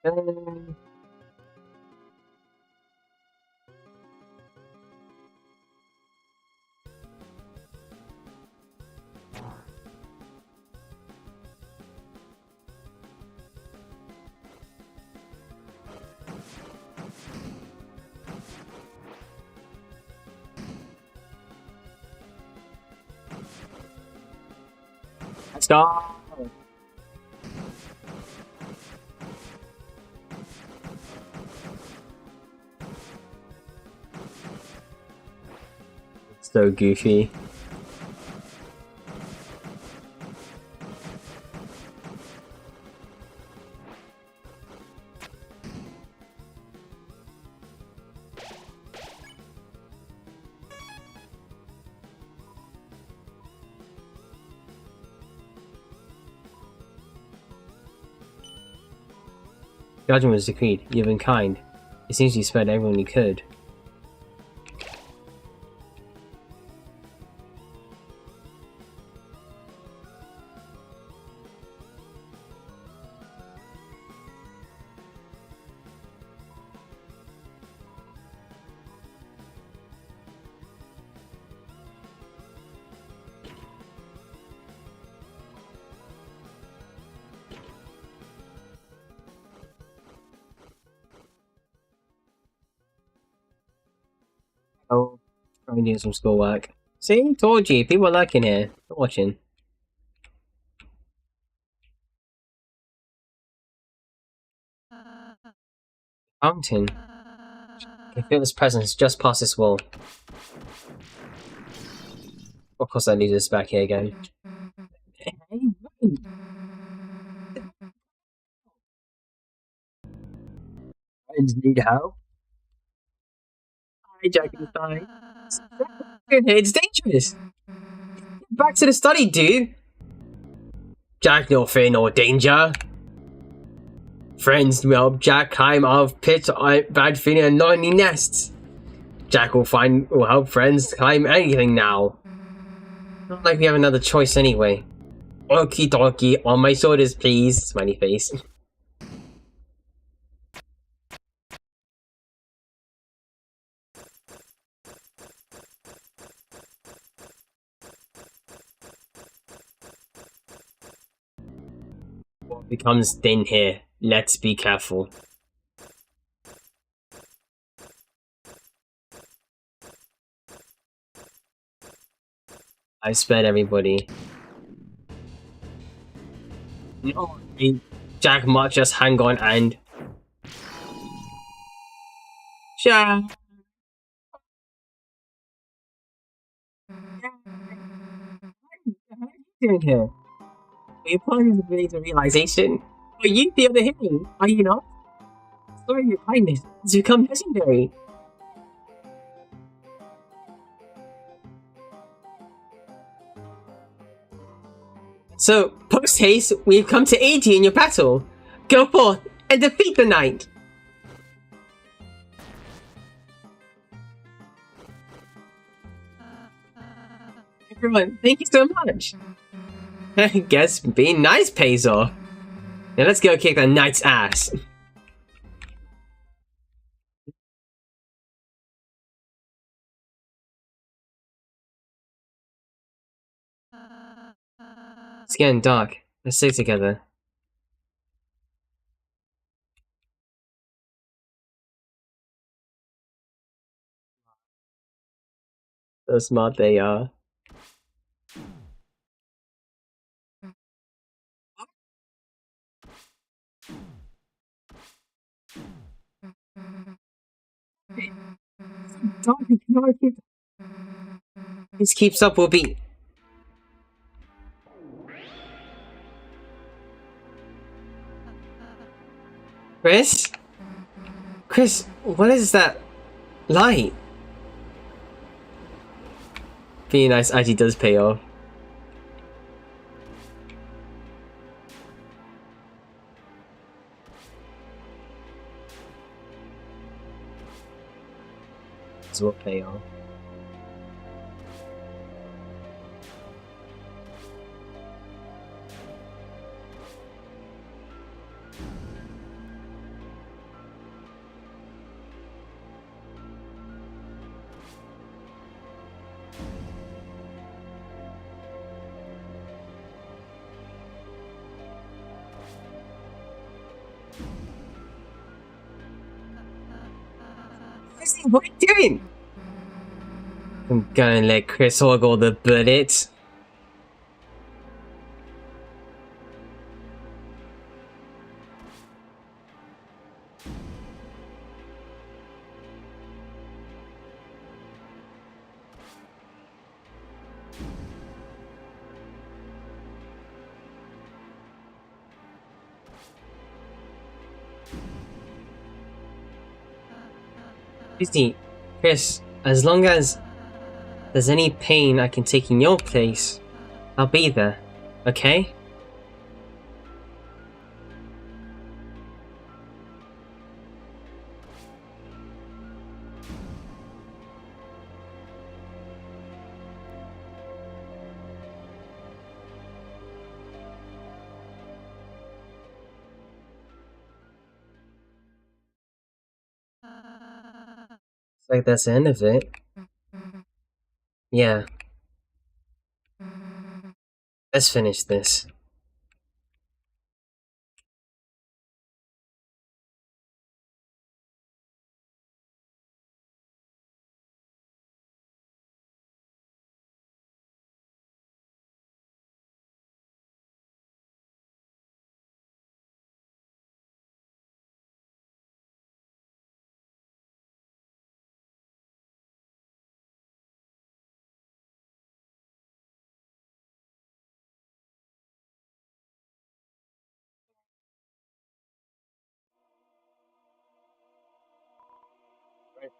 Um, let's go. So goofy. Judgment was decreed. You've been kind. It seems you spared everyone you could. Oh, I'm doing some schoolwork. See? Told you, people are lurking here. Not watching. Fountain. I can feel this presence just past this wall. Of course that leads us back here again. Hey, wait. Friends need help. Hi, Jack and Stein. It's dangerous. Back to the study, dude. Jack, no fear, no danger. Friends will help Jack climb out of pit bad feeling and lonely nests. Jack will help friends climb anything now. Not like we have another choice anyway. Okie dokie, on my shoulders, please. Smiley face. What becomes thin here? Let's be careful. I spared everybody. No, Jack might just hang on and... Jack! What are you doing here? Are you planning to believe the realization? Are you the other hero? Are you not? Story of your kindness has become legendary. So, post haste, we've come to aid you in your battle. Go forth and defeat the knight. Everyone, thank you so much. I guess being nice pays off. Now let's go kick the knight's ass. It's getting dark. Let's stay together. So smart they are. This keeps up, we'll be... Chris? Chris, what is that light? Being nice actually does pay off. This will pay off. What are you doing? I'm gonna let Chris hoggle the bullet. Christy, Chris, as long as there's any pain I can take in your place, I'll be there, okay? It's like that's the end of it. Yeah. Let's finish this.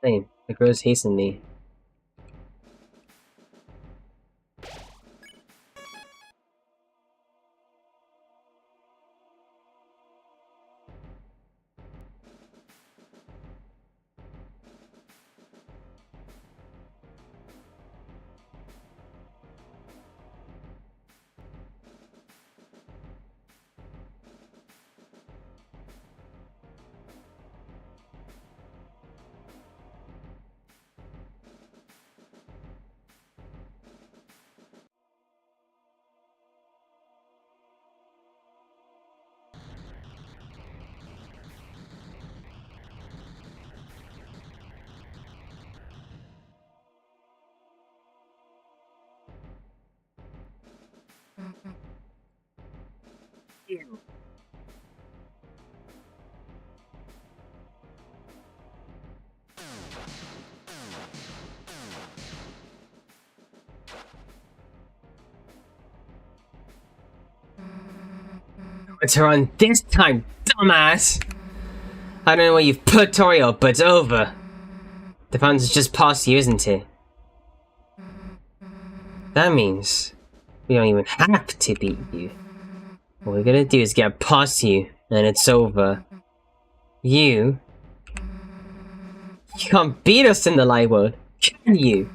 Same. It grows hastily. It's her on this time, dumbass! I don't know what you've put Toriel, but it's over. The fountain's just past you, isn't it? That means we don't even have to beat you. What we're gonna do is get past you, and it's over. You can't beat us in the light world, can you?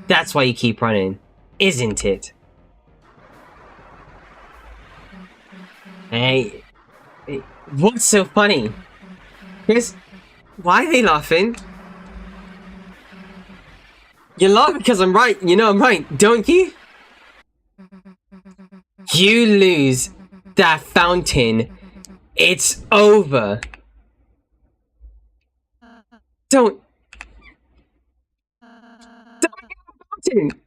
That's why you keep running, isn't it? Hey, what's so funny? Chris, why are they laughing? You laugh because I'm right, you know I'm right, don't you? You lose that fountain, it's over. Don't get the fountain!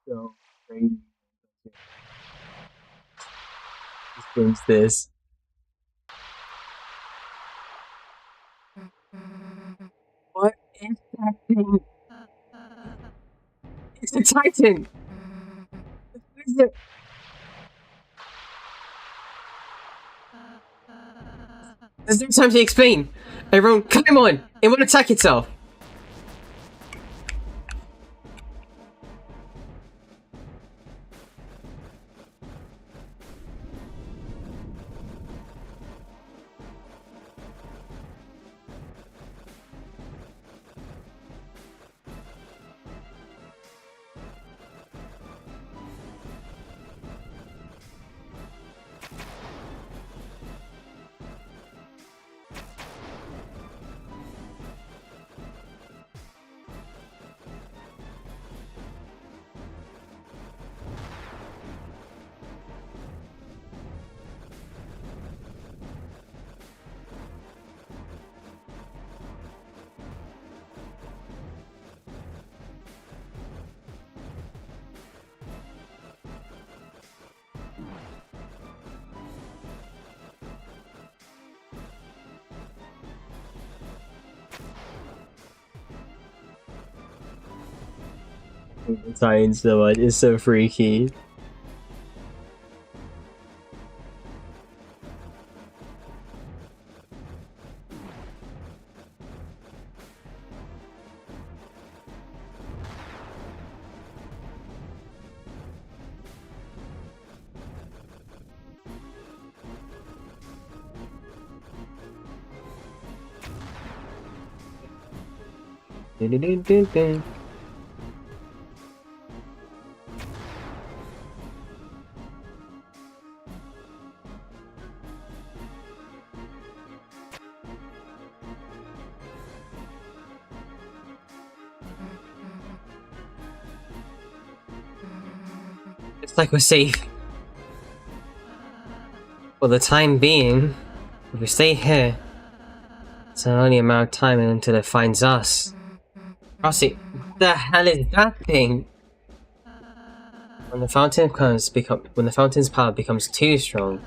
So crazy. What's this? What is that thing? It's a Titan! What is it? There's no time to explain! Everyone, climb on! It won't attack itself! The Titan so much. It's so freaky. Dun, dun, dun, dun, dun. It's like we're safe. For the time being, if we stay here, it's only a matter of time until it finds us. Rossi, what the hell is that thing? When the fountain's power becomes too strong,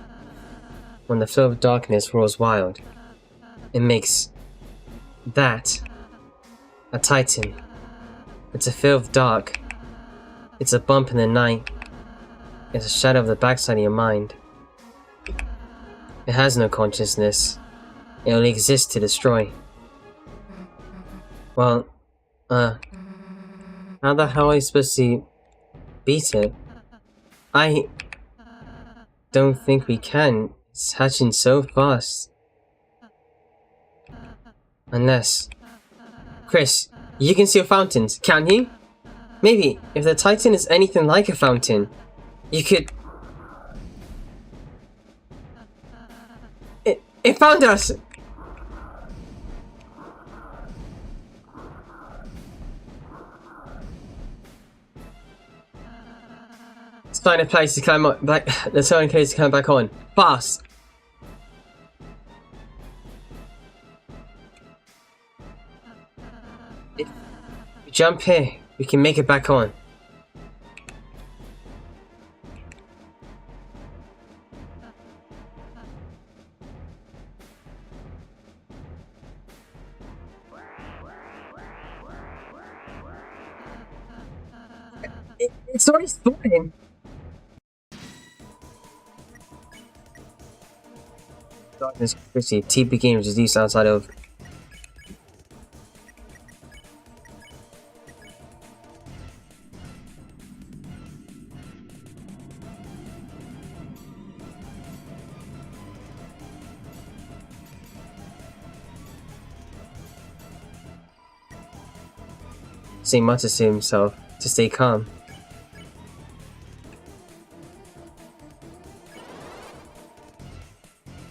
when the flow of darkness roars wild, it makes that a titan. It's a field of dark. It's a bump in the night. It's a shadow of the backside of your mind. It has no consciousness. It only exists to destroy. Well, how the hell are you supposed to beat it? I don't think we can. It's hatching so fast. Unless... Chris, you can see fountains, can't you? Maybe, if the Titan is anything like a fountain, you could... It found us! Let's find a place to climb up back. Let's find a place to climb back on. Fast! If we jump here, we can make it back on. It's already spawning. Darkness, Chrissy, TP games is used outside of. He mutters to himself to stay calm.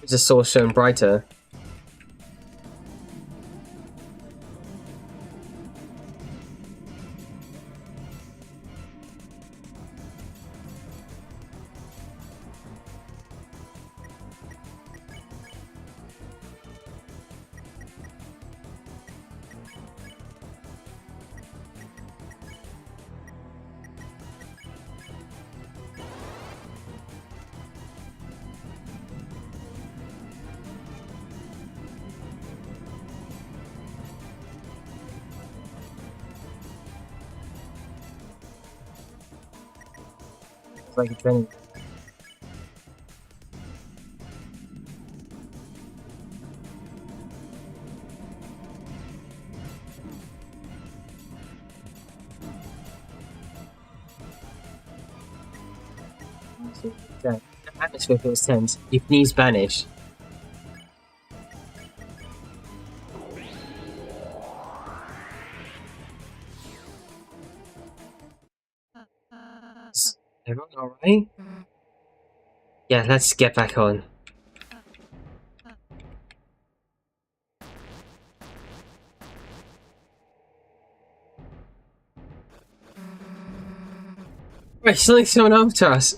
The source shown brighter. It's like it's running. The atmosphere feels tense. You please banish. Is everyone alright? Yeah, let's get back on. Wait, something's coming after us.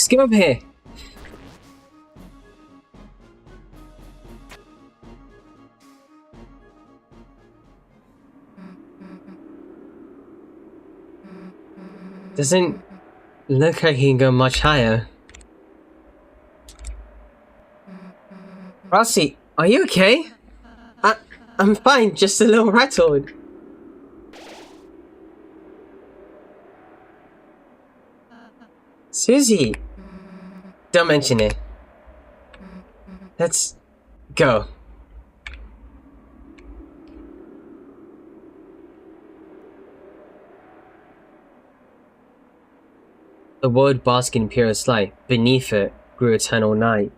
Let's get over here. Doesn't look like he can go much higher. Rossi, are you okay? I'm fine, just a little rattled. Susie! Don't mention it. Let's go. The world basked in purest light. Beneath it grew eternal night.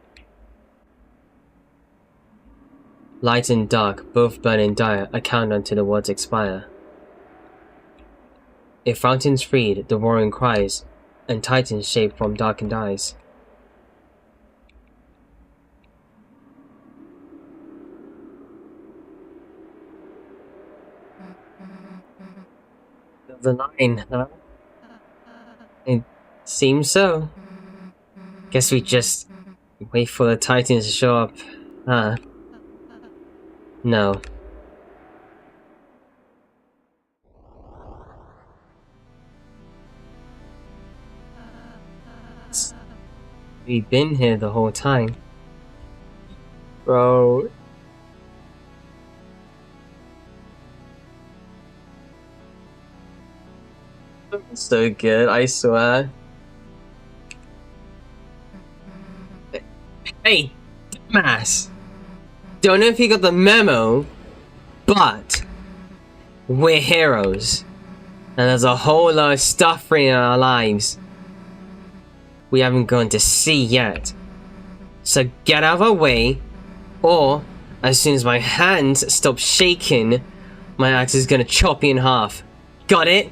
Light and dark, both burning dire, a countdown to the world's expire. If fountains freed, the roaring cries, and titans shaped from darkened eyes. The line, huh? It seems so. Guess we just wait for the titans to show up, huh? No. We've been here the whole time. Bro. So good, I swear. Hey, dumbass! Don't know if you got the memo, but we're heroes. And there's a whole lot of stuff in our lives we haven't gone to see yet. So get out of our way, or as soon as my hands stop shaking, my axe is gonna chop you in half. Got it?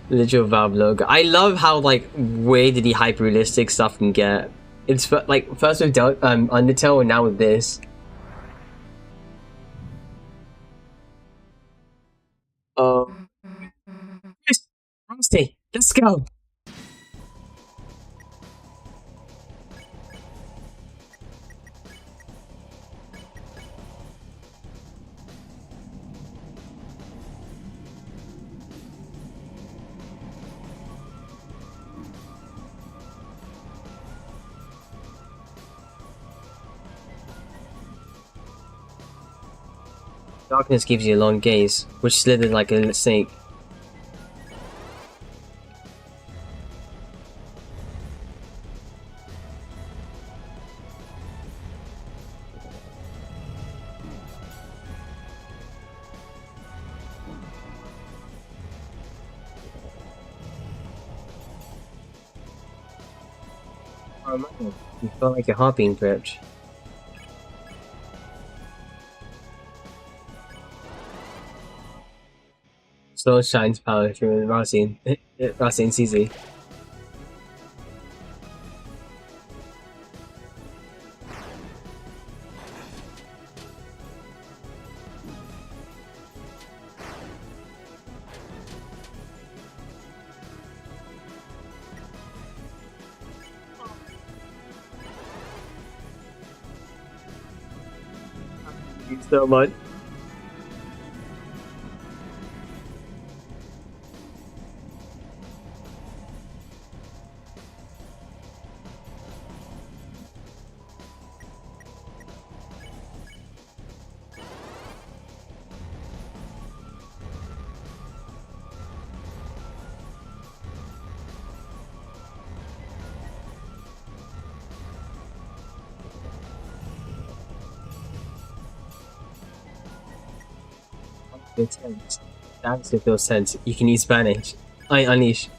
Literal Valve logo. I love how like weirdly hyper realistic stuff can get. It's like first with Undertale and now with this. Rusty, let's go. Darkness gives you a long gaze, which slithered like a snake. Oh man, you felt like your heart being gripped. Soul shines power through Rossi and CZ. Thank you so much. Tense. That's it feels tense. You can use Spanish. I unleash.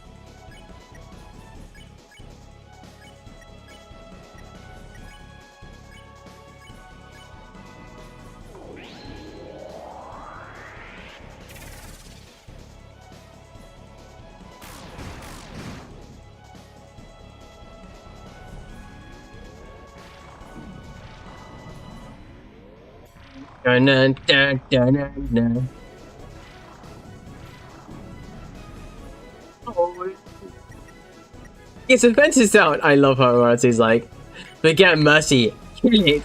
Dun dun dun dun dun. His defense is down. I love how Urartu's like, forget mercy. Kill it.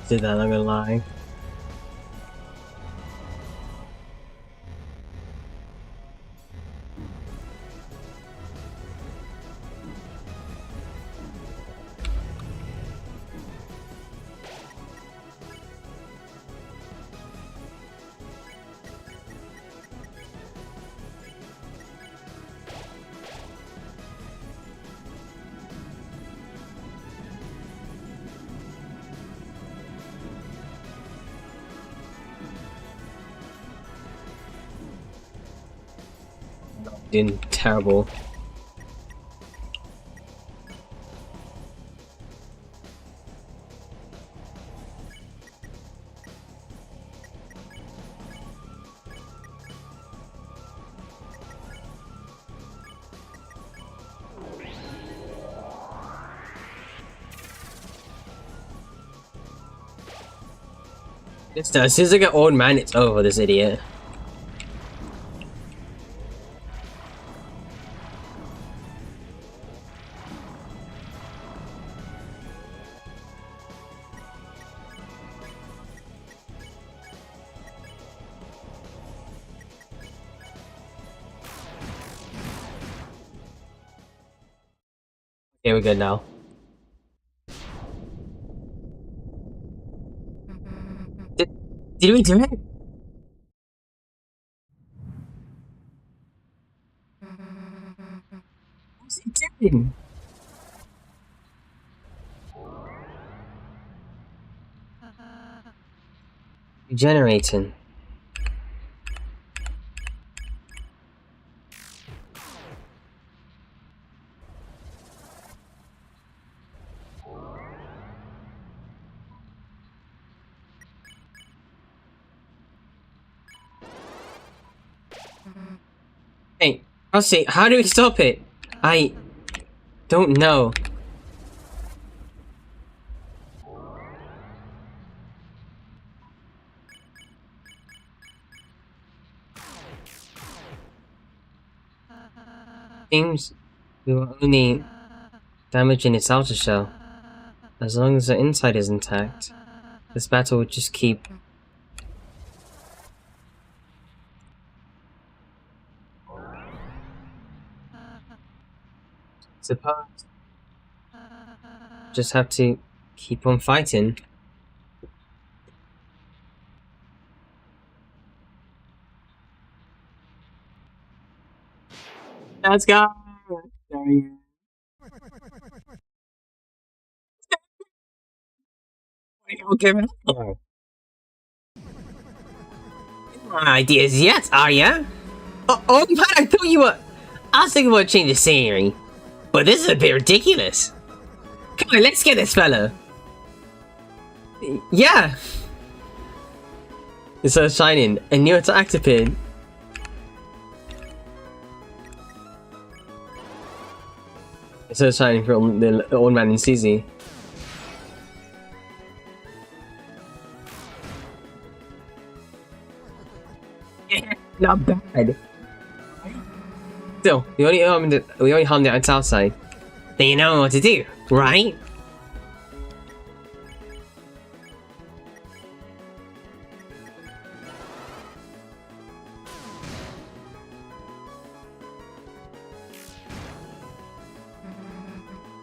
Did that, I'm gonna lie. Doing terrible. As soon as I get old man, it's over, this idiot. Okay, we're good now. Did we do it? What's it doing? Regenerating. Hey, Rossi, how do we stop it? I don't know. Seems we were only damaging its outer shell. As long as the inside is intact, this battle would just keep. Suppose just have to keep on fighting. Let's go. There he is. Okay, man. Ideas yet, are ya? Oh, man, I thought you were. I was thinking about changing the scenery, but this is a bit ridiculous. Come on, let's get this fella. Yeah. It's so shining. A new attack to pin. It's so shining from the old man and Susie. Not bad. Still, we only harmed the outside. Then you know what to do, right?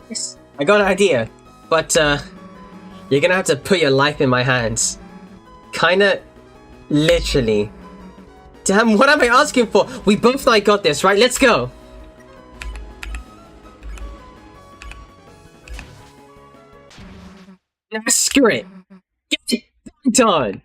Yes, I got an idea, but you're gonna have to put your life in my hands. Kinda, literally. Damn, what am I asking for? We both know I got this, right? Let's go! Nah, screw it! Get it done!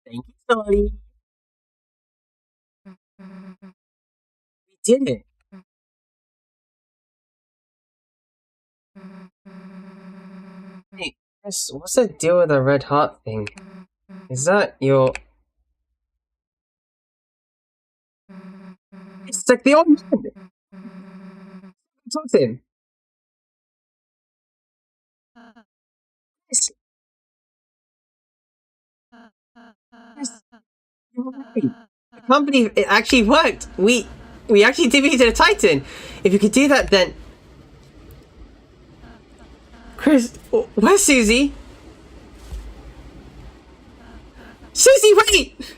Thank you, Sully. We did it. Hey, Chris, what's the deal with the red heart thing? Is that your... It's like the old man! Talk to him! Chris, you're right. The company, it actually worked! We actually defeated a Titan! If you could do that, then... Chris, where's Susie? Susie, wait!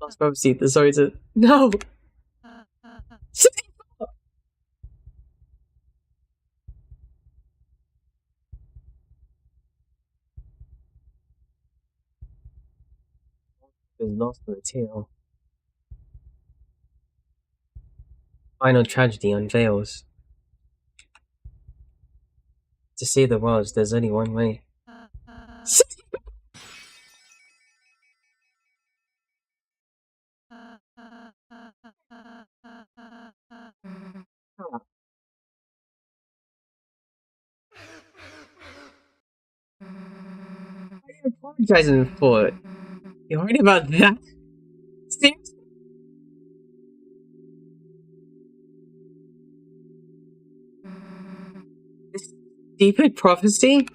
Lost prophecy, the story to... No! Susie! Is lost in the tale. Final tragedy unveils. To save the world, there's only one way. What are you apologizing for? You worried about that? Seriously? This stupid prophecy?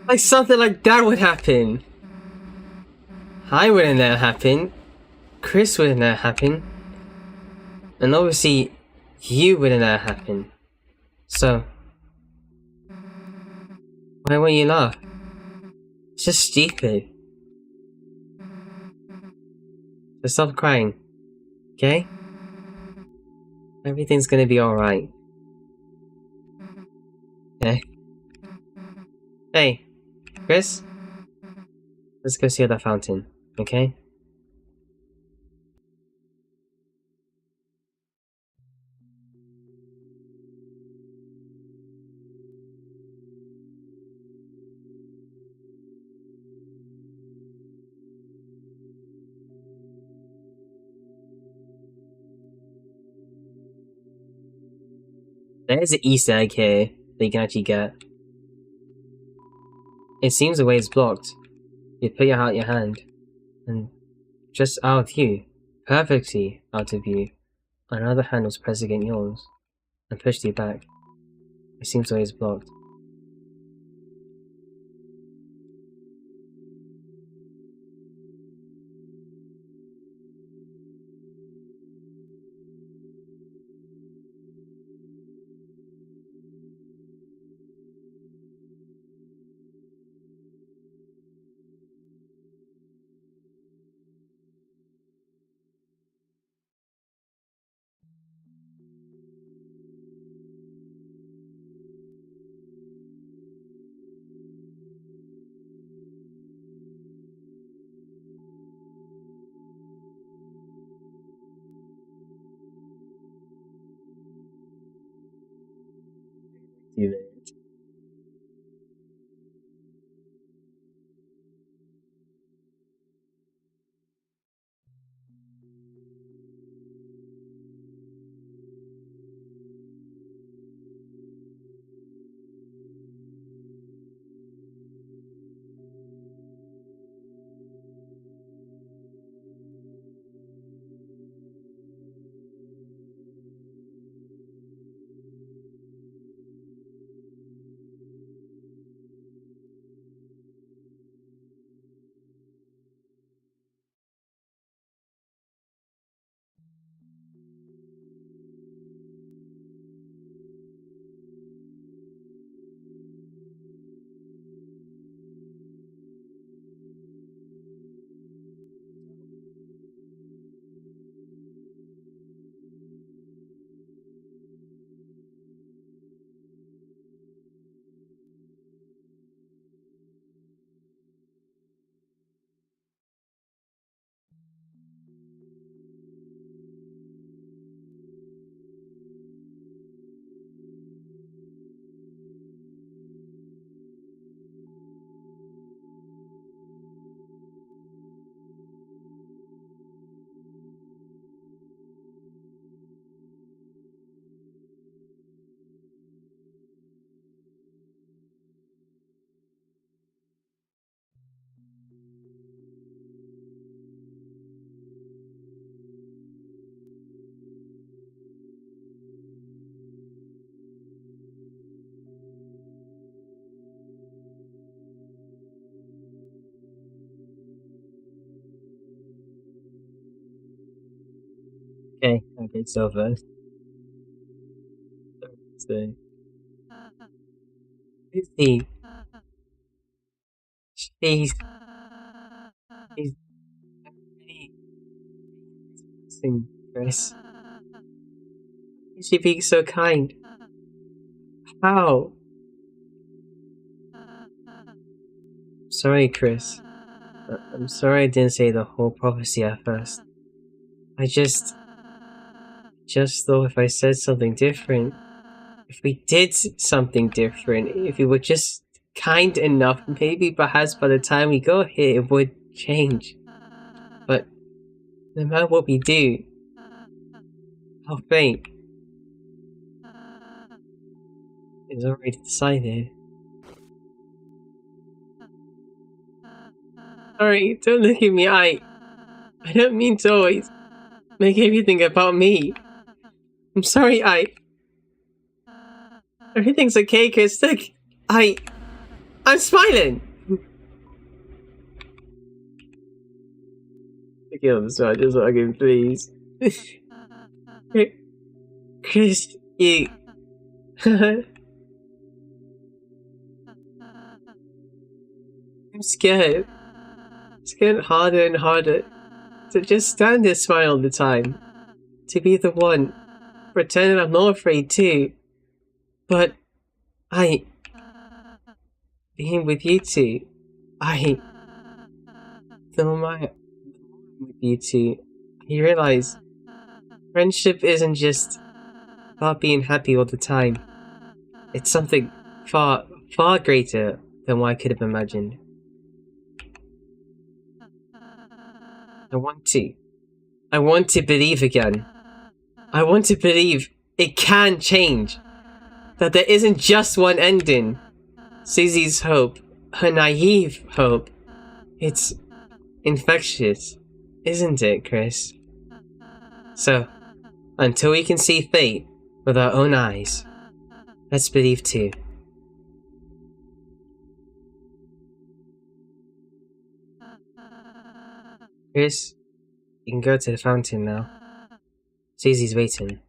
Like something like that would happen. I wouldn't let it happen. Chris wouldn't let it happen. And obviously, you wouldn't let it happen. So, why won't you laugh? It's just stupid. So stop crying, okay? Everything's gonna be alright. Okay? Hey, Chris? Let's go see that fountain, okay? There's an Easter egg here that you can actually get. It seems the way is blocked. You put out your hand, and just out of view, perfectly out of view, another hand was pressed against yours, and pushed you back. It seems the way is blocked. Okay, so first. So, Lucy, she's really missing Chris. She being so kind. How? Sorry, Chris. I'm sorry I didn't say the whole prophecy at first. I just thought if I said something different, if we did something different, if we were just kind enough, maybe perhaps by the time we got here it would change. But no matter what we do, our fate is already decided. Sorry, don't look at me, I don't mean to always make everything about me. I'm sorry, everything's okay, Chris. Look, I'm smiling! Kill him, so I just fucking please. Chris, you. I'm scared. It's getting harder and harder to just stand there smile all the time. To be the one. Pretending I'm not afraid too. But being with you two, the more I'm with you two, I realize friendship isn't just about being happy all the time. It's something far, far greater than what I could have imagined. I want to believe again. I want to believe it can change. That there isn't just one ending. Susie's hope, her naive hope. It's infectious, isn't it, Chris? So, until we can see fate with our own eyes, let's believe too. Chris, you can go to the fountain now. Susie's waiting.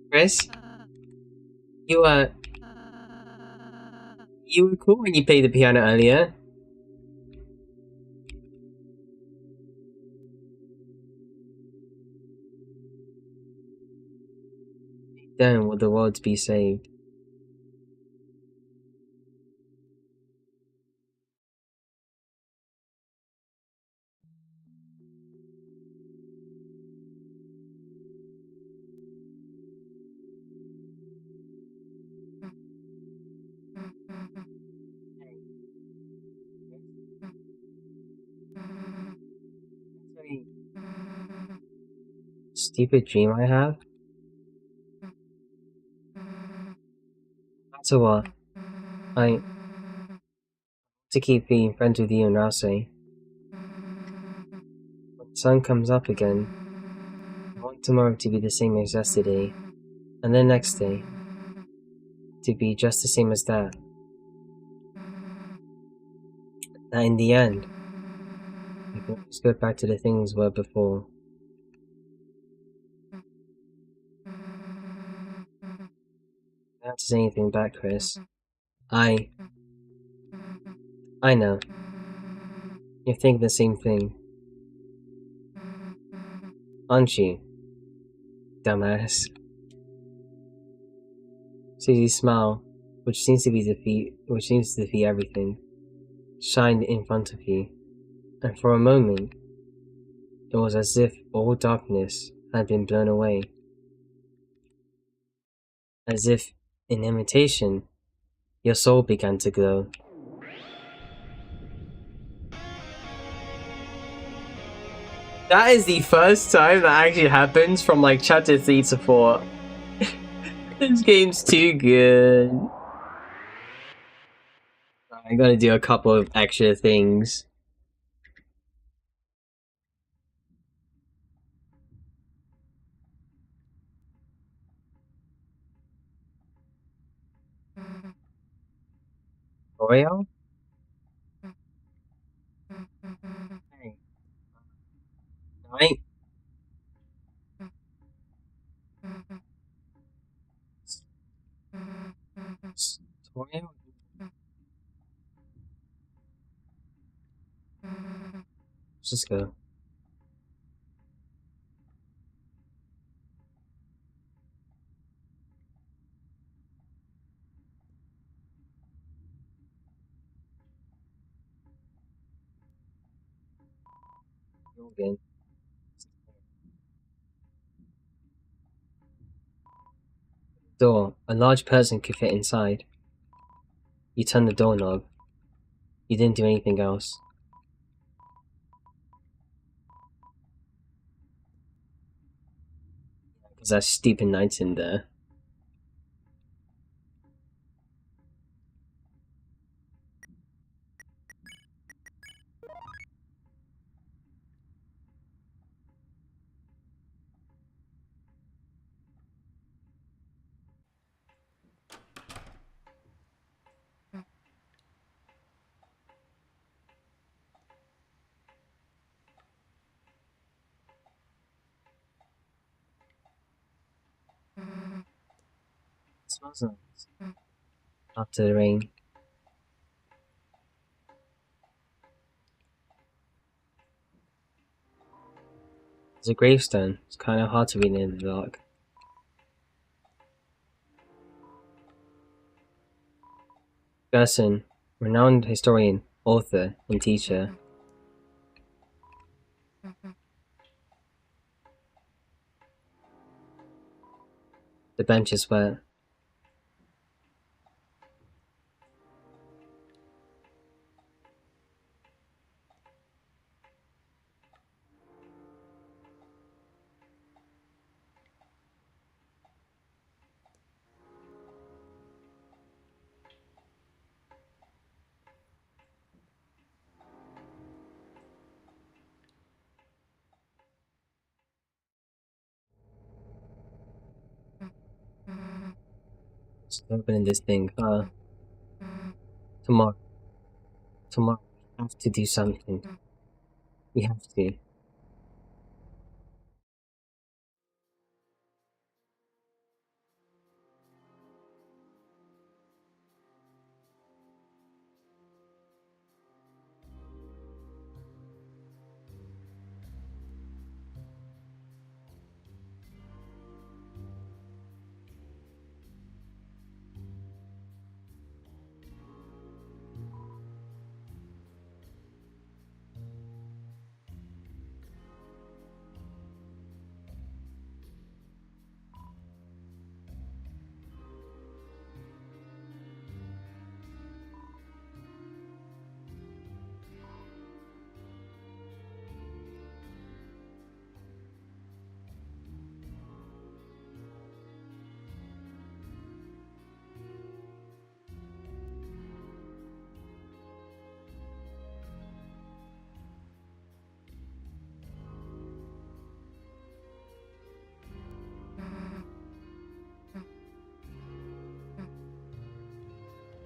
Chris? You were cool when you played the piano earlier. Then will the world be saved? Stupid dream I have? So what? I to keep being friends with you and Rossi. When the sun comes up again, I want tomorrow to be the same as yesterday, and the next day to be just the same as that. That in the end, we can always go back to the things were before. I don't have to say anything back, Chris. I know. You think the same thing. Aren't you? Dumbass. Susie's smile, which seems to defeat everything, shined in front of you, and for a moment, it was as if all darkness had been blown away. As if, in imitation, your soul began to glow. That is the first time that actually happens from like chapter 3 to 4. This game's too good. I gotta do a couple of extra things. Oreo? Let's just go. Again. Door. A large person could fit inside. You turned the doorknob. You didn't do anything else. Because that stupid knight's in there. It smells nice. After the rain. There's a gravestone. It's kind of hard to read in the dark. Gerson, renowned historian, author, and teacher. The bench is wet. Just opening this thing. Tomorrow. Tomorrow. We have to do something. We have to.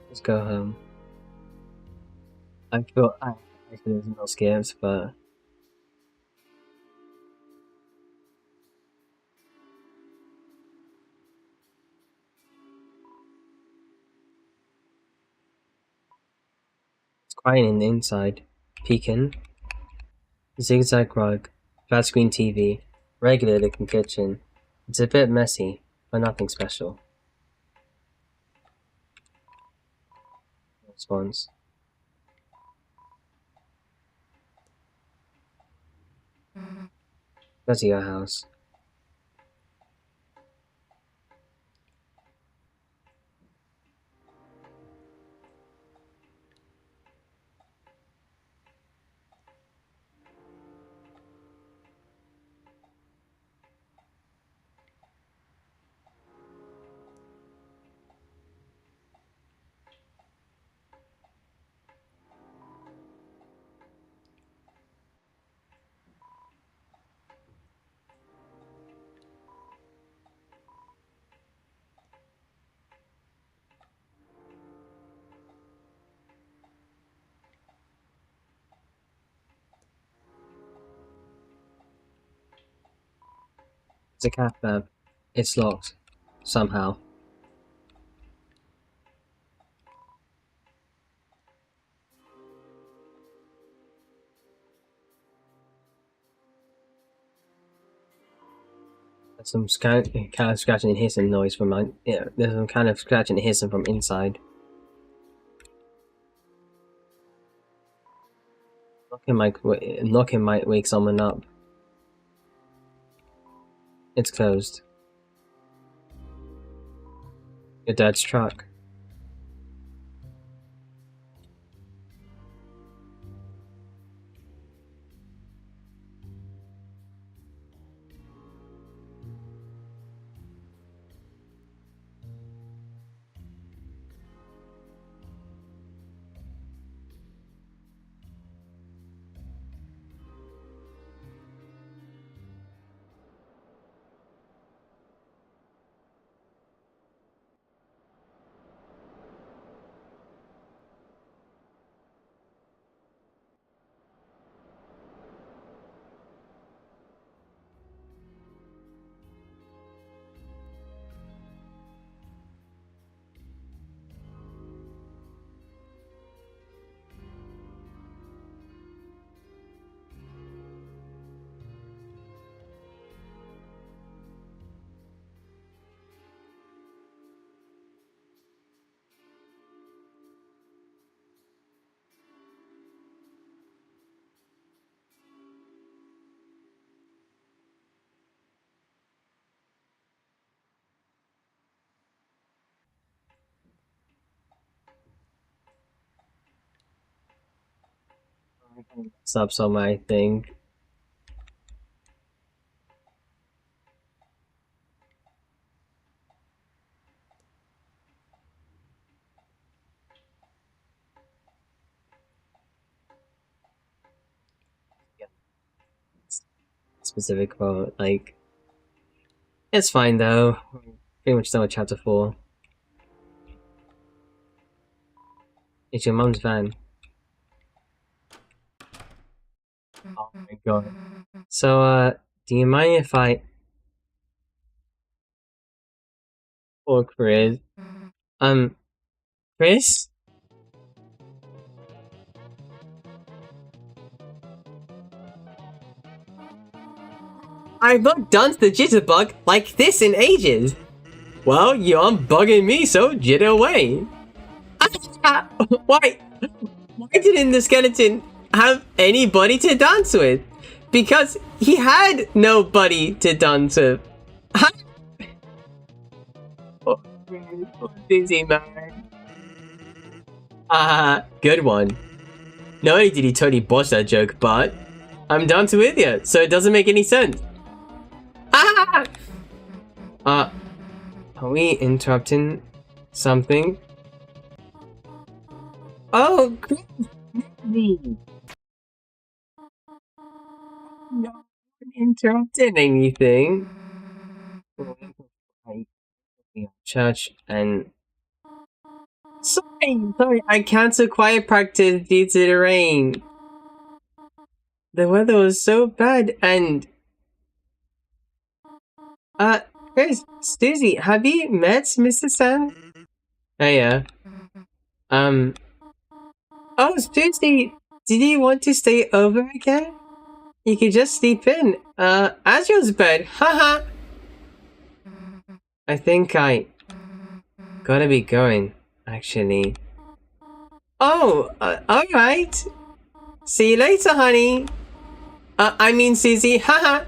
Let's go home. I feel there's no scares, but it's quiet in the inside. Peeking. Zigzag rug. Flat screen TV. Regular looking kitchen. It's a bit messy, but nothing special. No response. Go to your house. It's a cab. It's locked. Somehow. There's some kind of scratching and hissing noise from my. Yeah, there's some kind of scratching and hissing from inside. Knocking might wake someone up. It's closed. Your dad's truck. Subs on my thing. Specific quote, like, it's fine though. Pretty much done with chapter 4. It's your mum's van. Oh my god. So, do you mind if I... Oh, Chris. Chris? I've not done the jitterbug like this in ages. Well, you aren't bugging me, so jitter away. Why didn't the skeleton have anybody to dance with? Because he had nobody to dance with. Oh, Dizzy man. Good one. Not only did he totally botch that joke, but I'm dancing with you, so it doesn't make any sense. Are we interrupting something? Oh, me. No one interrupted anything. Church and sorry, I canceled quiet practice due to the rain. The weather was so bad and Chris, Susie, have you met Mr. San? Oh yeah. Oh, Susie, did you want to stay over again? You could just sleep in, Azrael's bed, haha! I think I gotta be going, actually. Oh, alright. See you later, honey. I mean Susie, haha!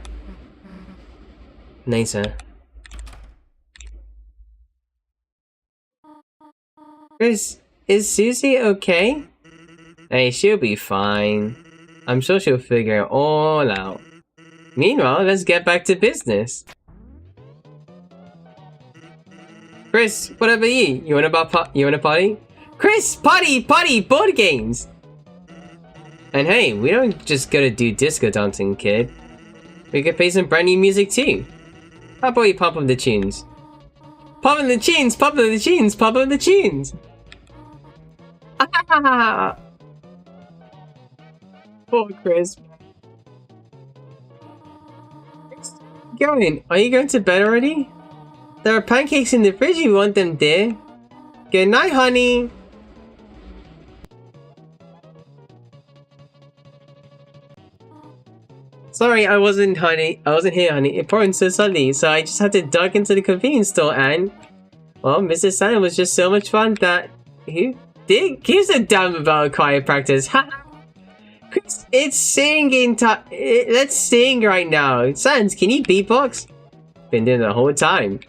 Later. Chris, is Susie okay? Hey, she'll be fine. I'm sure she'll figure it all out. Meanwhile, let's get back to business. Chris, what about you? You wanna party? Chris, party, board games! And hey, we don't just gotta do disco dancing, kid. We could play some brand new music too. How about we pump up the tunes? Pump up the tunes, pump up the tunes, pump up the tunes! Ah! Poor Chris. Going? Are you going to bed already? There are pancakes in the fridge if you want them, dear. Good night, honey. Sorry, I wasn't here, honey. It poured so suddenly, so I just had to duck into the convenience store and... Well, Mr. Santa was just so much fun that... Who gives a damn about quiet practice? Chris, it's singing time. Let's sing right now. Sans, can you beatbox? Been doing it the whole time.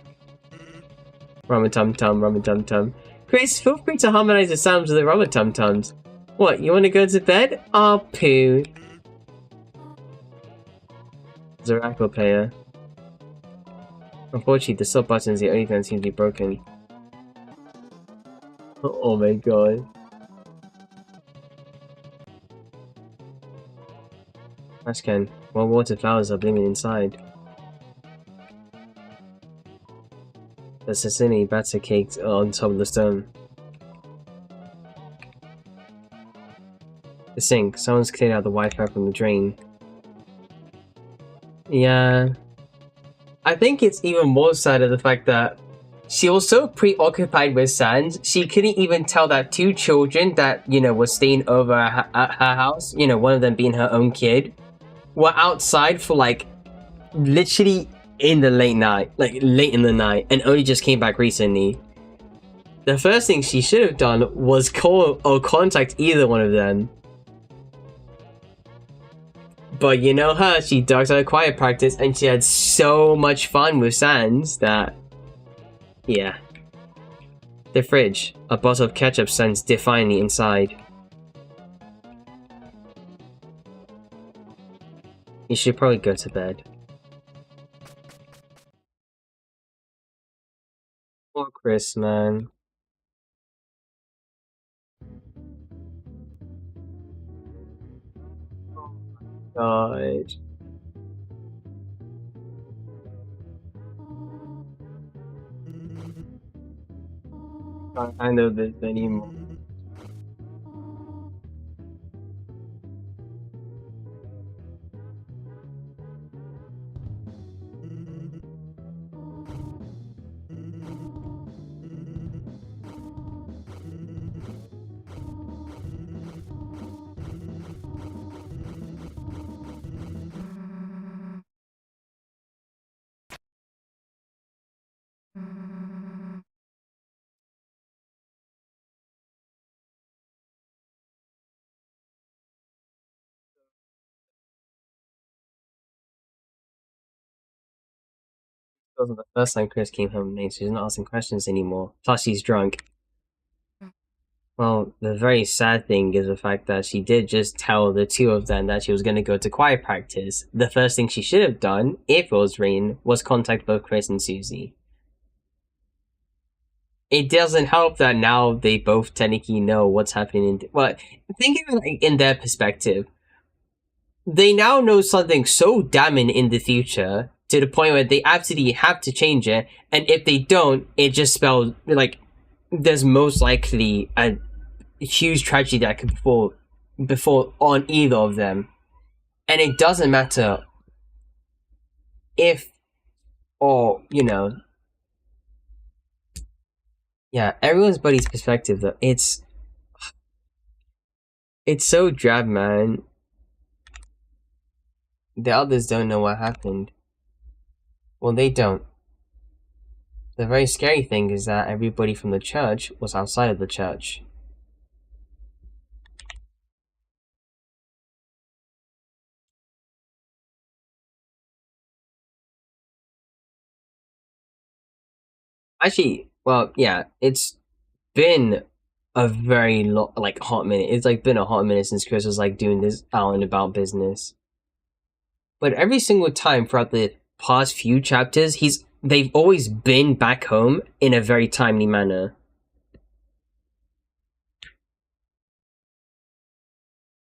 Rum-a-tum-tum, rum-a-tum-tum. Chris, feel free to harmonize the sounds of the rum-a-tum-tums. What, you want to go to bed? Oh, poo. Zoraco player. Unfortunately, the sub button is the only thing that seems to be broken. Oh my god. Ashcan, more water flowers are blooming inside. The sesame batter caked on top of the stone. The sink. Someone's cleared out the Wi-Fi from the drain. Yeah. I think it's even more sad of the fact that she was so preoccupied with Sans, she couldn't even tell that two children that, you know, were staying over at her house, you know, one of them being her own kid, were outside for like literally in the late night, like late in the night, and only just came back recently. The first thing she should have done was call or contact either one of them. But you know her, she ducked out of quiet practice and she had so much fun with Sans that... Yeah. The fridge. A bottle of ketchup stands defiantly inside. You should probably go to bed. Poor Chris, man. God. Can't handle this anymore. It wasn't the first time Chris came home late, so she's not asking questions anymore. Plus, she's drunk. Well, the very sad thing is the fact that she did just tell the two of them that she was going to go to choir practice. The first thing she should have done, if it was rain, was contact both Chris and Susie. It doesn't help that now they both technically know what's happening. Well, think of it like in their perspective. They now know something so damning in the future to the point where they absolutely have to change it, and if they don't, it just spells like there's most likely a huge tragedy that could befall on either of them. And it doesn't matter if, or, you know, yeah, everyone's buddy's perspective though, it's so drab, man. The others don't know what happened. Well, they don't. The very scary thing is that everybody from the church was outside of the church. Actually, well, yeah, it's been a very hot minute. It's like been a hot minute since Chris was like doing this out and about business. But every single time throughout the past few chapters, they've always been back home in a very timely manner.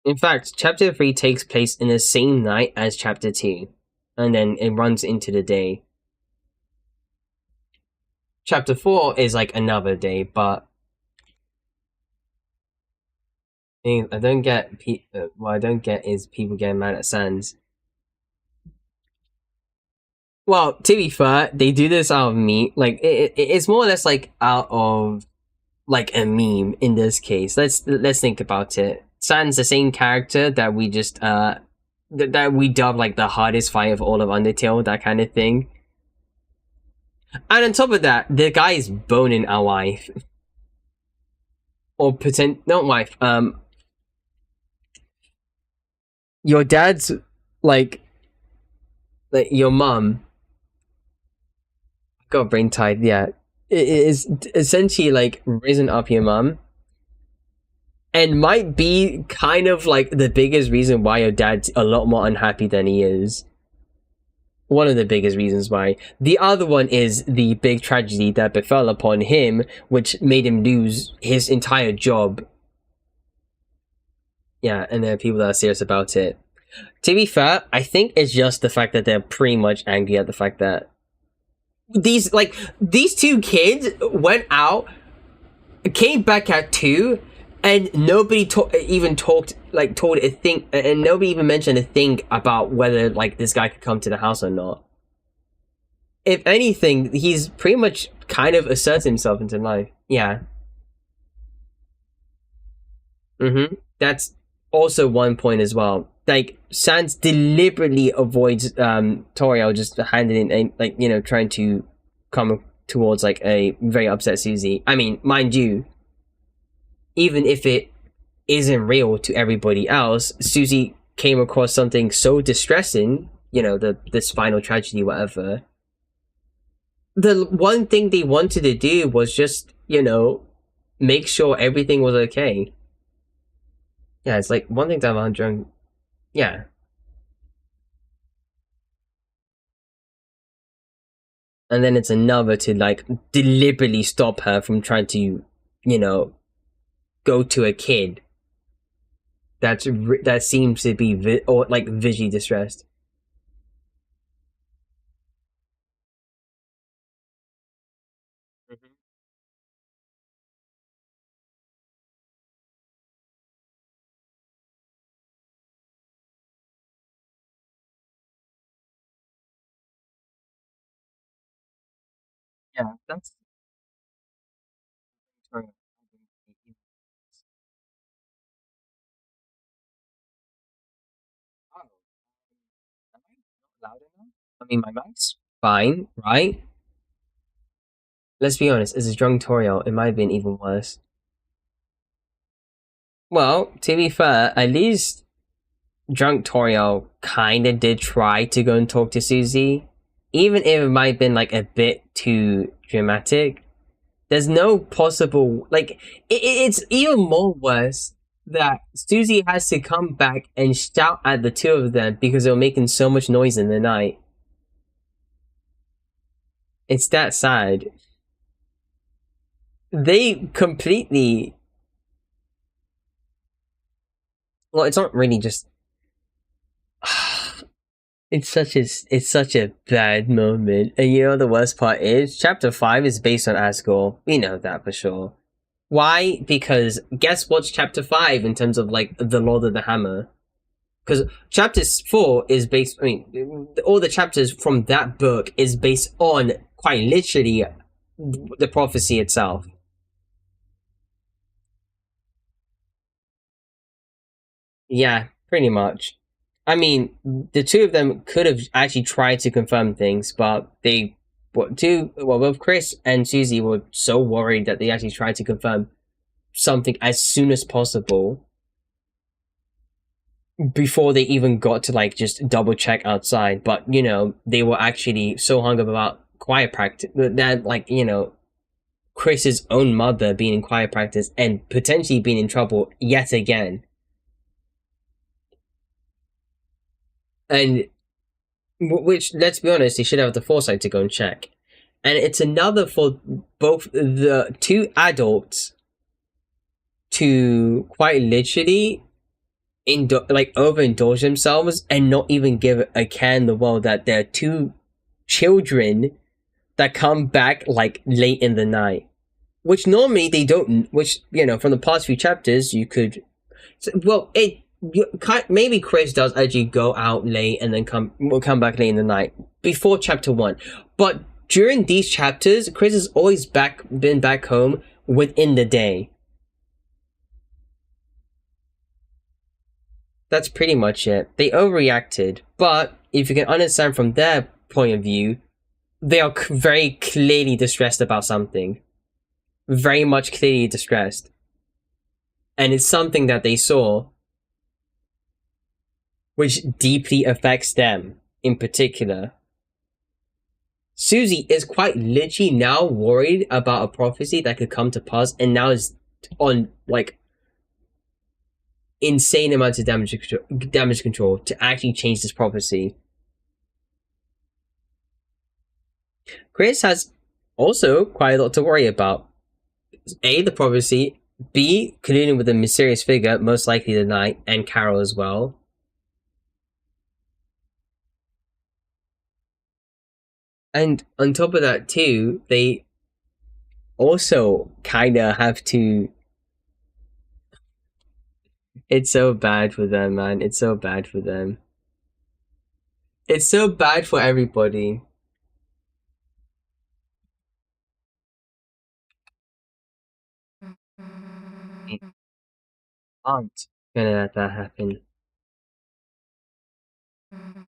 In fact, chapter 3 takes place in the same night as chapter 2, and then it runs into the day. Chapter 4 is like another day, but I don't get what I don't get is people getting mad at Sans. Well, to be fair, they do this out of me. Like it's more or less like out of like a meme in this case. Let's think about it. Sans the same character that we just that we dub like the hardest fight of all of Undertale, that kind of thing. And on top of that, the guy is boning our wife. Or not wife, your dad's, like your mum, got brain tied, yeah. It is essentially, like, risen up your mum. And might be kind of, like, the biggest reason why your dad's a lot more unhappy than he is. One of the biggest reasons why. The other one is the big tragedy that befell upon him, which made him lose his entire job. Yeah, and there are people that are serious about it. To be fair, I think it's just the fact that they're pretty much angry at the fact that these two kids went out, came back at 2, and nobody told a thing, and nobody even mentioned a thing about whether, like, this guy could come to the house or not. If anything, he's pretty much kind of asserts himself into life. Yeah. That's also one point as well. Like, Sans deliberately avoids Toriel just handing in, like, you know, trying to come towards, like, a very upset Susie. I mean, mind you, even if it isn't real to everybody else, Susie came across something so distressing, you know, the spinal tragedy, whatever. The one thing they wanted to do was just, you know, make sure everything was okay. Yeah, it's like one thing to have 100. Yeah. And then it's another to, like, deliberately stop her from trying to, you know, go to a kid that seems to be visually distressed. Yeah, that's. Loud enough? I mean, my mic's fine, right? Let's be honest, as a drunk Toriel, it might have been even worse. Well, to be fair, at least drunk Toriel kinda did try to go and talk to Susie. Even if it might have been, like, a bit too dramatic. There's no possible, like, it's even more worse that Susie has to come back and shout at the two of them because they were making so much noise in the night. It's that sad. They completely... Well, it's not really just... It's such a bad moment. And you know the worst part is, Chapter 5 is based on Asgore. We know that for sure. Why? Because guess what's Chapter 5 in terms of, like, the Lord of the Hammer? Because Chapter 4 is based... I mean, all the chapters from that book is based on, quite literally, the prophecy itself. Yeah, pretty much. I mean, the two of them could have actually tried to confirm things, but both Chris and Susie were so worried that they actually tried to confirm something as soon as possible before they even got to, like, just double check outside. But, you know, they were actually so hung up about choir practice that, like, you know, Chris's own mother being in choir practice and potentially being in trouble yet again. And, which, let's be honest, they should have the foresight to go and check. And it's another for both the two adults to quite literally overindulge themselves and not even give a care in the world that there are two children that come back, like, late in the night. Which normally they don't, which, you know, from the past few chapters, you could... Well, maybe Chris does actually go out late and then come back late in the night before chapter 1, but during these chapters, Chris has always been back home within the day. That's pretty much it. They overreacted, but if you can understand from their point of view, they are very clearly distressed about something. Very much clearly distressed. And it's something that they saw which deeply affects them in particular. Susie is quite literally now worried about a prophecy that could come to pass, and now is on like insane amounts of damage control to actually change this prophecy. Chris has also quite a lot to worry about. A, the prophecy. B, colluding with a mysterious figure, most likely the Knight, and Carol as well. And on top of that too, they also kinda have to... It's so bad for them, man. It's so bad for them. It's so bad for everybody. Aren't gonna let that happen. Right?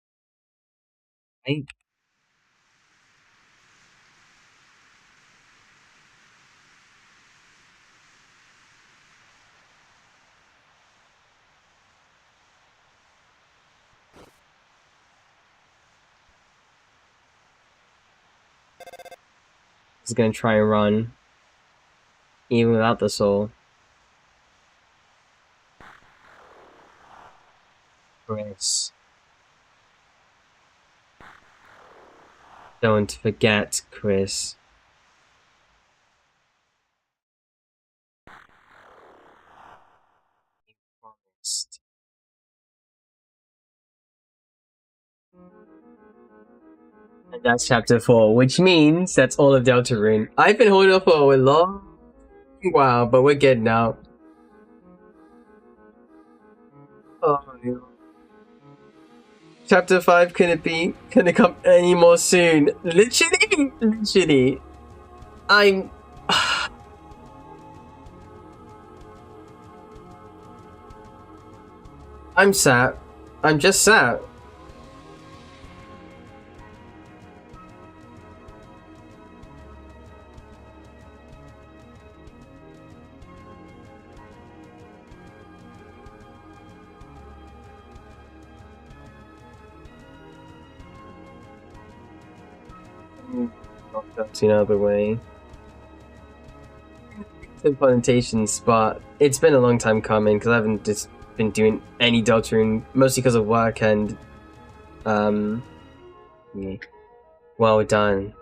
He's gonna try and run. Even without the soul. Chris. Don't forget, Chris. You promised. And that's chapter 4, which means that's all of Deltarune. I've been holding off for a long while, but we're good now. Oh, no. Chapter 5 couldn't come any more soon. Literally. I'm sad. I'm just sad. That's another way. Implementations, but it's been a long time coming because I haven't just been doing any Deltarune, mostly because of work and yeah. Well done.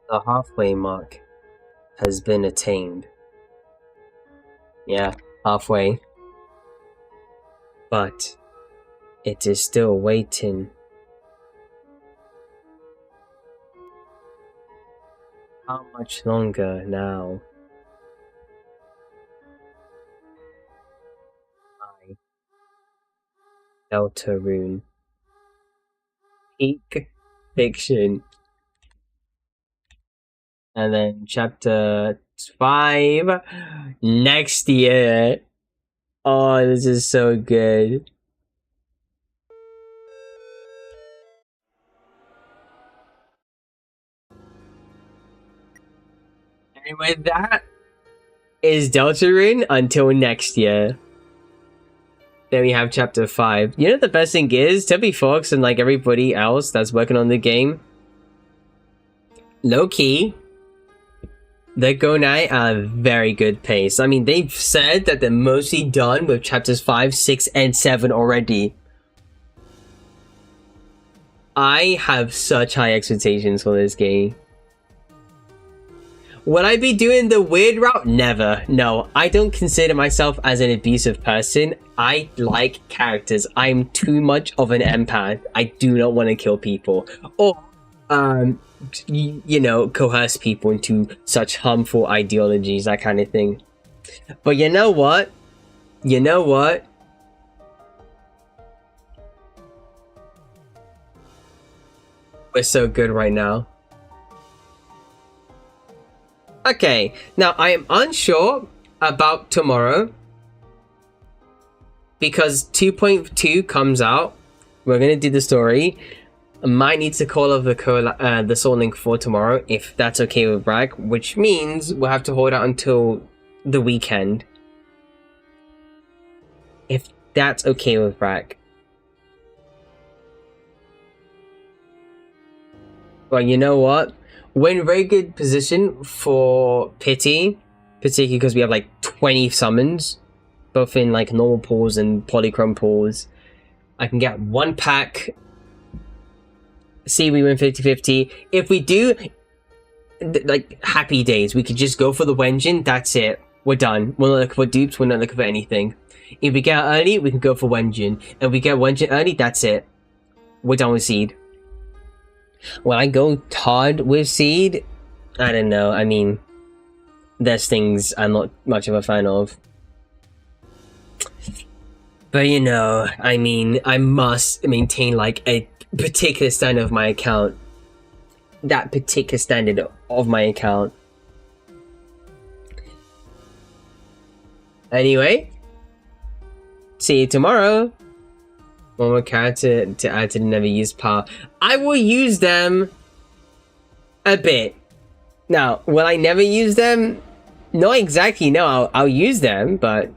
The halfway mark has been attained. Yeah, halfway. But it is still waiting. How much longer now? Deltarune. Peak fiction. And then chapter 5 next year. Oh, this is so good. And with that is Deltarune until next year. Then we have chapter 5. You know the best thing is, Toby Fox and like everybody else that's working on the game, low key, they're going at a very good pace. I mean, they've said that they're mostly done with chapters 5, 6, and 7 already. I have such high expectations for this game. Would I be doing the weird route? Never. No, I don't consider myself as an abusive person. I like characters. I'm too much of an empath. I do not want to kill people. Or, you know, coerce people into such harmful ideologies, that kind of thing. But you know what? You know what? We're so good right now. Okay, now I am unsure about tomorrow because 2.2 comes out. We're gonna do the story. I might need to call over the Soul Link for tomorrow if that's okay with Bragg, which means we'll have to hold out until the weekend. If that's okay with Bragg. Well, you know what? We're in a very good position for pity, particularly because we have like 20 summons, both in like normal pools and polychrome pools. I can get 1 pack. See, we win 50-50. If we do, like, happy days, we could just go for the Wenjin. That's it. We're done. We're not looking for dupes. We're not looking for anything. If we get out early, we can go for Wenjin. If we get Wenjin early, that's it. We're done with Seed. When I go hard with Seed, I don't know. I mean, there's things I'm not much of a fan of. But you know, I mean, I must maintain like a particular standard of my account. That particular standard of my account. Anyway, see you tomorrow. One more character to add to the never used pile. I will use them a bit. Now, will I never use them? Not exactly. No, I'll use them, but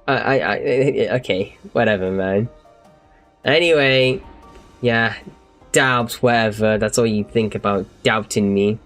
okay, whatever, man. Anyway, yeah, doubts, whatever. That's all you think about doubting me.